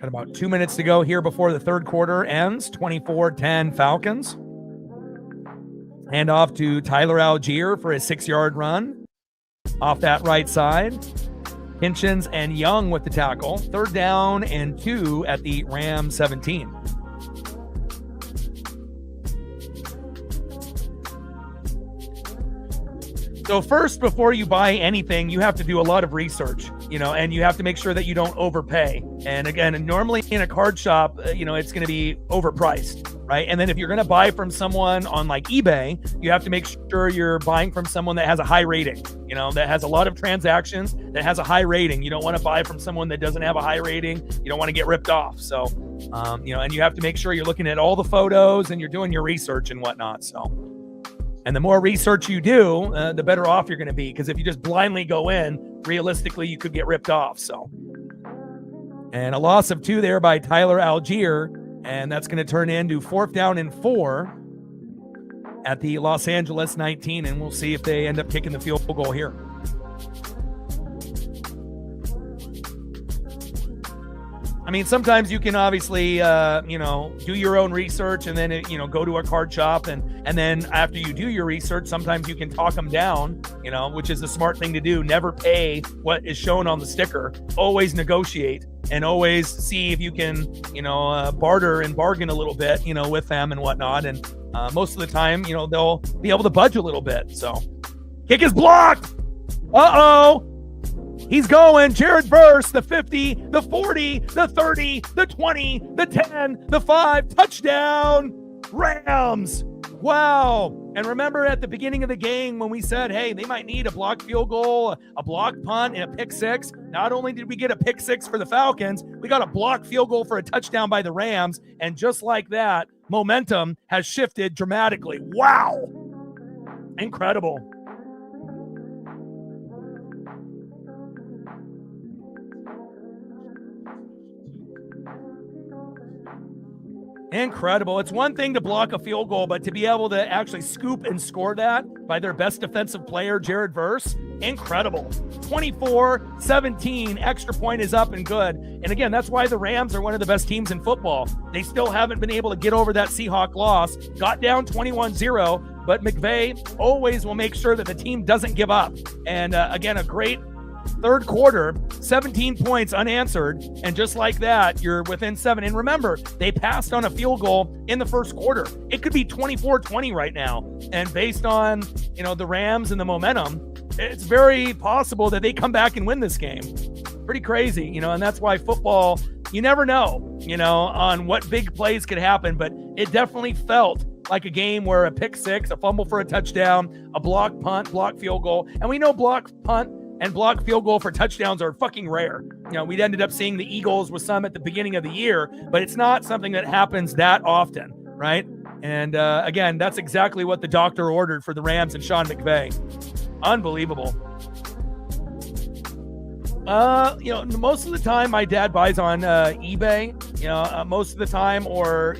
Got about 2 minutes to go here before the third quarter ends. 24-10 Falcons. Hand off to Tyler Algier for a 6-yard run off that right side. Hinchins and Young with the tackle. 3rd down and 2 at the Ram 17. So first, before you buy anything, you have to do a lot of research, and you have to make sure that you don't overpay. And again, normally in a card shop, it's going to be overpriced, right? And then if you're going to buy from someone on like eBay, you have to make sure you're buying from someone that has a high rating, that has a lot of transactions, that has a high rating. You don't want to buy from someone that doesn't have a high rating. You don't want to get ripped off. So, and you have to make sure you're looking at all the photos and you're doing your research and whatnot. So. And the more research you do, the better off you're going to be. Because if you just blindly go in, realistically, you could get ripped off. So, and a loss of 2 there by Tyler Algier. And that's going to turn into 4th down and 4 at the Los Angeles 19. And we'll see if they end up kicking the field goal here. I mean, sometimes you can obviously, do your own research and then, go to a card shop. And then after you do your research, sometimes you can talk them down, which is a smart thing to do. Never pay what is shown on the sticker. Always negotiate and always see if you can, barter and bargain a little bit, with them and whatnot. And most of the time, they'll be able to budge a little bit. So kick is blocked. Uh-oh. He's going. Jared Verse, the 50, the 40, the 30, the 20, the 10, the 5. Touchdown, Rams. Wow. And remember at the beginning of the game when we said, hey, they might need a blocked field goal, a blocked punt, and a pick 6. Not only did we get a pick 6 for the Falcons, we got a blocked field goal for a touchdown by the Rams. And just like that, momentum has shifted dramatically. Wow. Incredible. Incredible. It's one thing to block a field goal, but to be able to actually scoop and score that by their best defensive player, Jared Verse, incredible. 24-17, extra point is up and good. And again, that's why the Rams are one of the best teams in football. They still haven't been able to get over that Seahawk loss. Got down 21-0, but McVay always will make sure that the team doesn't give up. And again, a great third quarter, 17 points unanswered, and just like that, you're within 7. And remember, they passed on a field goal in the first quarter. It could be 24-20 right now. And based on, the Rams and the momentum, it's very possible that they come back and win this game. Pretty crazy, and that's why football, you never know, on what big plays could happen, but it definitely felt like a game where a pick 6, a fumble for a touchdown, a blocked punt, blocked field goal, and we know blocked punt and blocked field goal for touchdowns are fucking rare. We ended up seeing the Eagles with some at the beginning of the year, but it's not something that happens that often, right? And again, that's exactly what the doctor ordered for the Rams and Sean McVay. Unbelievable. Most of the time my dad buys on eBay, most of the time, or,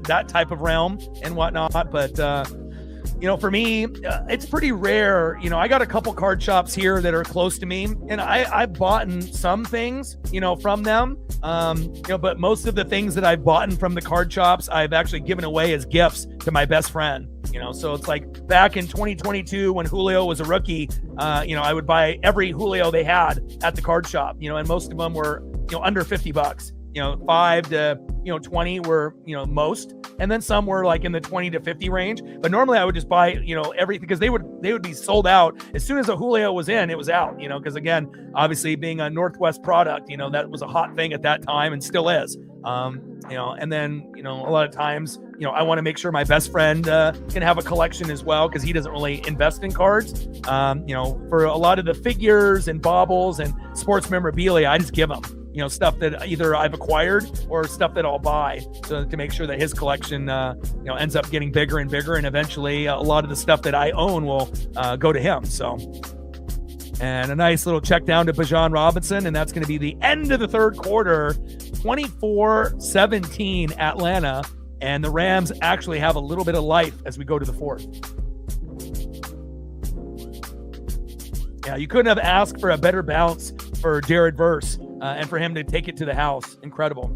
that type of realm and whatnot. But, for me, it's pretty rare. I got a couple card shops here that are close to me, and I've bought some things, from them. But most of the things that I've bought from the card shops, I've actually given away as gifts to my best friend. So it's like back in 2022 when Julio was a rookie, I would buy every Julio they had at the card shop, and most of them were, under $50. 5 to 20 were most, and then some were like in the 20 to 50 range. But normally I would just buy everything, because they would be sold out as soon as a Julio was in. It was out, because again, obviously being a Northwest product, that was a hot thing at that time and still is. And then a lot of times I want to make sure my best friend can have a collection as well, because he doesn't really invest in cards. For a lot of the figures and baubles and sports memorabilia, I just give them stuff that either I've acquired or stuff that I'll buy, so to make sure that his collection, ends up getting bigger and bigger. And eventually a lot of the stuff that I own will go to him. So, and a nice little check down to Bijan Robinson. And that's going to be the end of the third quarter, 24-17 Atlanta. And the Rams actually have a little bit of life as we go to the fourth. Yeah, you couldn't have asked for a better bounce for Jared Verse. And for him to take it to the house. Incredible.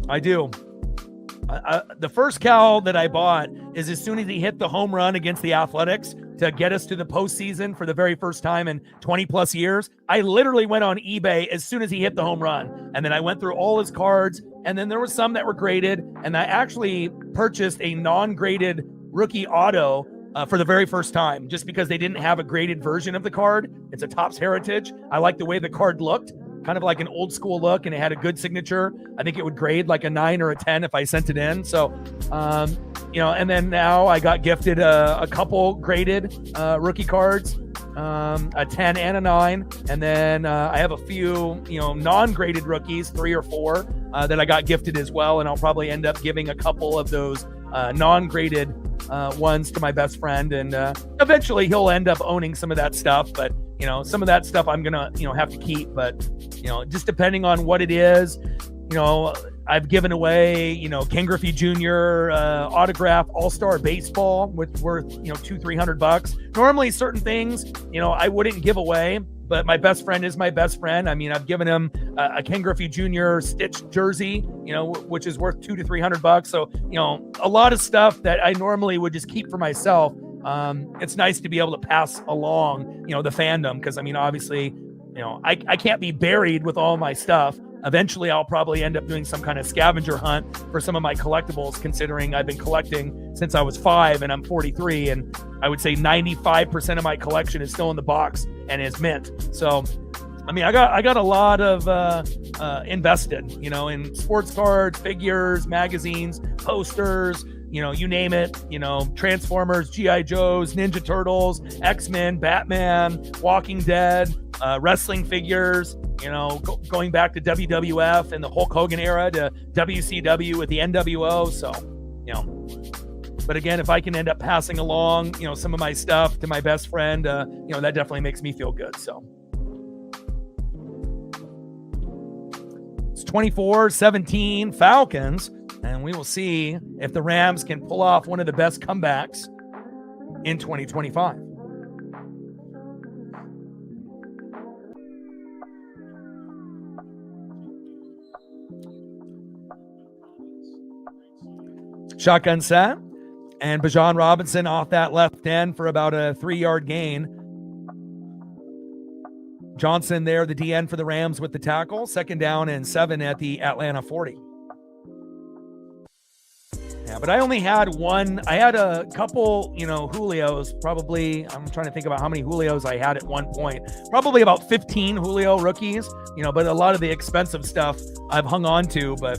I do. The first Cal that I bought is as soon as he hit the home run against the Athletics to get us to the postseason for the very first time in 20 plus years. I literally went on eBay as soon as he hit the home run. And then I went through all his cards, and then there was some that were graded. And I actually purchased a non-graded rookie auto for the very first time, just because they didn't have a graded version of the card. It's a Topps Heritage. I like the way the card looked, kind of like an old school look, and it had a good signature. I think it would grade like a 9 or a 10 if I sent it in. So, and then now I got gifted a couple graded rookie cards, a 10 and a 9. And then I have a few, non-graded rookies, 3 or 4 that I got gifted as well. And I'll probably end up giving a couple of those non-graded ones to my best friend. And eventually he'll end up owning some of that stuff. But, some of that stuff I'm going to, have to keep. But, just depending on what it is, I've given away, Ken Griffey Jr. Autograph All-Star Baseball, which worth, $200-300. Normally certain things, I wouldn't give away, but my best friend is my best friend. I mean, I've given him a Ken Griffey Jr. stitched jersey, which is worth $200 to $300. So, a lot of stuff that I normally would just keep for myself. It's nice to be able to pass along, the fandom. Cause I mean, obviously, I can't be buried with all my stuff. Eventually I'll probably end up doing some kind of scavenger hunt for some of my collectibles, considering I've been collecting since I was 5 and I'm 43. And I would say 95% of my collection is still in the box and is mint. So, I mean, I got a lot of invested, in sports cards, figures, magazines, posters, you name it, Transformers, G.I. Joes, Ninja Turtles, X-Men, Batman, Walking Dead, wrestling figures, going back to WWF and the Hulk Hogan era to WCW with the NWO. So, but again, if I can end up passing along, some of my stuff to my best friend, that definitely makes me feel good. So it's 24-17 Falcons. And we will see if the Rams can pull off one of the best comebacks in 2025. Shotgun set, and Bijan Robinson off that left end for about a 3-yard gain. Johnson there, the DN for the Rams with the tackle. 2nd down and 7 at the Atlanta 40. Yeah, but I only had one. I had a couple, Julios, probably. I'm trying to think about how many Julios I had at one point. Probably about 15 Julio rookies, but a lot of the expensive stuff I've hung on to. But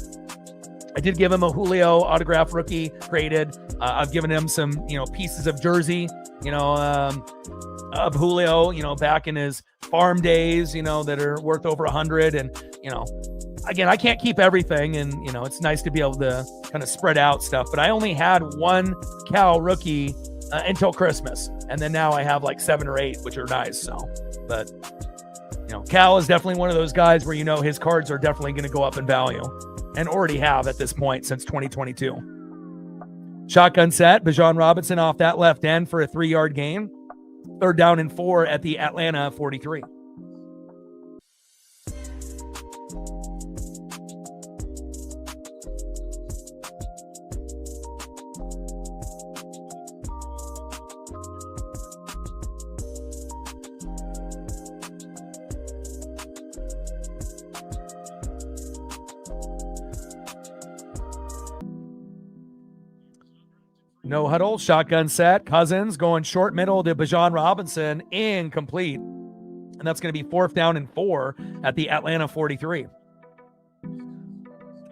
I did give him a Julio autograph rookie graded. I've given him some, pieces of jersey, of Julio, back in his farm days, that are worth over 100. And, again, I can't keep everything, and it's nice to be able to kind of spread out stuff. But I only had one Cal rookie until Christmas, and then now I have like 7 or 8, which are nice. So, but Cal is definitely one of those guys where his cards are definitely going to go up in value, and already have at this point since 2022. Shotgun set, Bijan Robinson off that left end for a 3-yard gain. 3rd down and 4 at the Atlanta 43. No huddle, shotgun set. Cousins going short middle to Bijan Robinson, incomplete. And that's going to be 4th down and 4 at the Atlanta 43.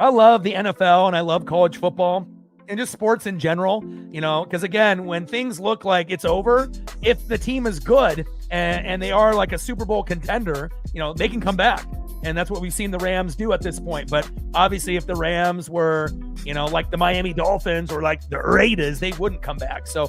I love the NFL and I love college football and just sports in general, because again, when things look like it's over, if the team is good and they are like a Super Bowl contender, they can come back. And that's what we've seen the Rams do at this point. But obviously, if the Rams were, like the Miami Dolphins or like the Raiders, they wouldn't come back. So,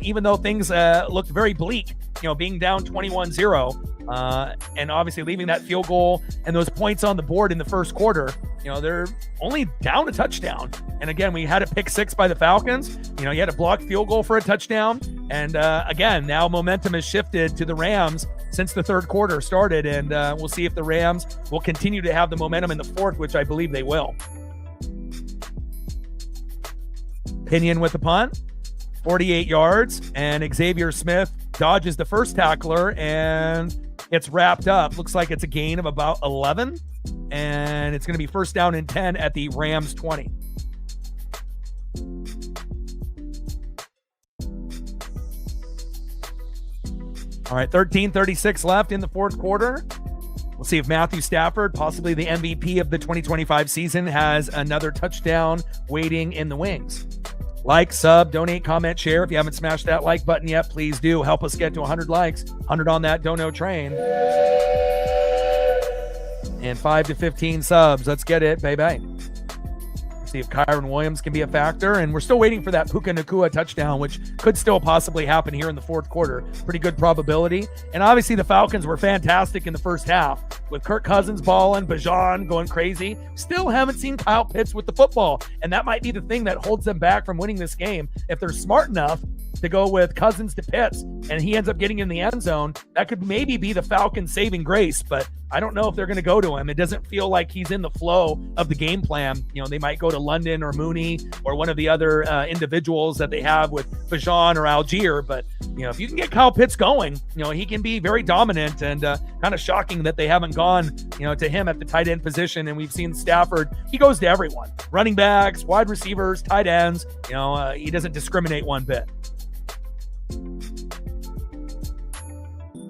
even though things looked very bleak, being down 21-0, and obviously leaving that field goal and those points on the board in the first quarter, they're only down a touchdown. And again, we had a pick 6 by the Falcons. You had a blocked field goal for a touchdown. And again, now momentum has shifted to the Rams since the 3rd quarter started. And we'll see if the Rams will continue to have the momentum in the 4th, which I believe they will. Pinion with the punt, 48 yards, and Xavier Smith dodges the first tackler, and it's wrapped up. Looks like it's a gain of about 11, and it's going to be first down and 10 at the Rams 20. All right, 13:36 left in the fourth quarter. We'll see if Matthew Stafford, possibly the MVP of the 2025 season, has another touchdown waiting in the wings. Like, sub, donate, comment, share. If you haven't smashed that like button yet, please do. Help us get to 100 likes, 100 on that dono train. And 5 to 15 subs. Let's get it, baby. See if Kyron Williams can be a factor. And we're still waiting for that Puka Nacua touchdown, which could still possibly happen here in the fourth quarter. Pretty good probability. And obviously the Falcons were fantastic in the first half with Kirk Cousins balling, Bajan going crazy. Still haven't seen Kyle Pitts with the football. And that might be the thing that holds them back from winning this game. If they're smart enough to go with Cousins to Pitts and he ends up getting in the end zone, that could maybe be the Falcons' saving grace. But I don't know if they're going to go to him. It doesn't feel like he's in the flow of the game plan. You know, they might go to London or Mooney or one of the other individuals that they have with Bajan or Algier. But, you know, if you can get Kyle Pitts going, you know, he can be very dominant, and kind of shocking that they haven't gone, you know, to him at the tight end position. And we've seen Stafford, he goes to everyone, running backs, wide receivers, tight ends. You know, he doesn't discriminate one bit.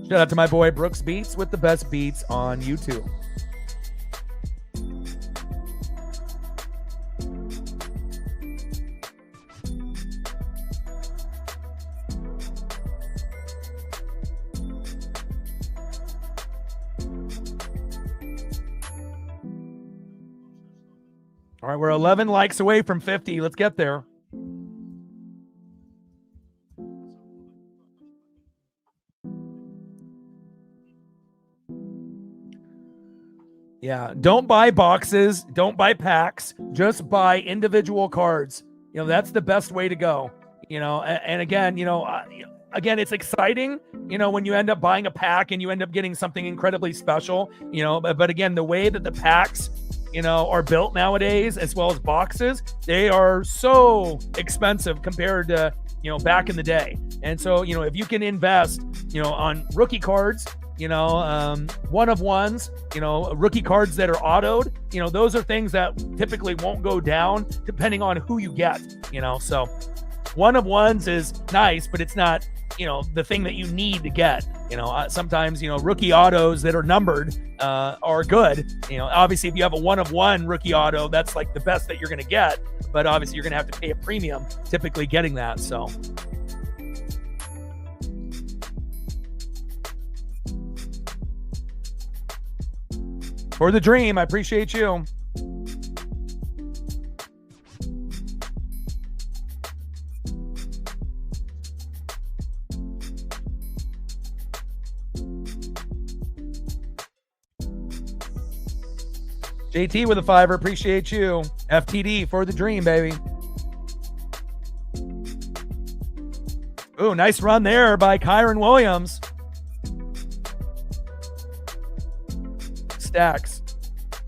Shout out to my boy Brooks Beats with the best beats on YouTube. All right, we're 11 likes away from 50. Let's get there. Yeah, don't buy boxes, don't buy packs, just buy individual cards. You know, that's the best way to go. You know, and again, you know, again, it's exciting, you know, when you end up buying a pack and you end up getting something incredibly special, you know, but again, the way that the packs, you know, are built nowadays, as well as boxes, they are so expensive compared to, you know, back in the day. And so, you know, if you can invest, you know, on rookie cards, you know, one of ones, you know, rookie cards that are autoed, you know, those are things that typically won't go down depending on who you get, you know. So one of ones is nice, but it's not, you know, the thing that you need to get. You know, sometimes, you know, rookie autos that are numbered are good. You know, obviously if you have a one of one rookie auto, that's like the best that you're going to get, but obviously you're going to have to pay a premium typically getting that. So for the dream, I appreciate you. JT with a $5, appreciate you. FTD for the dream, baby. Ooh, nice run there by Kyron Williams. Stacks,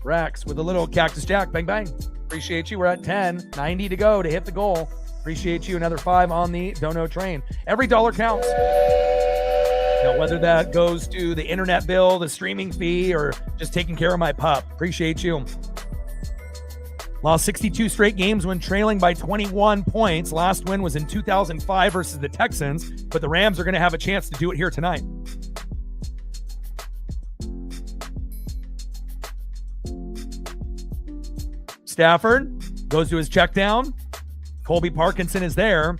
Rex with a little Cactus Jack, bang, bang. Appreciate you. We're at 10, 90 to go to hit the goal. Appreciate you. Another 5 on the dono train. Every dollar counts. You know, whether that goes to the internet bill, the streaming fee, or just taking care of my pup. Appreciate you. Lost 62 straight games when trailing by 21 points. Last win was in 2005 versus the Texans, but the Rams are going to have a chance to do it here tonight. Stafford goes to his check down. Colby Parkinson is there.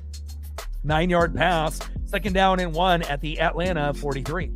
9-yard pass. Second down and 1 at the Atlanta 43.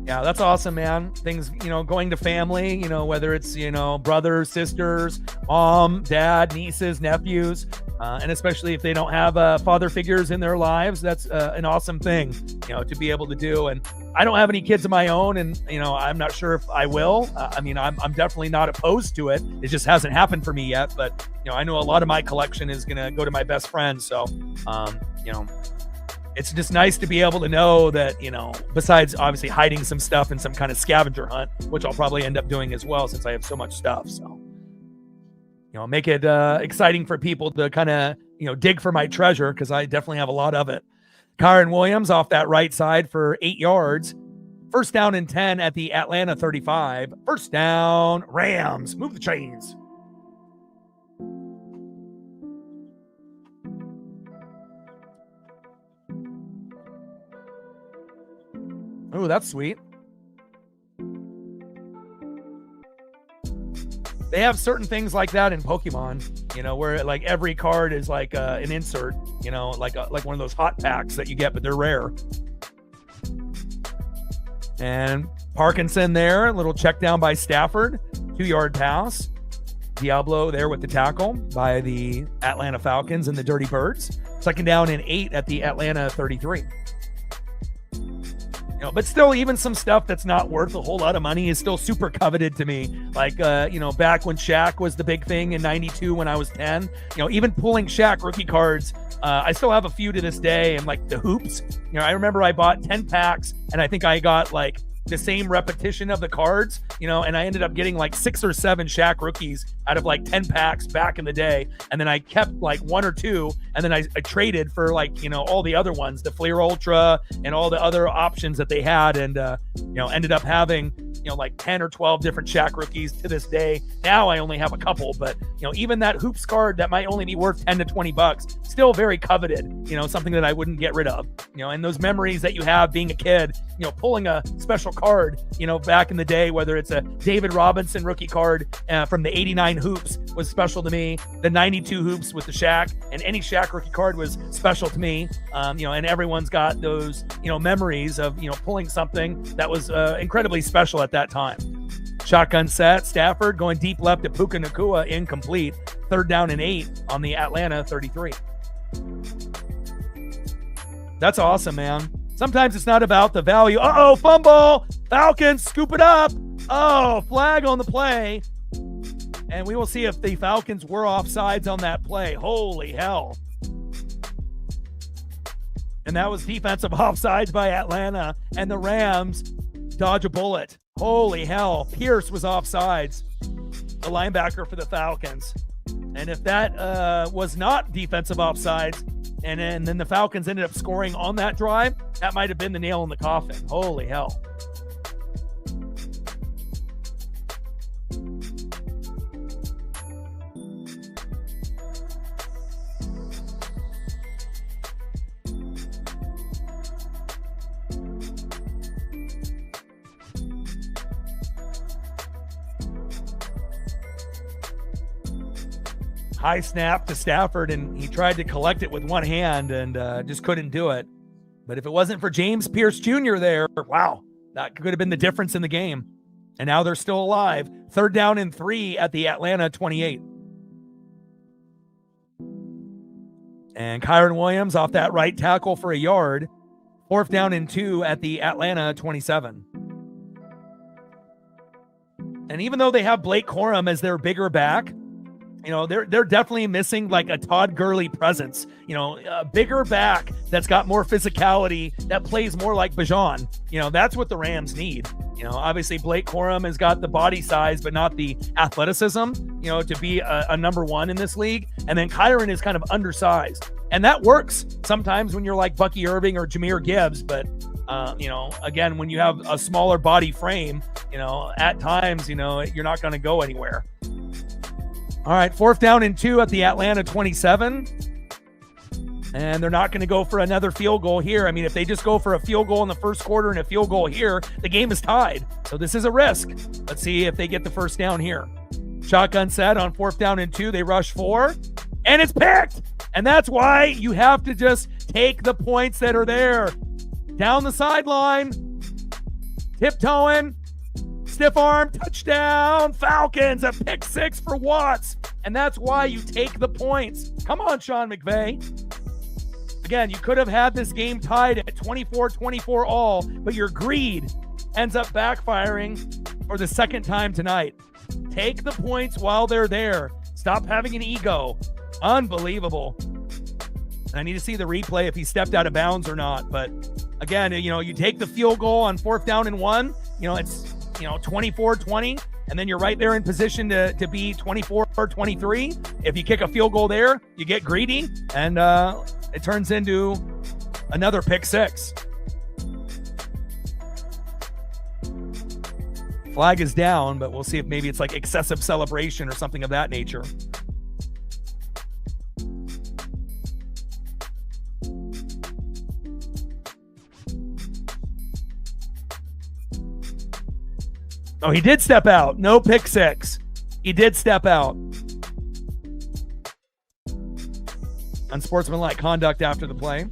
Yeah, that's awesome, man. Things, you know, going to family, you know, whether it's, you know, brothers, sisters, mom, dad, nieces, nephews, and especially if they don't have father figures in their lives, that's an awesome thing, you know, to be able to do. And I don't have any kids of my own, and, you know, I'm not sure if I will. I mean, I'm definitely not opposed to it. It just hasn't happened for me yet. But, you know, I know a lot of my collection is going to go to my best friend. So, you know, it's just nice to be able to know that, besides obviously hiding some stuff in some kind of scavenger hunt, which I'll probably end up doing as well since I have so much stuff. So, make it exciting for people to kind of, dig for my treasure, because I definitely have a lot of it. Kyron Williams off that right side for 8 yards. First down and 10 at the Atlanta 35. First down, Rams. Move the chains. Oh, that's sweet. They have certain things like that in Pokemon, where like every card is like an insert, like one of those hot packs that you get, but they're rare. And Parkinson there, a little check down by Stafford, 2-yard pass. Diablo there with the tackle by the Atlanta Falcons and the Dirty Birds. Second down and 8 at the Atlanta 33. But still, even some stuff that's not worth a whole lot of money is still super coveted to me. Like, back when Shaq was the big thing in 92 when I was 10, even pulling Shaq rookie cards, I still have a few to this day. And like the hoops, I remember I bought 10 packs and I think I got like the same repetition of the cards, and I ended up getting like 6 or 7 Shaq rookies out of like 10 packs back in the day. And then I kept like 1 or 2, and then I traded for like, all the other ones, the Fleer Ultra and all the other options that they had. And, ended up having, like 10 or 12 different Shaq rookies to this day. Now I only have a couple, but, even that hoops card that might only be worth 10 to 20 bucks, still very coveted, something that I wouldn't get rid of, and those memories that you have being a kid, pulling a special card, back in the day, whether it's a David Robinson rookie card from the 89 hoops was special to me. The 92 hoops with the Shaq, and any Shaq rookie card was special to me. And everyone's got those, memories of, pulling something that was incredibly special at that time. Shotgun set, Stafford going deep left to Puka Nacua, incomplete. Third down and 8 on the Atlanta 33. That's awesome, man. Sometimes it's not about the value. Uh-oh, fumble. Falcons scoop it up. Oh, flag on the play. And we will see if the Falcons were offsides on that play. Holy hell. And that was defensive offsides by Atlanta. And the Rams dodge a bullet. Holy hell. Pierce was offsides, the linebacker for the Falcons. And if that was not defensive offsides, and then the Falcons ended up scoring on that drive, that might have been the nail in the coffin. Holy hell. High snap to Stafford, and he tried to collect it with one hand and just couldn't do it. But if it wasn't for James Pierce Jr. there, wow, that could have been the difference in the game. And now they're still alive. Third down and 3 at the Atlanta 28. And Kyron Williams off that right tackle for a yard. Fourth down and 2 at the Atlanta 27. And even though they have Blake Corum as their bigger back, they're definitely missing like a Todd Gurley presence, a bigger back that's got more physicality, that plays more like Bijan. That's what the Rams need. Obviously Blake Corum has got the body size, but not the athleticism, to be a number one in this league. And then Kyron is kind of undersized, and that works sometimes when you're like Bucky Irving or Jahmyr Gibbs. But, again, when you have a smaller body frame, at times, you're not going to go anywhere. All right, fourth down and 2 at the Atlanta 27. And they're not going to go for another field goal here. I mean, if they just go for a field goal in the first quarter and a field goal here, the game is tied. So this is a risk. Let's see if they get the first down here. Shotgun set on fourth down and 2. They rush 4, and it's picked. And that's why you have to just take the points that are there. Down the sideline, tiptoeing. Stiff arm, touchdown, Falcons, a pick 6 for Watts. And that's why you take the points. Come on, Sean McVay. Again, you could have had this game tied at 24-24 all, but your greed ends up backfiring for the second time tonight. Take the points while they're there. Stop having an ego. Unbelievable. I need to see the replay if he stepped out of bounds or not. But again, you take the field goal on 4th down and 1, it's, 24-20, and then you're right there in position to be 24-23. If you kick a field goal there, you get greedy, and it turns into another pick 6. Flag is down, but we'll see if maybe it's like excessive celebration or something of that nature. Oh, he did step out. No pick 6. He did step out. Unsportsmanlike conduct after the play.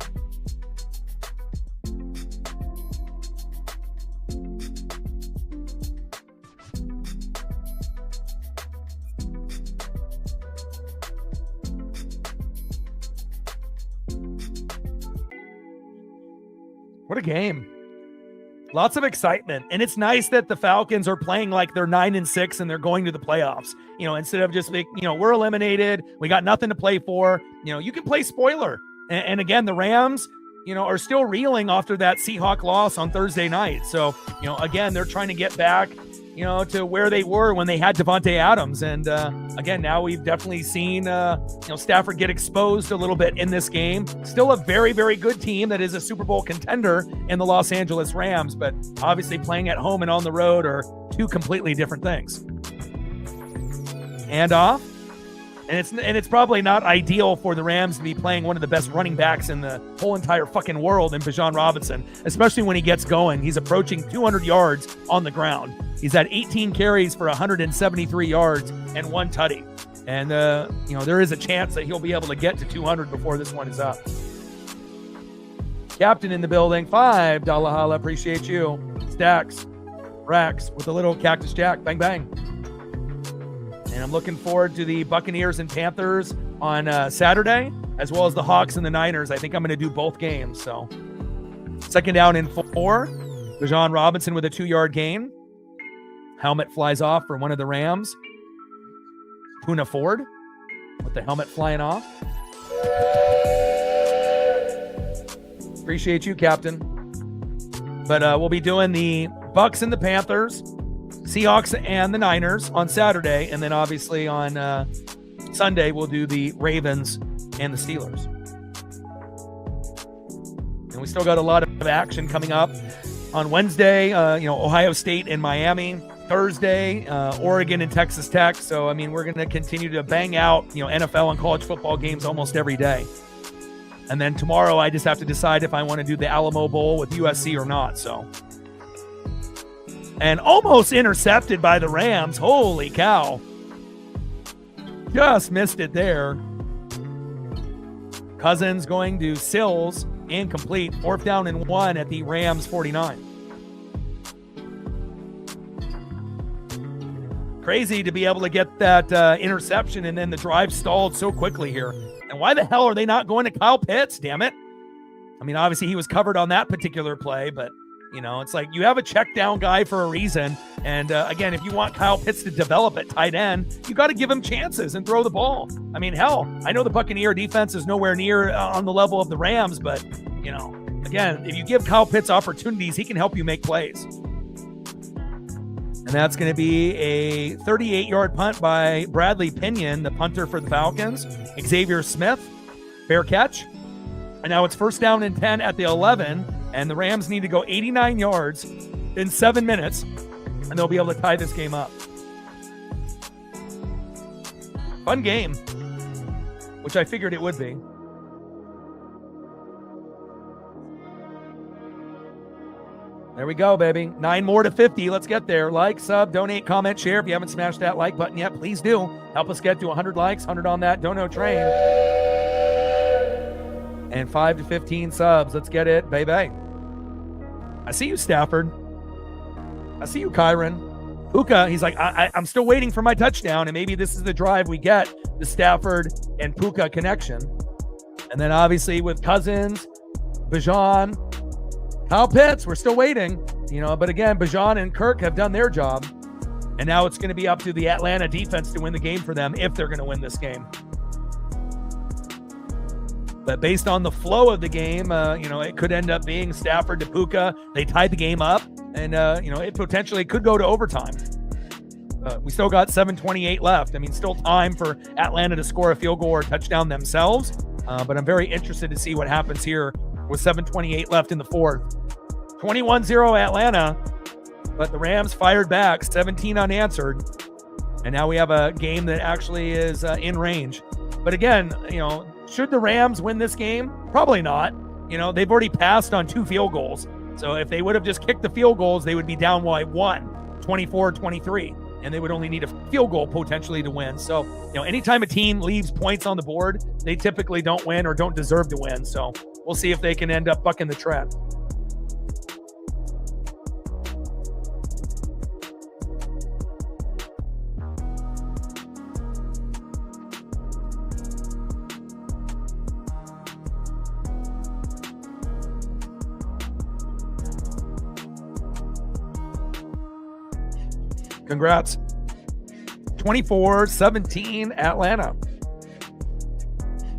What a game. Lots of excitement. And it's nice that the Falcons are playing like they're 9-6 and they're going to the playoffs. Instead of just like, we're eliminated. We got nothing to play for. You can play spoiler. And again, the Rams, are still reeling after that Seahawk loss on Thursday night. So, again, they're trying to get back, to where they were when they had Devontae Adams. And again, now we've definitely seen, Stafford get exposed a little bit in this game. Still a very, very good team that is a Super Bowl contender in the Los Angeles Rams, but obviously playing at home and on the road are two completely different things. And off. And it's probably not ideal for the Rams to be playing one of the best running backs in the whole entire fucking world in Bijan Robinson, especially when he gets going. He's approaching 200 yards on the ground. He's had 18 carries for 173 yards and 1 tutty. And, there is a chance that he'll be able to get to 200 before this one is up. Captain in the building, $5 holla. Appreciate you. Stacks, Rex with a little Cactus Jack. Bang, bang. And I'm looking forward to the Buccaneers and Panthers on Saturday, as well as the Hawks and the Niners. I think I'm going to do both games. So 2nd down and 4. Bijan Robinson with a 2-yard gain. Helmet flies off for one of the Rams. Puna Ford with the helmet flying off. Appreciate you, Captain. But we'll be doing the Bucs and the Panthers, Seahawks and the Niners on Saturday, and then obviously on Sunday we'll do the Ravens and the Steelers. And we still got a lot of action coming up on Wednesday. Ohio State and Miami. Thursday, Oregon and Texas Tech. So we're going to continue to bang out NFL and college football games almost every day. And then tomorrow I just have to decide if I want to do the Alamo Bowl with USC or not. So. And almost intercepted by the Rams. Holy cow. Just missed it there. Cousins going to Sills. Incomplete. 4th down and 1 at the Rams 49. Crazy to be able to get that interception and then the drive stalled so quickly here. And why the hell are they not going to Kyle Pitts? Damn it. Obviously he was covered on that particular play, but it's like you have a check down guy for a reason. And again, if you want Kyle Pitts to develop at tight end, you got to give him chances and throw the ball. Hell, I know the Buccaneer defense is nowhere near on the level of the Rams, but, again, if you give Kyle Pitts opportunities, he can help you make plays. And that's going to be a 38-yard punt by Bradley Pinion, the punter for the Falcons. Xavier Smith, fair catch. And now it's 1st down and 10 at the 11. And the Rams need to go 89 yards in 7 minutes, and they'll be able to tie this game up. Fun game, which I figured it would be. There we go, baby. 9 more to 50. Let's get there. Like, sub, donate, comment, share. If you haven't smashed that like button yet, please do. Help us get to 100 likes, 100 on that dono train. And 5 to 15 subs. Let's get it, baby. I see you, Stafford. I see you, Kyron. Puka, he's like, I'm still waiting for my touchdown, and maybe this is the drive we get, the Stafford and Puka connection. And then obviously with Cousins, Bijan, Kyle Pitts, we're still waiting, but again, Bijan and Kirk have done their job. And now it's going to be up to the Atlanta defense to win the game for them if they're going to win this game. But based on the flow of the game, it could end up being Stafford to Puka. They tied the game up, and, it potentially could go to overtime. We still got 7:28 left. I mean, still time for Atlanta to score a field goal or a touchdown themselves. But I'm very interested to see what happens here with 7:28 left in the fourth. 21-0 Atlanta, but the Rams fired back, 17 unanswered. And now we have a game that actually is in range. But again, should the Rams win this game? Probably not. They've already passed on 2 field goals. So if they would have just kicked the field goals, they would be down by 1, 24-23. And they would only need a field goal potentially to win. So, anytime a team leaves points on the board, they typically don't win or don't deserve to win. So we'll see if they can end up bucking the trend. Congrats. 24-17 Atlanta.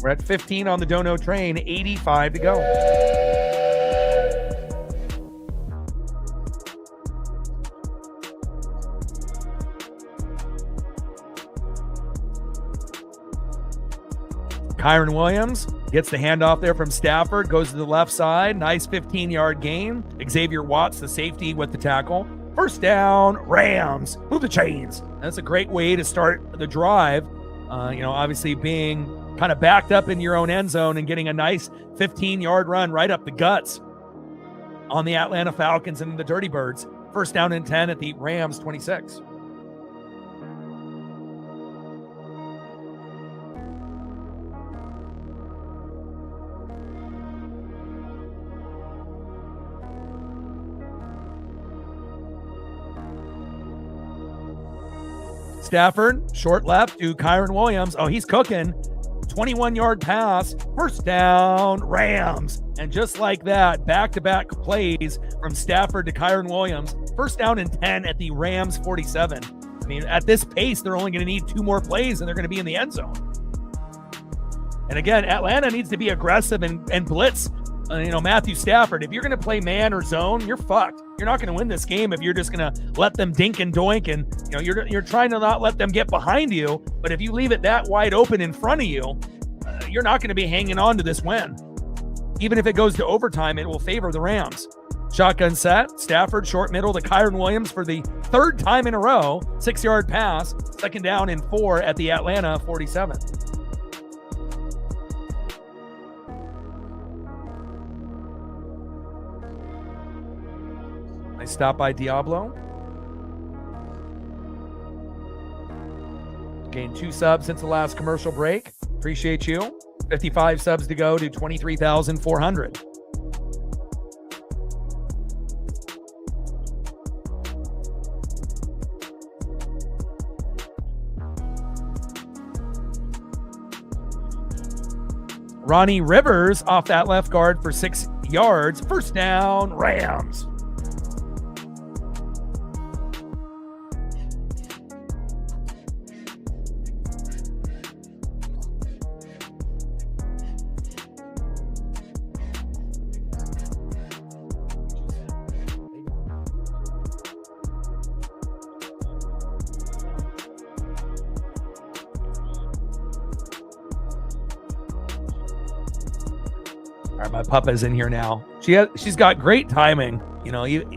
We're at 15 on the Dono train, 85 to go. Kyron Williams gets the handoff there from Stafford, goes to the left side. Nice 15-yard gain. Xavier Watts, the safety, with the tackle. First down, Rams. Move the chains. That's a great way to start the drive. Obviously being kind of backed up in your own end zone and getting a nice 15-yard run right up the guts on the Atlanta Falcons and the Dirty Birds. First down and 10 at the Rams 26. Stafford, short left to Kyron Williams. Oh, he's cooking. 21-yard pass. First down, Rams. And just like that, back-to-back plays from Stafford to Kyron Williams. First down and 10 at the Rams 47. I mean, at this pace, they're only going to need 2 more plays, and they're going to be in the end zone. And again, Atlanta needs to be aggressive and blitz. Matthew Stafford. If you're going to play man or zone, you're fucked. You're not going to win this game if you're just going to let them dink and doink, and you're trying to not let them get behind you. But if you leave it that wide open in front of you, you're not going to be hanging on to this win. Even if it goes to overtime, it will favor the Rams. Shotgun set. Stafford short middle to Kyron Williams for the 3rd time in a row. 6-yard pass. Second down and 4 at the Atlanta 47. Nice stop by Diablo. Gained 2 subs since the last commercial break. Appreciate you. 55 subs to go to 23,400. Ronnie Rivers off that left guard for 6 yards. First down, Rams. All right, my Papa's in here now. She's got great timing.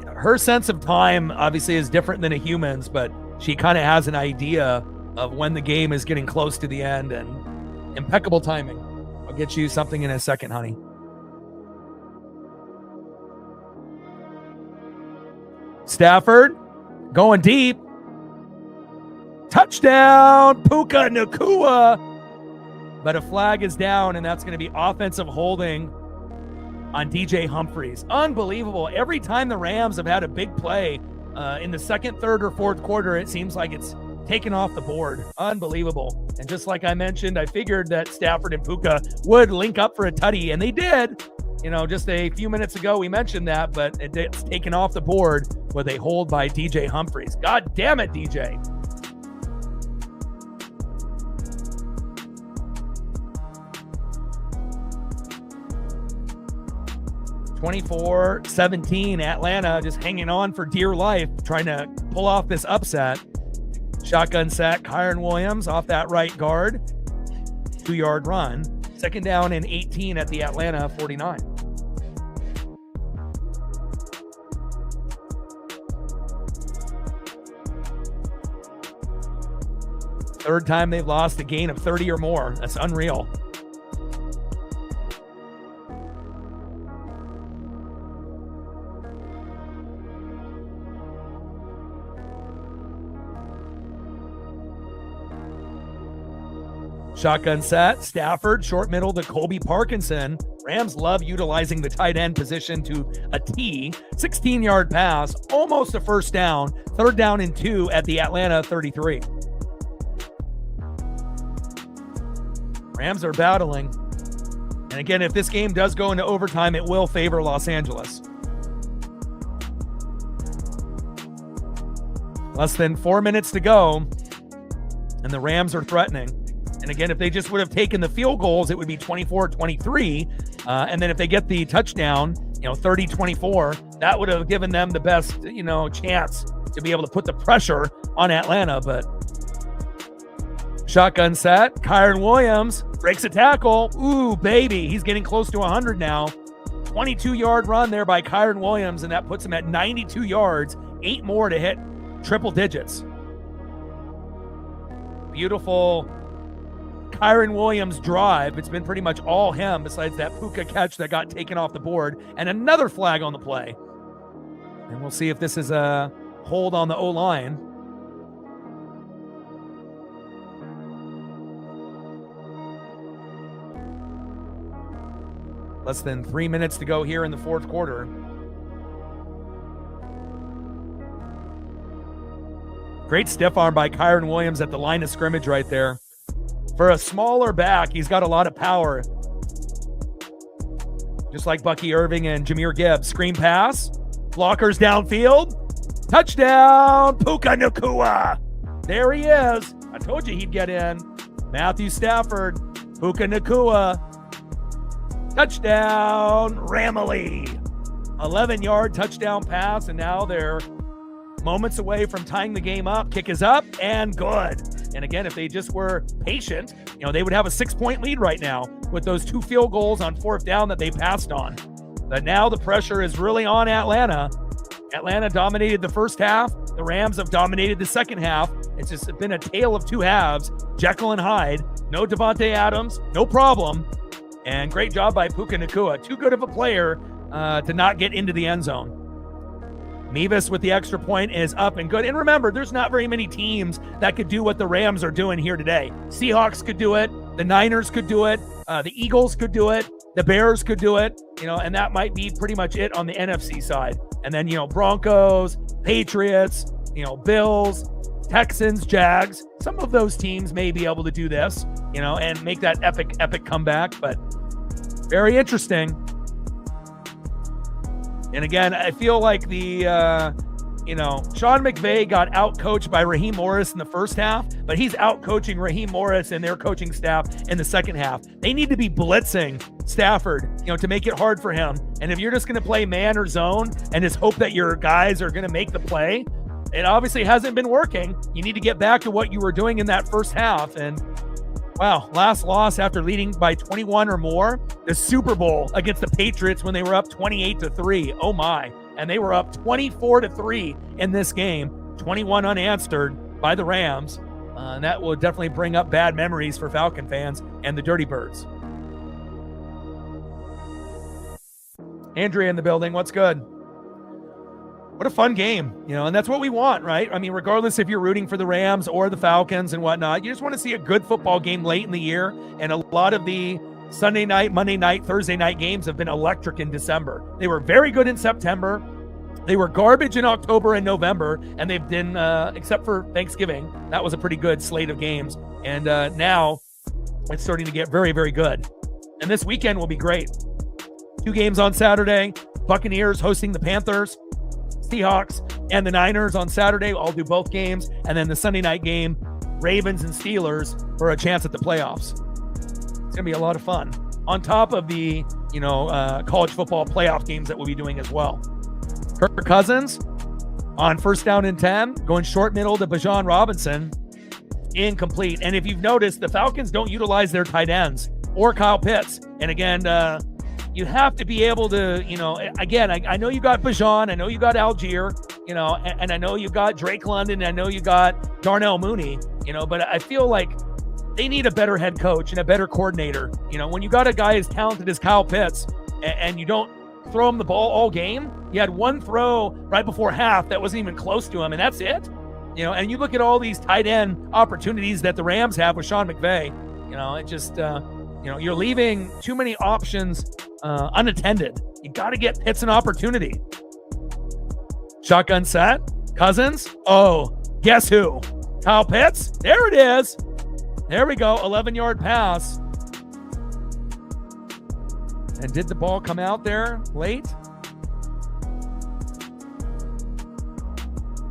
Her sense of time obviously is different than a human's, but she kind of has an idea of when the game is getting close to the end, and impeccable timing. I'll get you something in a second, honey. Stafford going deep. Touchdown, Puka Nacua. But a flag is down, and that's going to be offensive holding on DJ Humphries. Unbelievable. Every time the Rams have had a big play in the second, third, or fourth quarter, it seems like it's taken off the board. Unbelievable. And just like I mentioned, I figured that Stafford and Puka would link up for a tutty, and they did. Just a few minutes ago, we mentioned that, but it's taken off the board with a hold by DJ Humphries. God damn it, DJ. 24-17, Atlanta just hanging on for dear life, trying to pull off this upset. Shotgun set, Kyron Williams off that right guard. 2-yard run. Second down and 18 at the Atlanta 49. Third time they've lost a gain of 30 or more. That's unreal. Shotgun set, Stafford, short middle to Colby Parkinson. Rams love utilizing the tight end position to a T. 16-yard pass, almost a first down. Third down and 2 at the Atlanta 33. Rams are battling. And again, if this game does go into overtime, it will favor Los Angeles. Less than 4 minutes to go, and the Rams are threatening. And again, if they just would have taken the field goals, it would be 24-23. And then if they get the touchdown, 30-24, that would have given them the best, chance to be able to put the pressure on Atlanta. But shotgun set, Kyron Williams breaks a tackle. Ooh, baby. He's getting close to 100 now. 22-yard run there by Kyron Williams, and that puts him at 92 yards, 8 more to hit triple digits. Beautiful Kyron Williams drive. It's been pretty much all him besides that Puka catch that got taken off the board, and another flag on the play. And we'll see if this is a hold on the O-line. Less than 3 minutes to go here in the fourth quarter. Great stiff arm by Kyron Williams at the line of scrimmage right there. For a smaller back, he's got a lot of power. Just like Bucky Irving and Jahmyr Gibbs. Screen pass. Blockers downfield. Touchdown, Puka Nacua. There he is. I told you he'd get in. Matthew Stafford. Puka Nacua. Touchdown, Ramley. 11-yard touchdown pass, and now they're moments away from tying the game up. Kick is up and good. And again, if they just were patient, they would have a 6-point lead right now with those 2 field goals on fourth down that they passed on. But now the pressure is really on Atlanta. Atlanta dominated the first half. The Rams have dominated the second half. It's just been a tale of 2 halves. Jekyll and Hyde. No Devontae Adams. No problem. And great job by Puka Nacua. Too good of a player to not get into the end zone. Mevis with the extra point is up and good. And remember, there's not very many teams that could do what the Rams are doing here today. Seahawks could do it. The Niners could do it. The Eagles could do it. The Bears could do it. And that might be pretty much it on the NFC side. And then, Broncos, Patriots, Bills, Texans, Jags. Some of those teams may be able to do this, and make that epic comeback. But very interesting. And again, I feel like the, Sean McVay got out-coached by Raheem Morris in the first half, but he's out-coaching Raheem Morris and their coaching staff in the second half. They need to be blitzing Stafford, to make it hard for him. And if you're just going to play man or zone and just hope that your guys are going to make the play, it obviously hasn't been working. You need to get back to what you were doing in that first half. And wow, last loss after leading by 21 or more, the Super Bowl against the Patriots when they were up 28-3. Oh my. And they were up 24-3 in this game, 21 unanswered by the Rams. And that will definitely bring up bad memories for Falcon fans and the Dirty Birds. Andrea in the building. What's good? What a fun game, and that's what we want, right? I mean, regardless if you're rooting for the Rams or the Falcons and whatnot, you just want to see a good football game late in the year. And a lot of the Sunday night, Monday night, Thursday night games have been electric in December. They were very good in September. They were garbage in October and November, and they've been, except for Thanksgiving, that was a pretty good slate of games. And now it's starting to get very, very good. And this weekend will be great. 2 games on Saturday, Buccaneers hosting the Panthers. Seahawks and the Niners on Saturday. I'll do both games. And then the Sunday night game, Ravens and Steelers for a chance at the playoffs. It's going to be a lot of fun. On top of the college football playoff games that we'll be doing as well. Kirk Cousins on 1st down and 10, going short middle to Bijan Robinson, incomplete. And if you've noticed, the Falcons don't utilize their tight ends or Kyle Pitts. And again, you have to be able to, again, I know you got Bijan, I know you got Algier, and I know you got Drake London, I know you got Darnell Mooney, but I feel like they need a better head coach and a better coordinator. When you got a guy as talented as Kyle Pitts and you don't throw him the ball all game, you had one throw right before half that wasn't even close to him, and that's it. And you look at all these tight end opportunities that the Rams have with Sean McVay, it just, you're leaving too many options unattended. You got to get Pitts an opportunity. Shotgun set. Cousins. Oh, guess who? Kyle Pitts. There it is. There we go. 11-yard pass. And did the ball come out there late?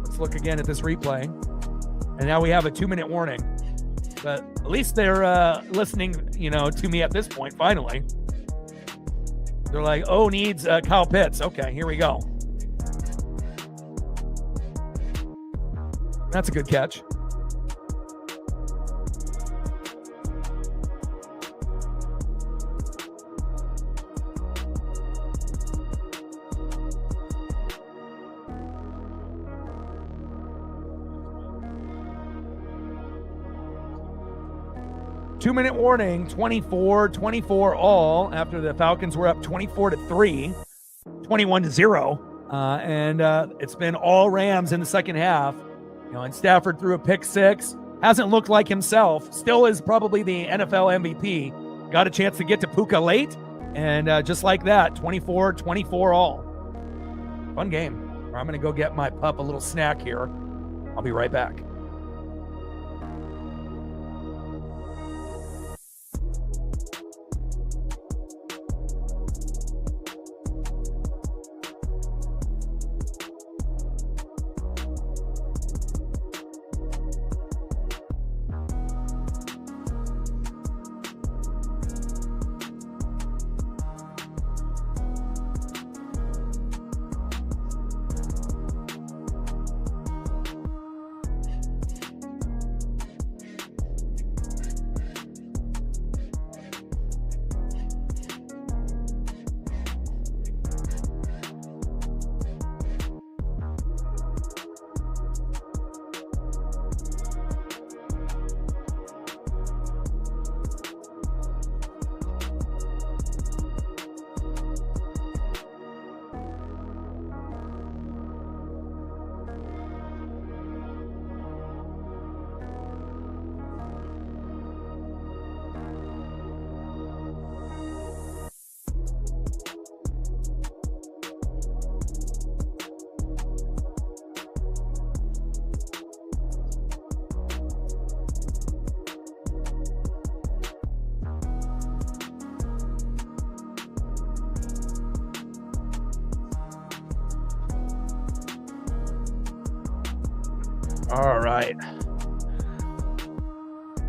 Let's look again at this replay. And now we have a 2-minute warning. But at least they're listening, to me at this point, finally. They're like, needs Kyle Pitts. Okay, here we go. That's a good catch. Two-minute warning, 24-24 all after the Falcons were up 24-3, 21-0. And it's been all Rams in the second half. And Stafford threw a pick six. Hasn't looked like himself. Still is probably the NFL MVP. Got a chance to get to Puka late. And just like that, 24-24 all. Fun game. I'm going to go get my pup a little snack here. I'll be right back. All right.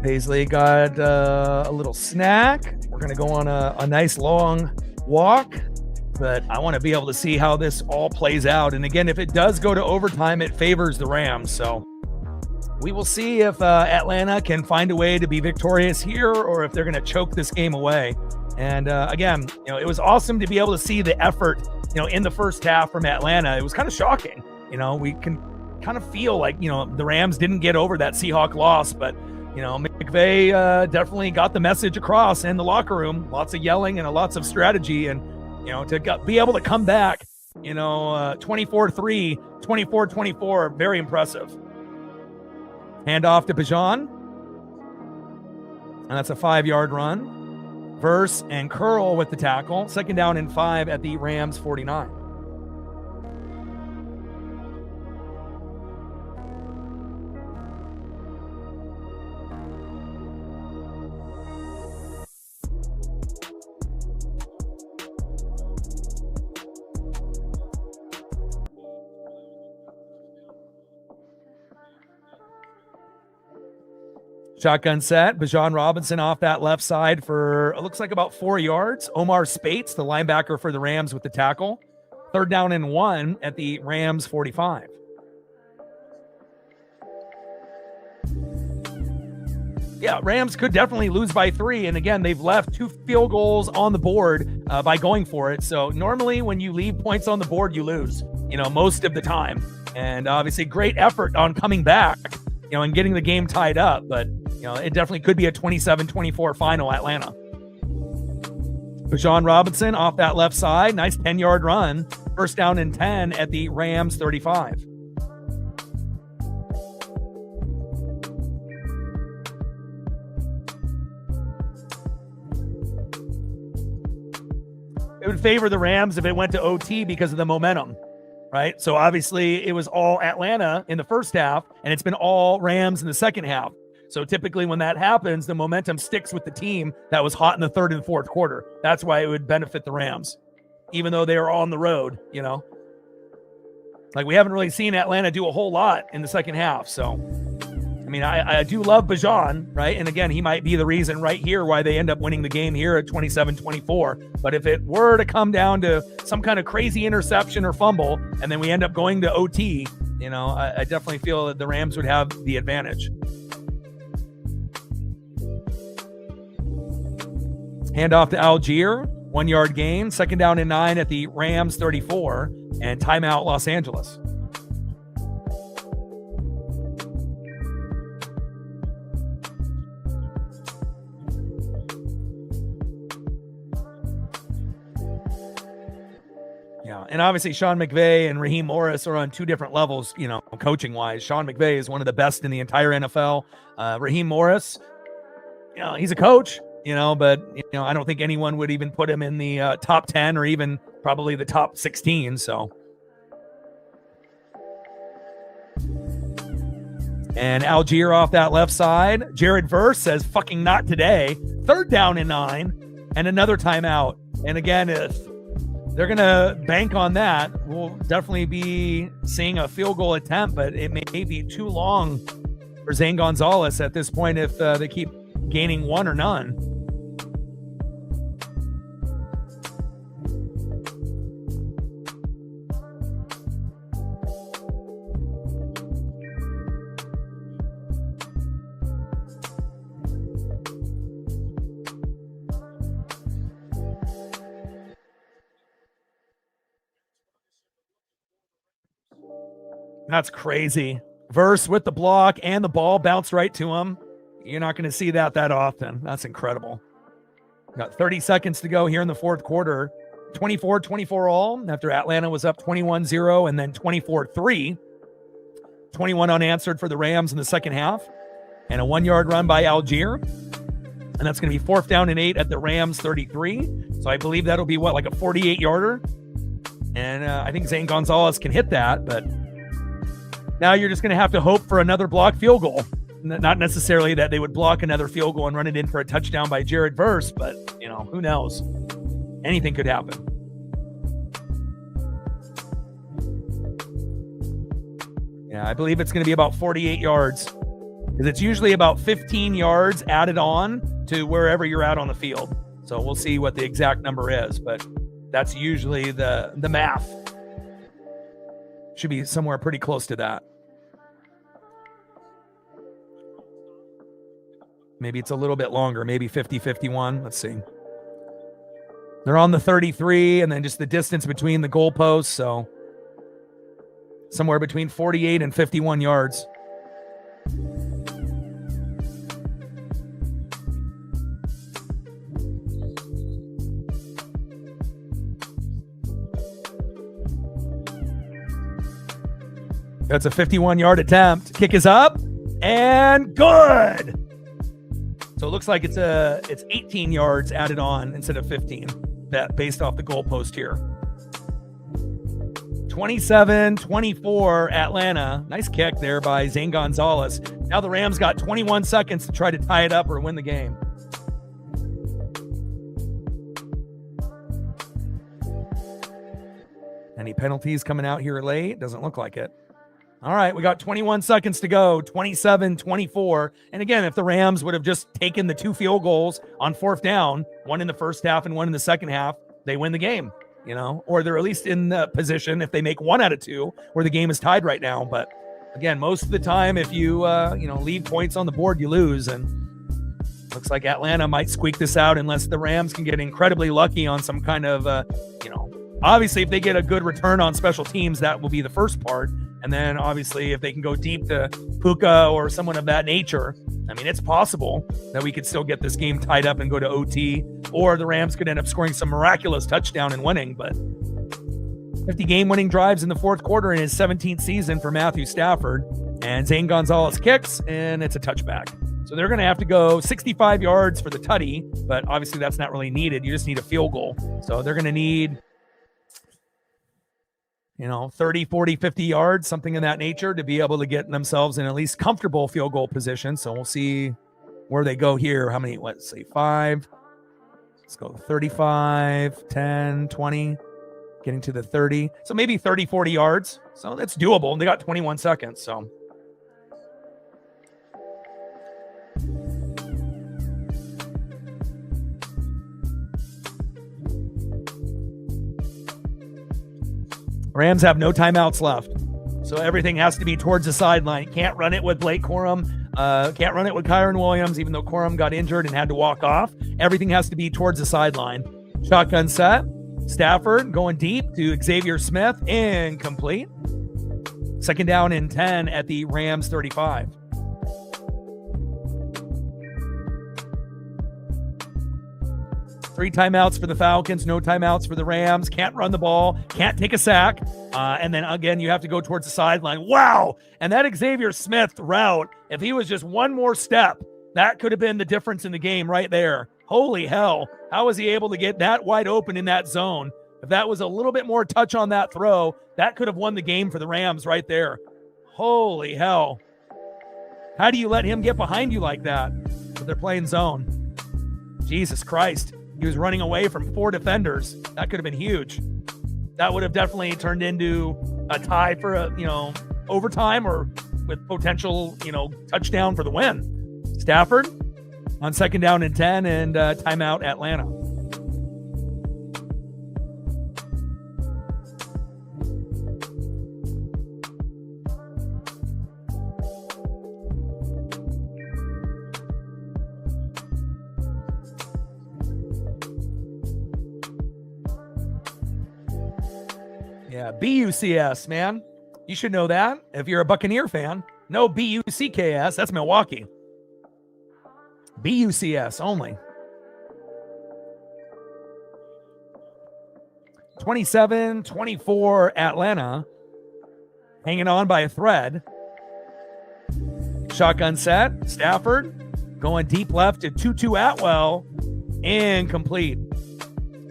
Paisley got a little snack. We're going to go on a nice long walk, but I want to be able to see how this all plays out. And again, if it does go to overtime, it favors the Rams. So we will see if Atlanta can find a way to be victorious here or if they're going to choke this game away. And again, it was awesome to be able to see the effort, in the first half from Atlanta. It was kind of shocking. We can kind of feel like, the Rams didn't get over that Seahawk loss, but, McVay definitely got the message across in the locker room. Lots of yelling and lots of strategy. And, to be able to come back, 24-3, 24-24, very impressive. Hand off to Bijan. And that's a 5-yard run. Verse and Curl with the tackle. 2nd down and 5 at the Rams 49. Shotgun set. Bijan Robinson off that left side for, it looks like about 4 yards. Omar Spates, the linebacker for the Rams, with the tackle. 3rd down and 1 at the Rams 45. Yeah, Rams could definitely lose by 3. And again, they've left 2 field goals on the board by going for it. So normally when you leave points on the board, you lose, most of the time. And obviously great effort on coming back, and getting the game tied up. But, it definitely could be a 27-24 final Atlanta. Bijan Robinson off that left side. Nice 10-yard run. 1st down and 10 at the Rams 35. It would favor the Rams if it went to OT because of the momentum, right? So obviously it was all Atlanta in the first half, and it's been all Rams in the second half. So typically when that happens, the momentum sticks with the team that was hot in the 3rd and 4th quarter. That's why it would benefit the Rams, even though they are on the road, Like we haven't really seen Atlanta do a whole lot in the second half. So, I do love Bijan, right? And again, he might be the reason right here why they end up winning the game here at 27-24. But if it were to come down to some kind of crazy interception or fumble, and then we end up going to OT, I definitely feel that the Rams would have the advantage. Handoff to Algier, 1-yard gain, 2nd down and 9 at the Rams 34, and timeout Los Angeles. Yeah, and obviously Sean McVay and Raheem Morris are on 2 different levels, coaching-wise. Sean McVay is one of the best in the entire NFL. Raheem Morris, he's a coach. But I don't think anyone would even put him in the top 10 or even probably the top 16. So, and Algier off that left side. Jared Verse says, "Fucking not today." 3rd down and 9, and another timeout. And again, if they're gonna bank on that, we'll definitely be seeing a field goal attempt, but it may be too long for Zane Gonzalez at this point if they keep gaining 1 or none. That's crazy. Verse with the block and the ball bounced right to him. You're not going to see that often. That's incredible. Got 30 seconds to go here in the 4th quarter. 24-24 all after Atlanta was up 21-0 and then 24-3. 21 unanswered for the Rams in the second half. And a 1-yard run by Algier. And that's going to be 4th down and 8 at the Rams 33. So I believe that'll be like a 48-yarder. And I think Zane Gonzalez can hit that, but now you're just going to have to hope for another block field goal. Not necessarily that they would block another field goal and run it in for a touchdown by Jared Verse, but, who knows? Anything could happen. Yeah, I believe it's going to be about 48 yards. Because it's usually about 15 yards added on to wherever you're at on the field. So we'll see what the exact number is, but that's usually the math. Should be somewhere pretty close to that. Maybe it's a little bit longer, maybe 50-51. Let's see. They're on the 33, and then just the distance between the goalposts, so somewhere between 48 and 51 yards. That's a 51-yard attempt. Kick is up and good. So it looks like it's 18 yards added on instead of 15, based off the goalpost here. 27-24 Atlanta. Nice kick there by Zane Gonzalez. Now the Rams got 21 seconds to try to tie it up or win the game. Any penalties coming out here late? Doesn't look like it. All right, we got 21 seconds to go, 27-24. And again, if the Rams would have just taken the 2 field goals on 4th down, one in the first half and one in the second half, they win the game, or they're at least in the position if they make 1 out of 2 where the game is tied right now. But again, most of the time, if you, leave points on the board, you lose. And looks like Atlanta might squeak this out unless the Rams can get incredibly lucky on some kind of, obviously if they get a good return on special teams, that will be the first part. And then obviously if they can go deep to Puka or someone of that nature, I mean, it's possible that we could still get this game tied up and go to OT, or the Rams could end up scoring some miraculous touchdown and winning. But 50 game-winning drives in the 4th quarter in his 17th season for Matthew Stafford, and Zane Gonzalez kicks, and it's a touchback. So they're going to have to go 65 yards for the tutty, but obviously that's not really needed. You just need a field goal. So they're going to need 30, 40, 50 yards, something in that nature, to be able to get themselves in at least comfortable field goal position. So we'll see where they go here. How many, let's say 5. Let's go 35, 10, 20, getting to the 30. So maybe 30, 40 yards. So that's doable. They got 21 seconds. So Rams have no timeouts left. So everything has to be towards the sideline. Can't run it with Blake Corum. Can't run it with Kyron Williams, even though Corum got injured and had to walk off. Everything has to be towards the sideline. Shotgun set. Stafford going deep to Xavier Smith. Incomplete. 2nd down and 10 at the Rams 35. Three timeouts for the Falcons, no timeouts for the Rams. Can't run the ball, can't take a sack. And then again, you have to go towards the sideline. Wow. And that Xavier Smith route, if he was just one more step, that could have been the difference in the game right there. Holy hell. How was he able to get that wide open in that zone? If that was a little bit more touch on that throw, that could have won the game for the Rams right there. Holy hell. How do you let him get behind you like that? But they're playing zone. Jesus Christ. He was running away from 4 defenders. That could have been huge. That would have definitely turned into a tie for overtime, or with potential, touchdown for the win. Stafford on 2nd down and 10 and timeout Atlanta. Yeah, BUCS, man. You should know that if you're a Buccaneer fan. No BUCKS, that's Milwaukee. BUCS only. 27-24 Atlanta. Hanging on by a thread. Shotgun set. Stafford going deep left to Tutu Atwell. Incomplete.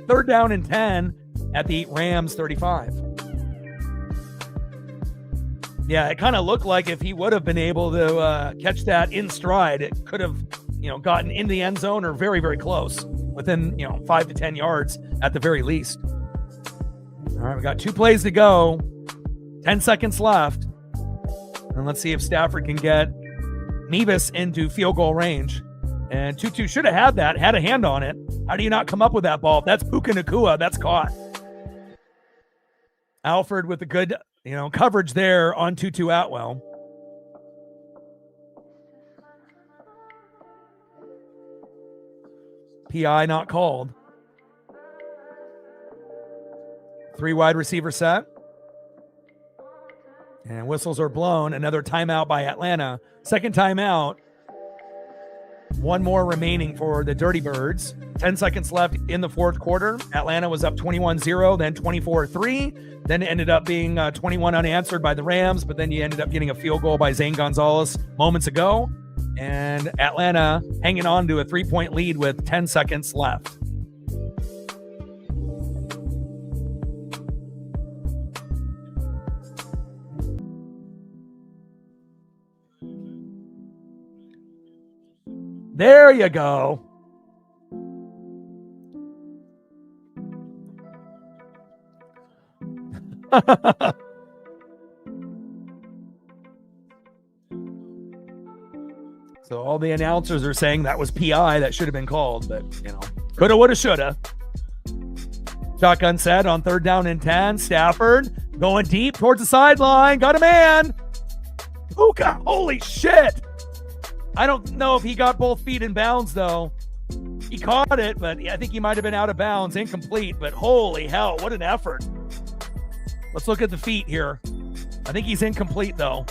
3rd down and 10 at the Rams 35. Yeah, it kind of looked like if he would have been able to catch that in stride, it could have, gotten in the end zone or very, very close, within, 5 to 10 yards at the very least. All right, we got 2 plays to go, 10 seconds left. And let's see if Stafford can get Mevis into field goal range. And Tutu should have had that, had a hand on it. How do you not come up with that ball? If that's Puka Nacua, that's caught. Alfred with a good, coverage there on Tutu Atwell. PI not called. 3 wide receiver set. And whistles are blown. Another timeout by Atlanta. 2nd timeout. 1 more remaining for the Dirty Birds. 10 seconds left in the 4th quarter. Atlanta was up 21-0, then 24-3. Then it ended up being 21 unanswered by the Rams, but then you ended up getting a field goal by Zane Gonzalez moments ago. And Atlanta hanging on to a 3-point lead with 10 seconds left. There you go. So all the announcers are saying that was PI that should have been called, but coulda, woulda, shoulda. Shotgun set on 3rd down and 10. Stafford going deep towards the sideline. Got a man. Puka, holy shit. I don't know if he got both feet in bounds, though. He caught it, but I think he might have been out of bounds. Incomplete, but holy hell, what an effort. Let's look at the feet here. I think he's incomplete, though.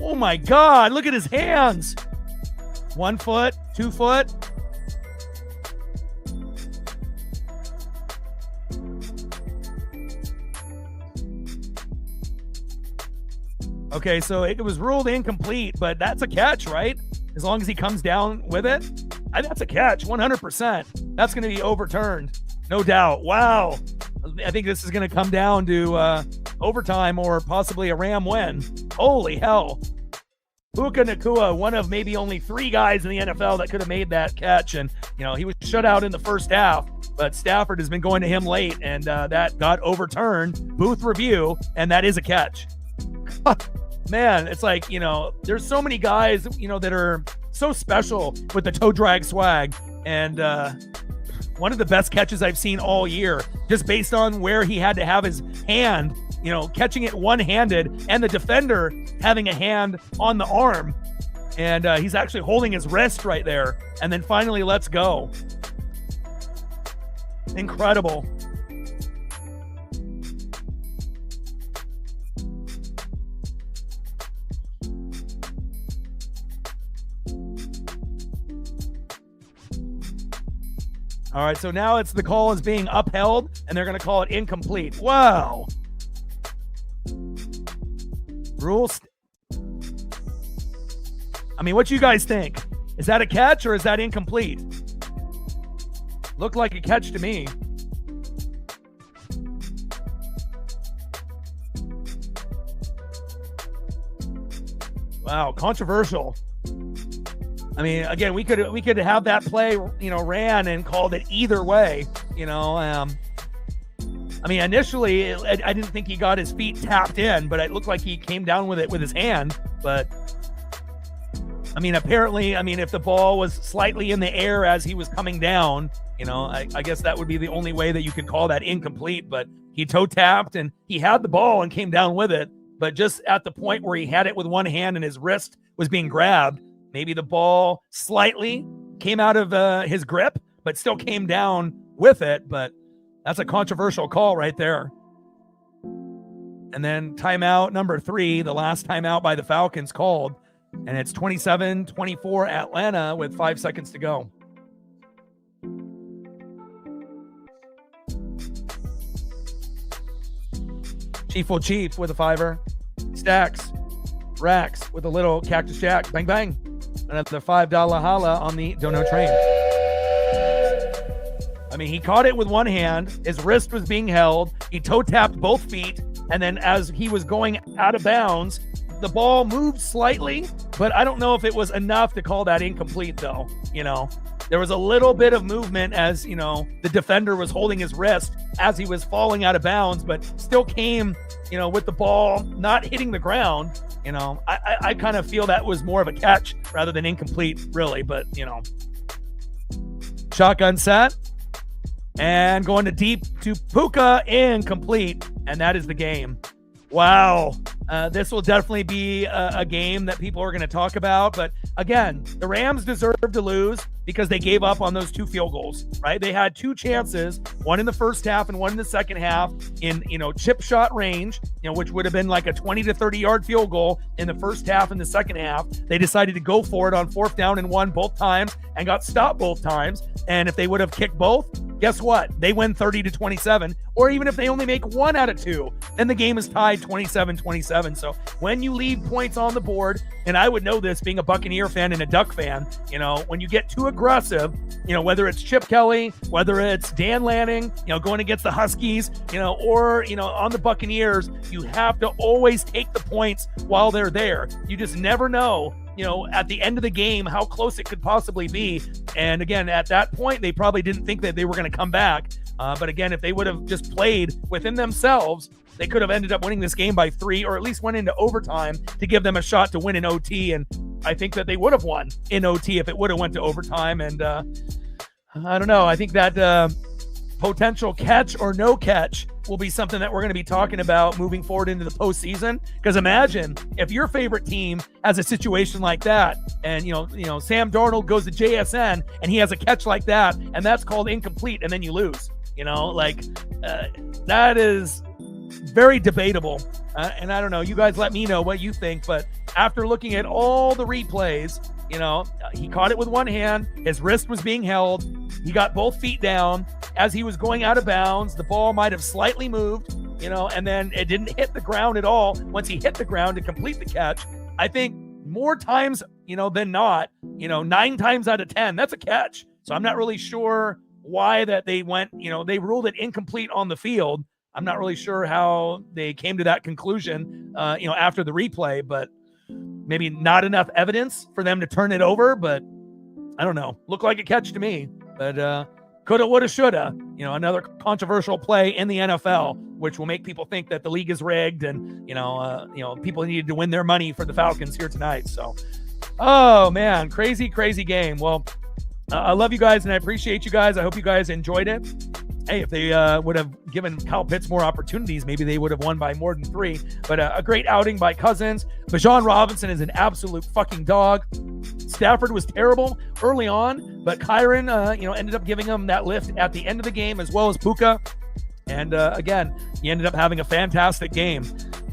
Oh, my God. Look at his hands. 1 foot, 2 foot. Okay, so it was ruled incomplete, but that's a catch, right? As long as he comes down with it. That's a catch, 100%. That's going to be overturned, no doubt. Wow. I think this is going to come down to overtime or possibly a Ram win. Holy hell. Puka Nacua, one of maybe only 3 guys in the NFL that could have made that catch. And, he was shut out in the first half, but Stafford has been going to him late, and that got overturned. Booth review, and that is a catch. Man, it's like, there's so many guys, that are so special with the toe drag swag. And one of the best catches I've seen all year, just based on where he had to have his hand, catching it one-handed and the defender having a hand on the arm. And he's actually holding his wrist right there. And then finally, let's go. Incredible. All right, so now the call is being upheld, and they're going to call it incomplete. Wow. Rules. What you guys think? Is that a catch or is that incomplete? Looked like a catch to me. Wow, controversial. Again, we could have that play, ran and called it either way, initially I didn't think he got his feet tapped in, but it looked like he came down with it with his hand. But apparently, if the ball was slightly in the air as he was coming down, I guess that would be the only way that you could call that incomplete. But he toe tapped and he had the ball and came down with it. But just at the point where he had it with one hand and his wrist was being grabbed, maybe the ball slightly came out of his grip, but still came down with it. But that's a controversial call right there. And then timeout number 3, the last timeout by the Falcons called. And it's 27-24 Atlanta with 5 seconds to go. Chief will chief with a 5er. Stacks. Racks with a little Cactus Jack. Bang, bang. Another $5 holla on the Dono train. He caught it with one hand. His wrist was being held. He toe tapped both feet. And then as he was going out of bounds, the ball moved slightly, but I don't know if it was enough to call that incomplete, though. There was a little bit of movement as, the defender was holding his wrist as he was falling out of bounds, but still came, with the ball not hitting the ground. I kind of feel that was more of a catch rather than incomplete, really. But, shotgun set and going to deep to Puka, incomplete. And that is the game. Wow. This will definitely be a game that people are going to talk about. But again, the Rams deserve to lose because they gave up on those 2 field goals, right? They had 2 chances, one in the first half and one in the second half in, chip shot range, which would have been like a 20 to 30 yard field goal in the first half and the second half. They decided to go for it on 4th down and 1 both times and got stopped both times. And if they would have kicked both, guess what? They win 30-27. Or even if they only make 1 out of 2, then the game is tied 27-27. So when you leave points on the board, and I would know this being a Buccaneer fan and a Duck fan, when you get too aggressive, whether it's Chip Kelly, whether it's Dan Lanning, going against the Huskies, or, on the Buccaneers, you have to always take the points while they're there. You just never know, at the end of the game, how close it could possibly be. And again, at that point, they probably didn't think that they were going to come back. But again, if they would have just played within themselves, they could have ended up winning this game by 3, or at least went into overtime to give them a shot to win in OT. And I think that they would have won in OT if it would have went to overtime. And I don't know. I think that potential catch or no catch will be something that we're going to be talking about moving forward into the postseason. Because imagine if your favorite team has a situation like that, and you know, Sam Darnold goes to JSN and he has a catch like that, and that's called incomplete, and then you lose. That is very debatable. And I don't know. You guys let me know what you think. But after looking at all the replays, he caught it with one hand. His wrist was being held. He got both feet down. As he was going out of bounds, the ball might have slightly moved, and then it didn't hit the ground at all. Once he hit the ground to complete the catch, I think more times, than not, 9 times out of 10, that's a catch. So I'm not really sure why that they went, they ruled it incomplete on the field. I'm not really sure how they came to that conclusion, after the replay, but maybe not enough evidence for them to turn it over. But I don't know. Looked like a catch to me, but coulda, woulda, shoulda. Another controversial play in the NFL, which will make people think that the league is rigged, and people needed to win their money for the Falcons here tonight. So, oh man, crazy game. Well, I love you guys and I appreciate you guys. I hope you guys enjoyed it. Hey, if they would have given Kyle Pitts more opportunities, maybe they would have won by more than 3. But a great outing by Cousins. Bijan Robinson is an absolute fucking dog. Stafford was terrible early on, but Kyron, ended up giving him that lift at the end of the game, as well as Puka. And again, he ended up having a fantastic game.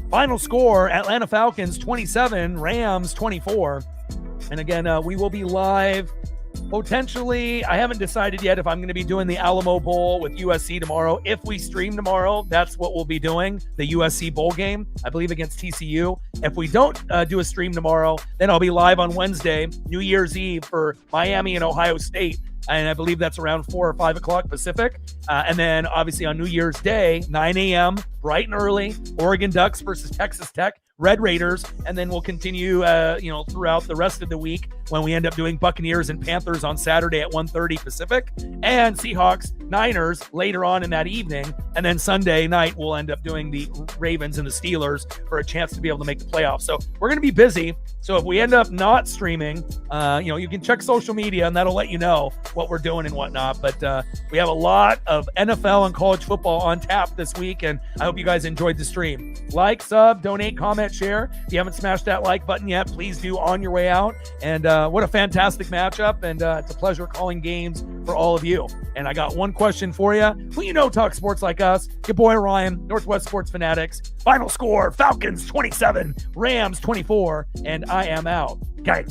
Final score: Atlanta Falcons 27, Rams 24. And again, we will be live. Potentially, I haven't decided yet if I'm going to be doing the Alamo Bowl with USC tomorrow. If we stream tomorrow, that's what we'll be doing, the USC Bowl game, I believe, against TCU. If we don't do a stream tomorrow, then I'll be live on Wednesday, New Year's Eve, for Miami and Ohio State. And I believe that's around 4 or 5 o'clock Pacific. And then, obviously, on New Year's Day, 9 a.m., bright and early, Oregon Ducks versus Texas Tech. Red Raiders, and then we'll continue, throughout the rest of the week when we end up doing Buccaneers and Panthers on Saturday at 1:30 Pacific, and Seahawks, Niners later on in that evening, and then Sunday night we'll end up doing the Ravens and the Steelers for a chance to be able to make the playoffs. So we're going to be busy. So if we end up not streaming, you can check social media and that'll let you know what we're doing and whatnot. But we have a lot of NFL and college football on tap this week, and I hope you guys enjoyed the stream. Like, sub, donate, comment, share. If you haven't smashed that like button yet, please do on your way out. And what a fantastic matchup, and it's a pleasure calling games for all of you. And I got one question for you. Who talk sports like us? Your boy Ryan, Northwest Sports Fanatics. Final score: Falcons 27, Rams 24, and I am out. Okay.